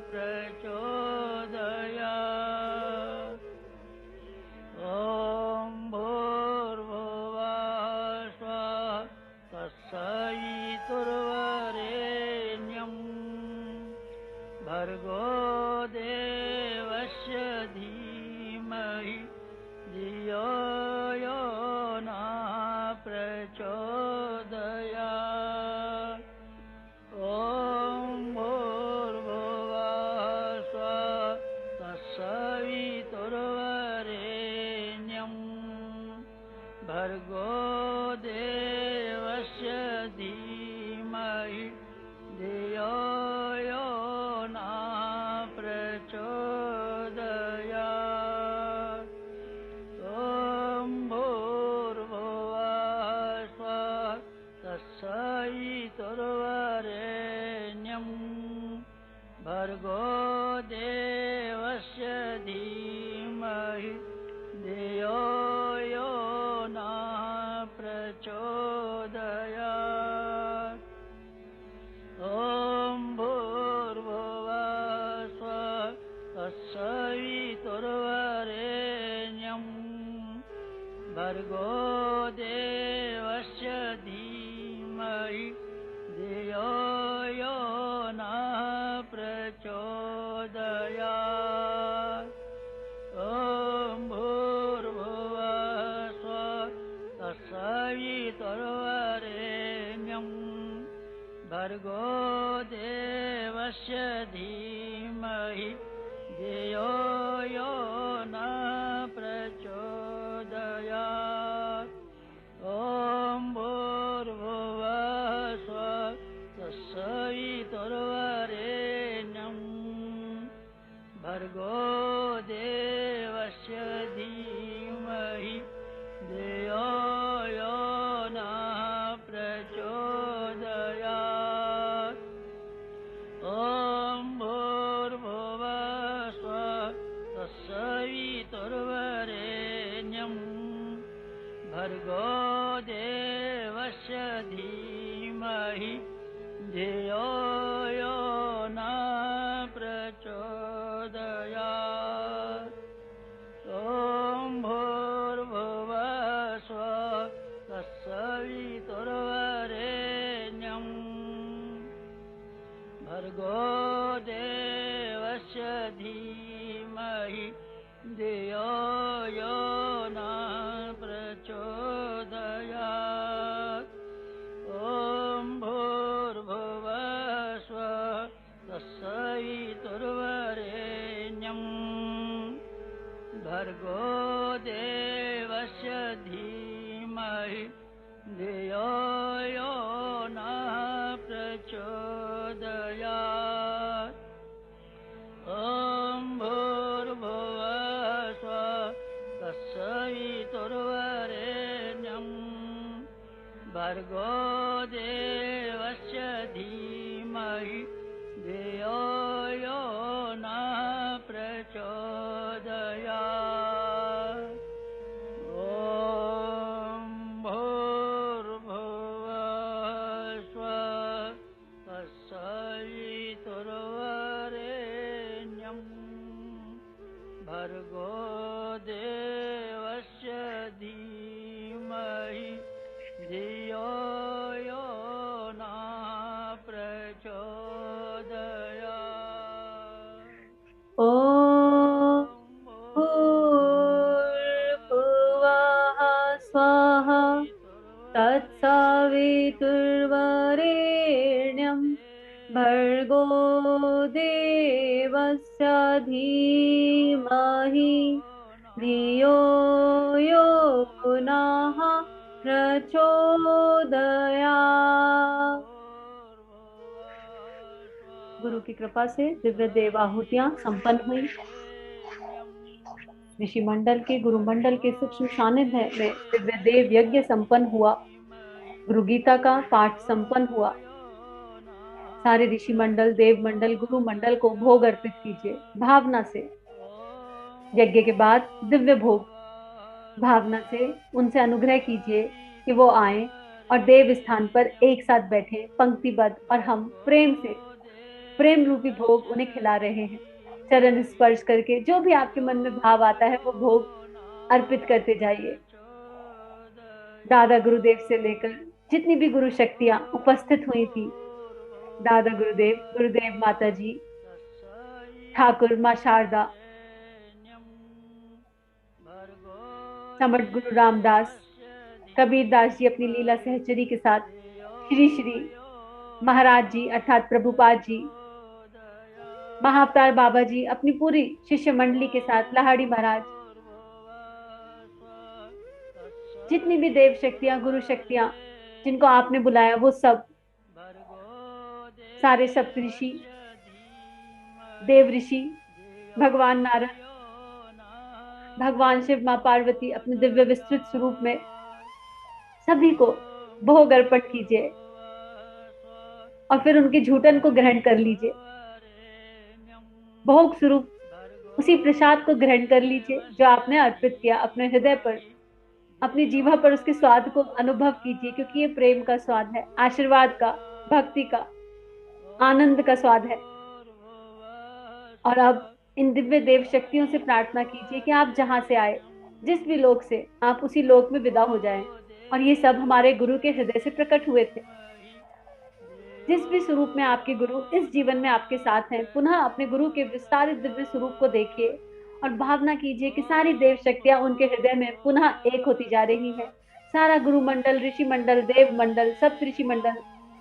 [SPEAKER 2] प्रचोदयात्। ॐ भूर्भुवस्सुः तत्सवितुर्वरेण्यम् भर्गो देवस्य धीमहि धियो यो न प्रचोदयात्। ॐ भूर्भुवस्सुः तत्सवितुर्वरेण्यम् भर्गो देवस्य धीमहि धियो यो न प्रचोदयात्। ॐ भूर्भुवस्सुः तत्सवितुर्वरेण्यम् भर्गो देवस्य धीमहि धियो यो न प्रचोदयात्। ॐ भूर्भुवस्सुः तत्सवितुर्वरेण्यम् भर्गो देवस्य धीमहि धियो यो न प्रचोदयात्। ॐ भूर्भुवस्सुः तत्सवितुर्वरेण्यम् भर्गो देवस्य धीमहि धियो यो न प्रचोदयात्। ॐ भर्गो देवस्य धीमहि धियो यो न प्रचोदयात् ॐ भूर्भुवः स्वः तत्सवितुर्वरेण्यं भर्गो देवस्य धीमहि धियो यो न प्रचोदयात् ॐ भूर्भुवः स्वः तत्सवितुर्वरेण्यं भर्गो देवस्य धीमहि धियो यो न प्रचोदयात्
[SPEAKER 1] ॐ भूर्भुवः स्वः तत्सवितुर्वरेण्यं भर्गो देवस्य धीमहि धियो यो नः प्रचोदयात्। गुरु की कृपा से दिव्य देव आहुतियां संपन्न हुई। ऋषि मंडल के गुरु मंडल के सूक्ष्म सानिध्य में दिव्य देव यज्ञ संपन्न हुआ। गुरु गीता का पाठ संपन्न हुआ। सारे ऋषि मंडल, देव मंडल, गुरु मंडल को भोग अर्पित कीजिए भावना से। यज्ञ के बाद दिव्य भोग भावना से उनसे अनुग्रह कीजिए कि वो आए और देव स्थान पर एक साथ बैठे पंक्तिबद्ध, और हम प्रेम से, प्रेम रूपी भोग उन्हें खिला रहे हैं। चरण स्पर्श करके जो भी आपके मन में भाव आता है वो भोग अर्पित करते जाइए। दादा गुरुदेव से लेकर जितनी भी गुरु शक्तियां उपस्थित हुई थी, दादा गुरुदेव, गुरुदेव माता जी, ठाकुर माँ शारदा, समर्थ गुरु रामदास, कबीर दास जी अपनी लीला सहचरी के साथ, श्री श्री महाराज जी अर्थात प्रभुपाद जी, महाअवतार बाबा जी अपनी पूरी शिष्य मंडली के साथ, लाहाड़ी महाराज, जितनी भी देव शक्तियां, गुरु शक्तियां जिनको आपने बुलाया वो सब, सारे सप्तऋषि, देव ऋषि, भगवान नारद, भगवान शिव, माँ पार्वती अपने दिव्य विस्तृत स्वरूप में सभी को भोग अर्पण कीजिए और फिर उनके झूठन को ग्रहण कर लीजिए। भोग स्वरूप उसी प्रसाद को ग्रहण कर लीजिए जो आपने अर्पित किया। अपने हृदय पर, अपनी जीवा पर उसके स्वाद को अनुभव कीजिए, क्योंकि ये प्रेम का स्वाद है, आशीर्वाद का, भक्ति का, आनंद का स्वाद है। और अब इन दिव्य देव शक्तियों से प्रार्थना कीजिए कि आप जहां से आए, जिस भी लोक से, आप उसी लोक में विदा हो जाएं। और ये सब हमारे गुरु के हृदय से प्रकट हुए थे। जिस भी स्वरूप में आपके गुरु इस जीवन में आपके साथ हैं, पुनः अपने गुरु के विस्तारित दिव्य स्वरूप को देखिए और भावना कीजिए कि सारी देव शक्तियां उनके हृदय में पुनः एक होती जा रही है। सारा गुरु मंडल, ऋषि मंडल, देव मंडल, सप्तऋषि मंडल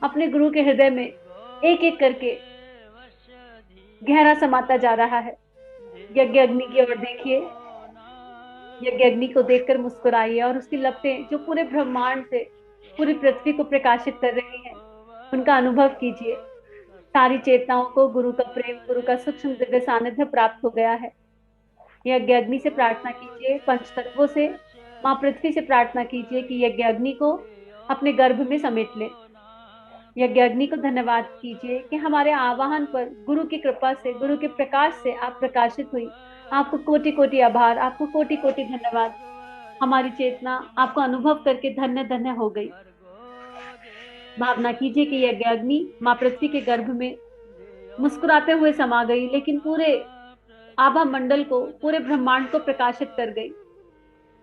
[SPEAKER 1] अपने गुरु के हृदय में एक एक करके गहरा समाता जा रहा है। यज्ञ अग्नि की ओर देखिए, यज्ञ अग्नि को देखकर मुस्कुराइए और उसकी लपटें जो पूरे ब्रह्मांड से पूरी पृथ्वी को प्रकाशित कर रही हैं, उनका अनुभव कीजिए। सारी चेतनाओं को गुरु का प्रेम, गुरु का सूक्ष्म दिव्य सानिध्य प्राप्त हो गया है। यज्ञ अग्नि से प्रार्थना कीजिए, पंच तत्वों से, माँ पृथ्वी से प्रार्थना कीजिए कि यज्ञ अग्नि को अपने गर्भ में समेट ले। यज्ञ अग्नि को धन्यवाद कीजिए कि हमारे आवाहन पर गुरु की कृपा से, गुरु के प्रकाश से आप प्रकाशित हुई। आपको कोटि कोटि आभार, आपको कोटि कोटि धन्यवाद। हमारी चेतना आपको अनुभव करके धन्य धन्य हो गई। भावना कीजिए कि यज्ञ अग्नि माँ पृथ्वी के गर्भ में मुस्कुराते हुए समा गई, लेकिन पूरे आभा मंडल को, पूरे ब्रह्मांड को प्रकाशित कर गई।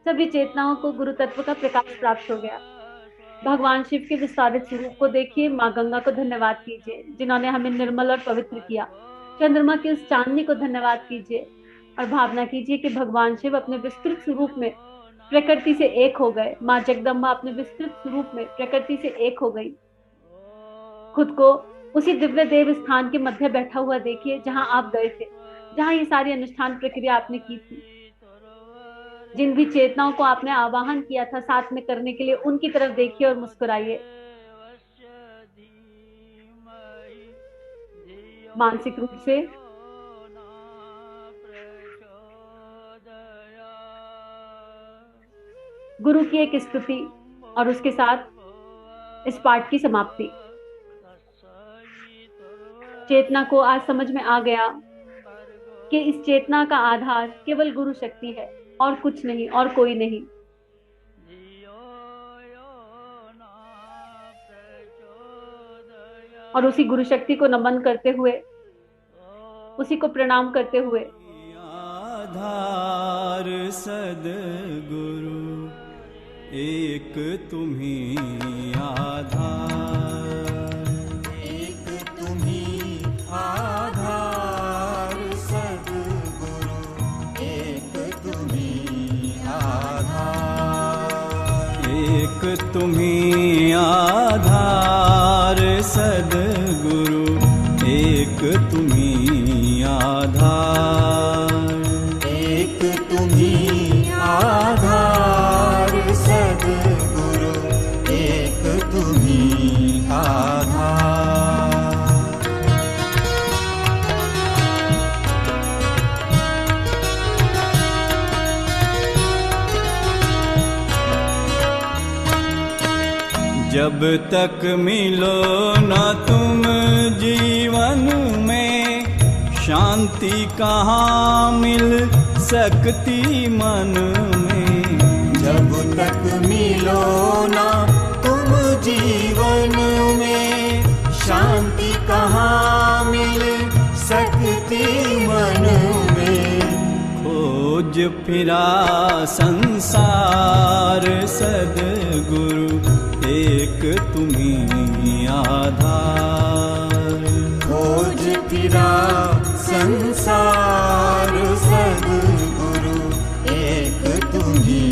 [SPEAKER 1] सभी चेतनाओं को गुरु तत्व का प्रकाश प्राप्त हो गया। भगवान शिव के विस्तारित स्वरूप को देखिए। माँ गंगा को धन्यवाद कीजिए जिन्होंने हमें निर्मल और पवित्र किया। चंद्रमा की उस चांदनी को धन्यवाद कीजिए और भावना कीजिए कि भगवान शिव अपने विस्तृत स्वरूप में प्रकृति से एक हो गए। माँ जगदम्बा अपने विस्तृत स्वरूप में प्रकृति से एक हो गई। खुद को उसी दिव्य देव स्थान के मध्य बैठा हुआ देखिए जहां आप गए थे, जहां ये सारी अनुष्ठान प्रक्रिया आपने की थी। जिन भी चेतनाओं को आपने आवाहन किया था साथ में करने के लिए, उनकी तरफ देखिए और मुस्कुराइए। मानसिक रूप से गुरु की एक स्तुति और उसके साथ इस पाठ की समाप्ति। चेतना को आज समझ में आ गया कि इस चेतना का आधार केवल गुरु शक्ति है और कुछ नहीं और कोई नहीं। और उसी गुरु शक्ति को नमन करते हुए, उसी को प्रणाम करते हुए,
[SPEAKER 3] आधार सद्गुरु एक तुम्ही आधार, एक तुम्ही आधार सद्गुरु, एक तुम्ही आधार, एक तुम्ही आधार सद्गुरु, एक तुम्ही आधार, एक तुम्ही आधार सद्गुरु, एक तुम्ही आधार। जब तक मिलो न तुम जीवन में, शांति कहाँ मिल सकती मन में। जब तक मिलो ना तुम जीवन में, शांति कहाँ मिल सकती मन में। खोज फिरा संसार सद्गुरु, एक तुम्ही आधार। खोज फिरा संसार सद्गुरु, एक तुम्ही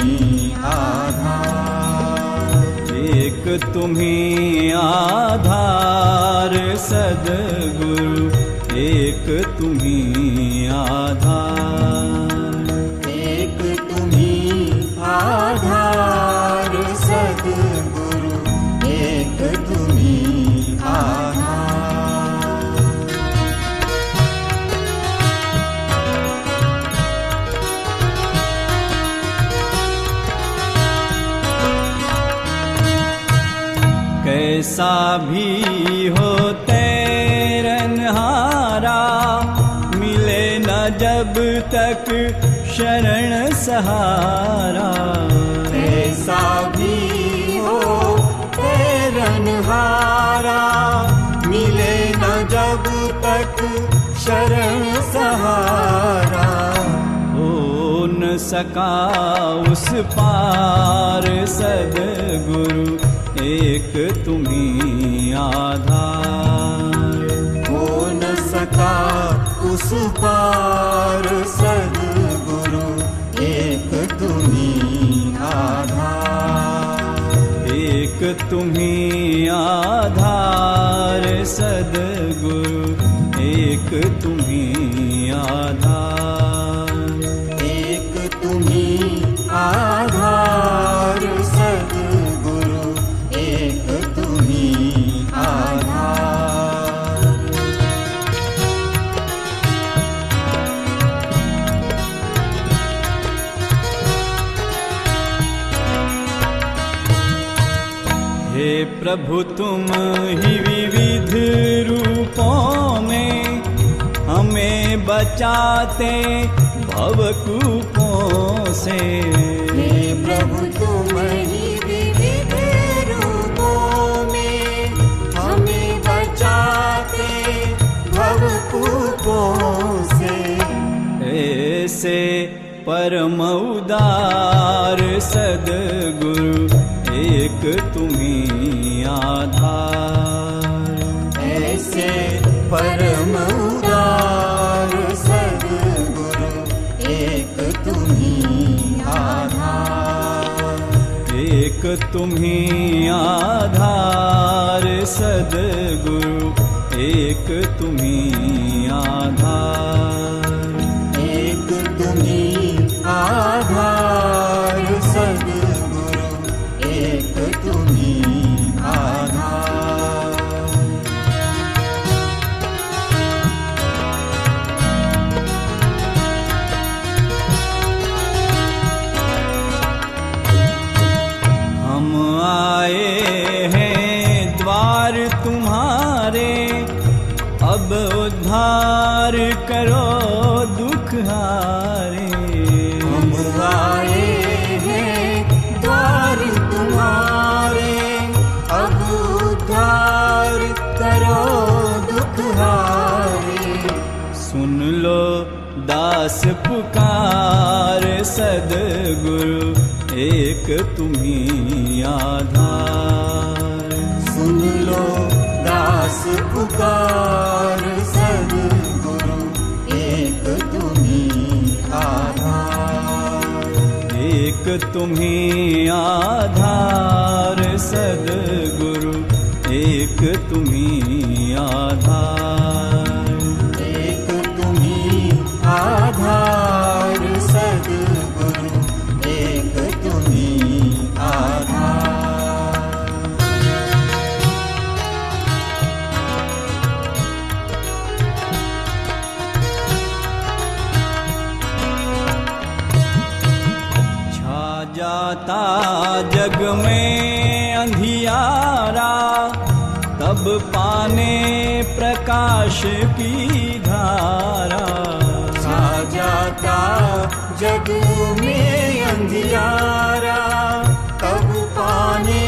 [SPEAKER 3] आधार, एक तुम्ही आधार सद्गुरु, एक तुम्ही आधार, एक तुम्ही आधार सद्गुरु, एक तुम्ही आधार। कैसा भी हो तैरनहारा, मिले न जब तक शरण सहारा। कैसा भी हो तैरनहारा, मिले न जब तक शरण सहारा। हो न सका उस पार सद्गुरु, एक तुम्ही आधार। हो न सका उस पार सद्गुरु, एक तुम्ही आधार, एक तुम्ही आधार सद्गुरु, एक तुम्ही आधार, एक तुम्ही आधार सद्गुरु, एक तुम्ही आधार। हे प्रभु तुम ही विविध रूपों में, हमें बचाते भवकूपों से। हे प्रभु तुम ही विविध रूपों में, हमें बचाते भवकूपों से। ऐसे परम उदार सद्गुरु, एक तुम्ही आधार। ऐसे परम उदार सद्गुरु, एक तुम्ही आधार, एक तुम्ही आधार सद्गुरु, एक तुम्ही आधार, एक तुम्ही आधार। सद्गुरु एक तुम्ही आधार।
[SPEAKER 4] सुन लो दास पुकार, सद्गुरु एक तुम्ही आधार।
[SPEAKER 3] एक तुम्ही आधार सद्गुरु एक तुम्ही आधार।
[SPEAKER 4] एक तुम्ही आधार, सद्गुरु एक तुम्ही आधार।
[SPEAKER 3] छा जाता जग में अंधियारा, तब पाने प्रकाश की धारा।
[SPEAKER 4] छा जाता जग में अंधियारा, तब पाने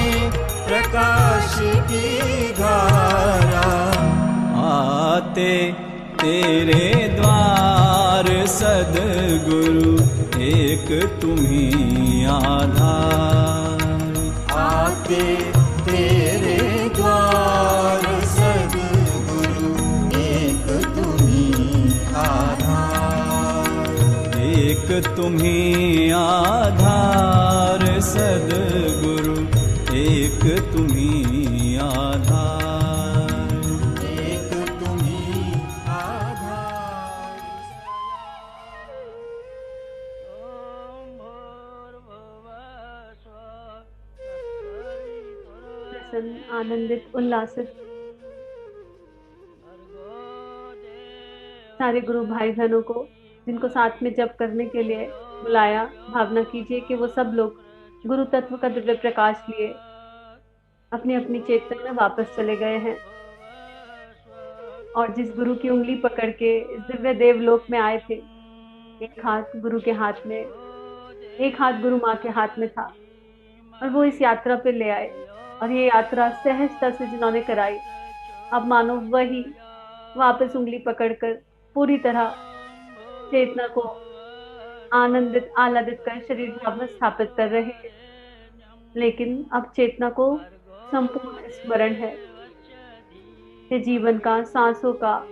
[SPEAKER 4] प्रकाश की धारा।
[SPEAKER 3] आते तेरे द्वार सद्गुरु एक तुम्ही आधार।
[SPEAKER 4] आते तेरे द्वार सद्गुरु एक तुम्ही आधार।
[SPEAKER 3] एक तुम्ही आधार सद्गुरु एक तुम्ही आधार।
[SPEAKER 4] एक तुम्ही आधार।
[SPEAKER 1] प्रसन्न, आनंदित, उल्लासित सारे गुरु भाई बहनों को जिनको साथ में जप करने के लिए बुलाया, भावना कीजिए कि वो सब लोग गुरु तत्व का दिव्य प्रकाश लिए अपनी अपनी चेतन में वापस चले गए हैं। और जिस गुरु की उंगली पकड़ के इस दिव्य देवलोक में आए थे, एक हाथ गुरु के हाथ में, एक हाथ गुरु माँ के हाथ में था, और वो इस यात्रा पे ले आए। और ये यात्रा सहजता से जिन्होंने कराई, अब मानो वही वापस उंगली पकड़कर पूरी तरह चेतना को आनंदित आह्लादित कर शरीर भाव में स्थापित कर रहे हैं। लेकिन अब चेतना को संपूर्ण स्मरण है कि जीवन का, सांसों का,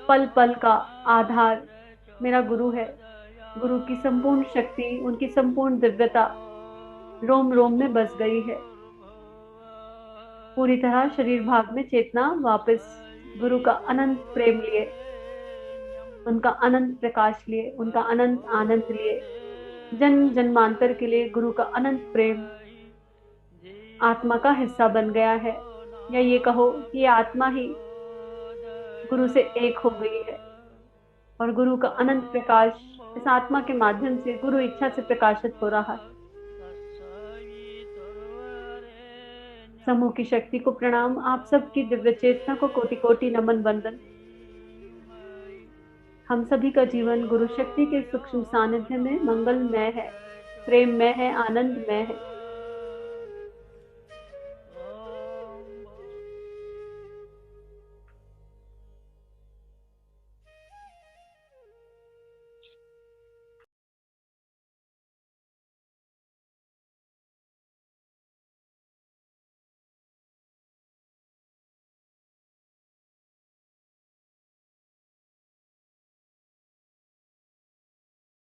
[SPEAKER 1] पल पल का आधार मेरा गुरु है। गुरु की संपूर्ण शक्ति, उनकी संपूर्ण दिव्यता रोम रोम में बस गई है। पूरी तरह शरीर भाव में चेतना वापस गुरु का अनंत प्रेम लिए, उनका अनंत प्रकाश लिए, उनका अनंत आनंद लिए, जन्म जन्मांतर के लिए गुरु का अनंत प्रेम आत्मा का हिस्सा बन गया है। या ये कहो कि ये आत्मा ही गुरु से एक हो गई है और गुरु का अनंत प्रकाश इस आत्मा के माध्यम से गुरु इच्छा से प्रकाशित हो रहा है। समूह की शक्ति को प्रणाम, आप सबकी दिव्य चेतना को कोटि कोटि नमन वंदन। हम सभी का जीवन गुरु शक्ति के सूक्ष्म सानिध्य में मंगलमय है, प्रेममय है, आनंदमय है।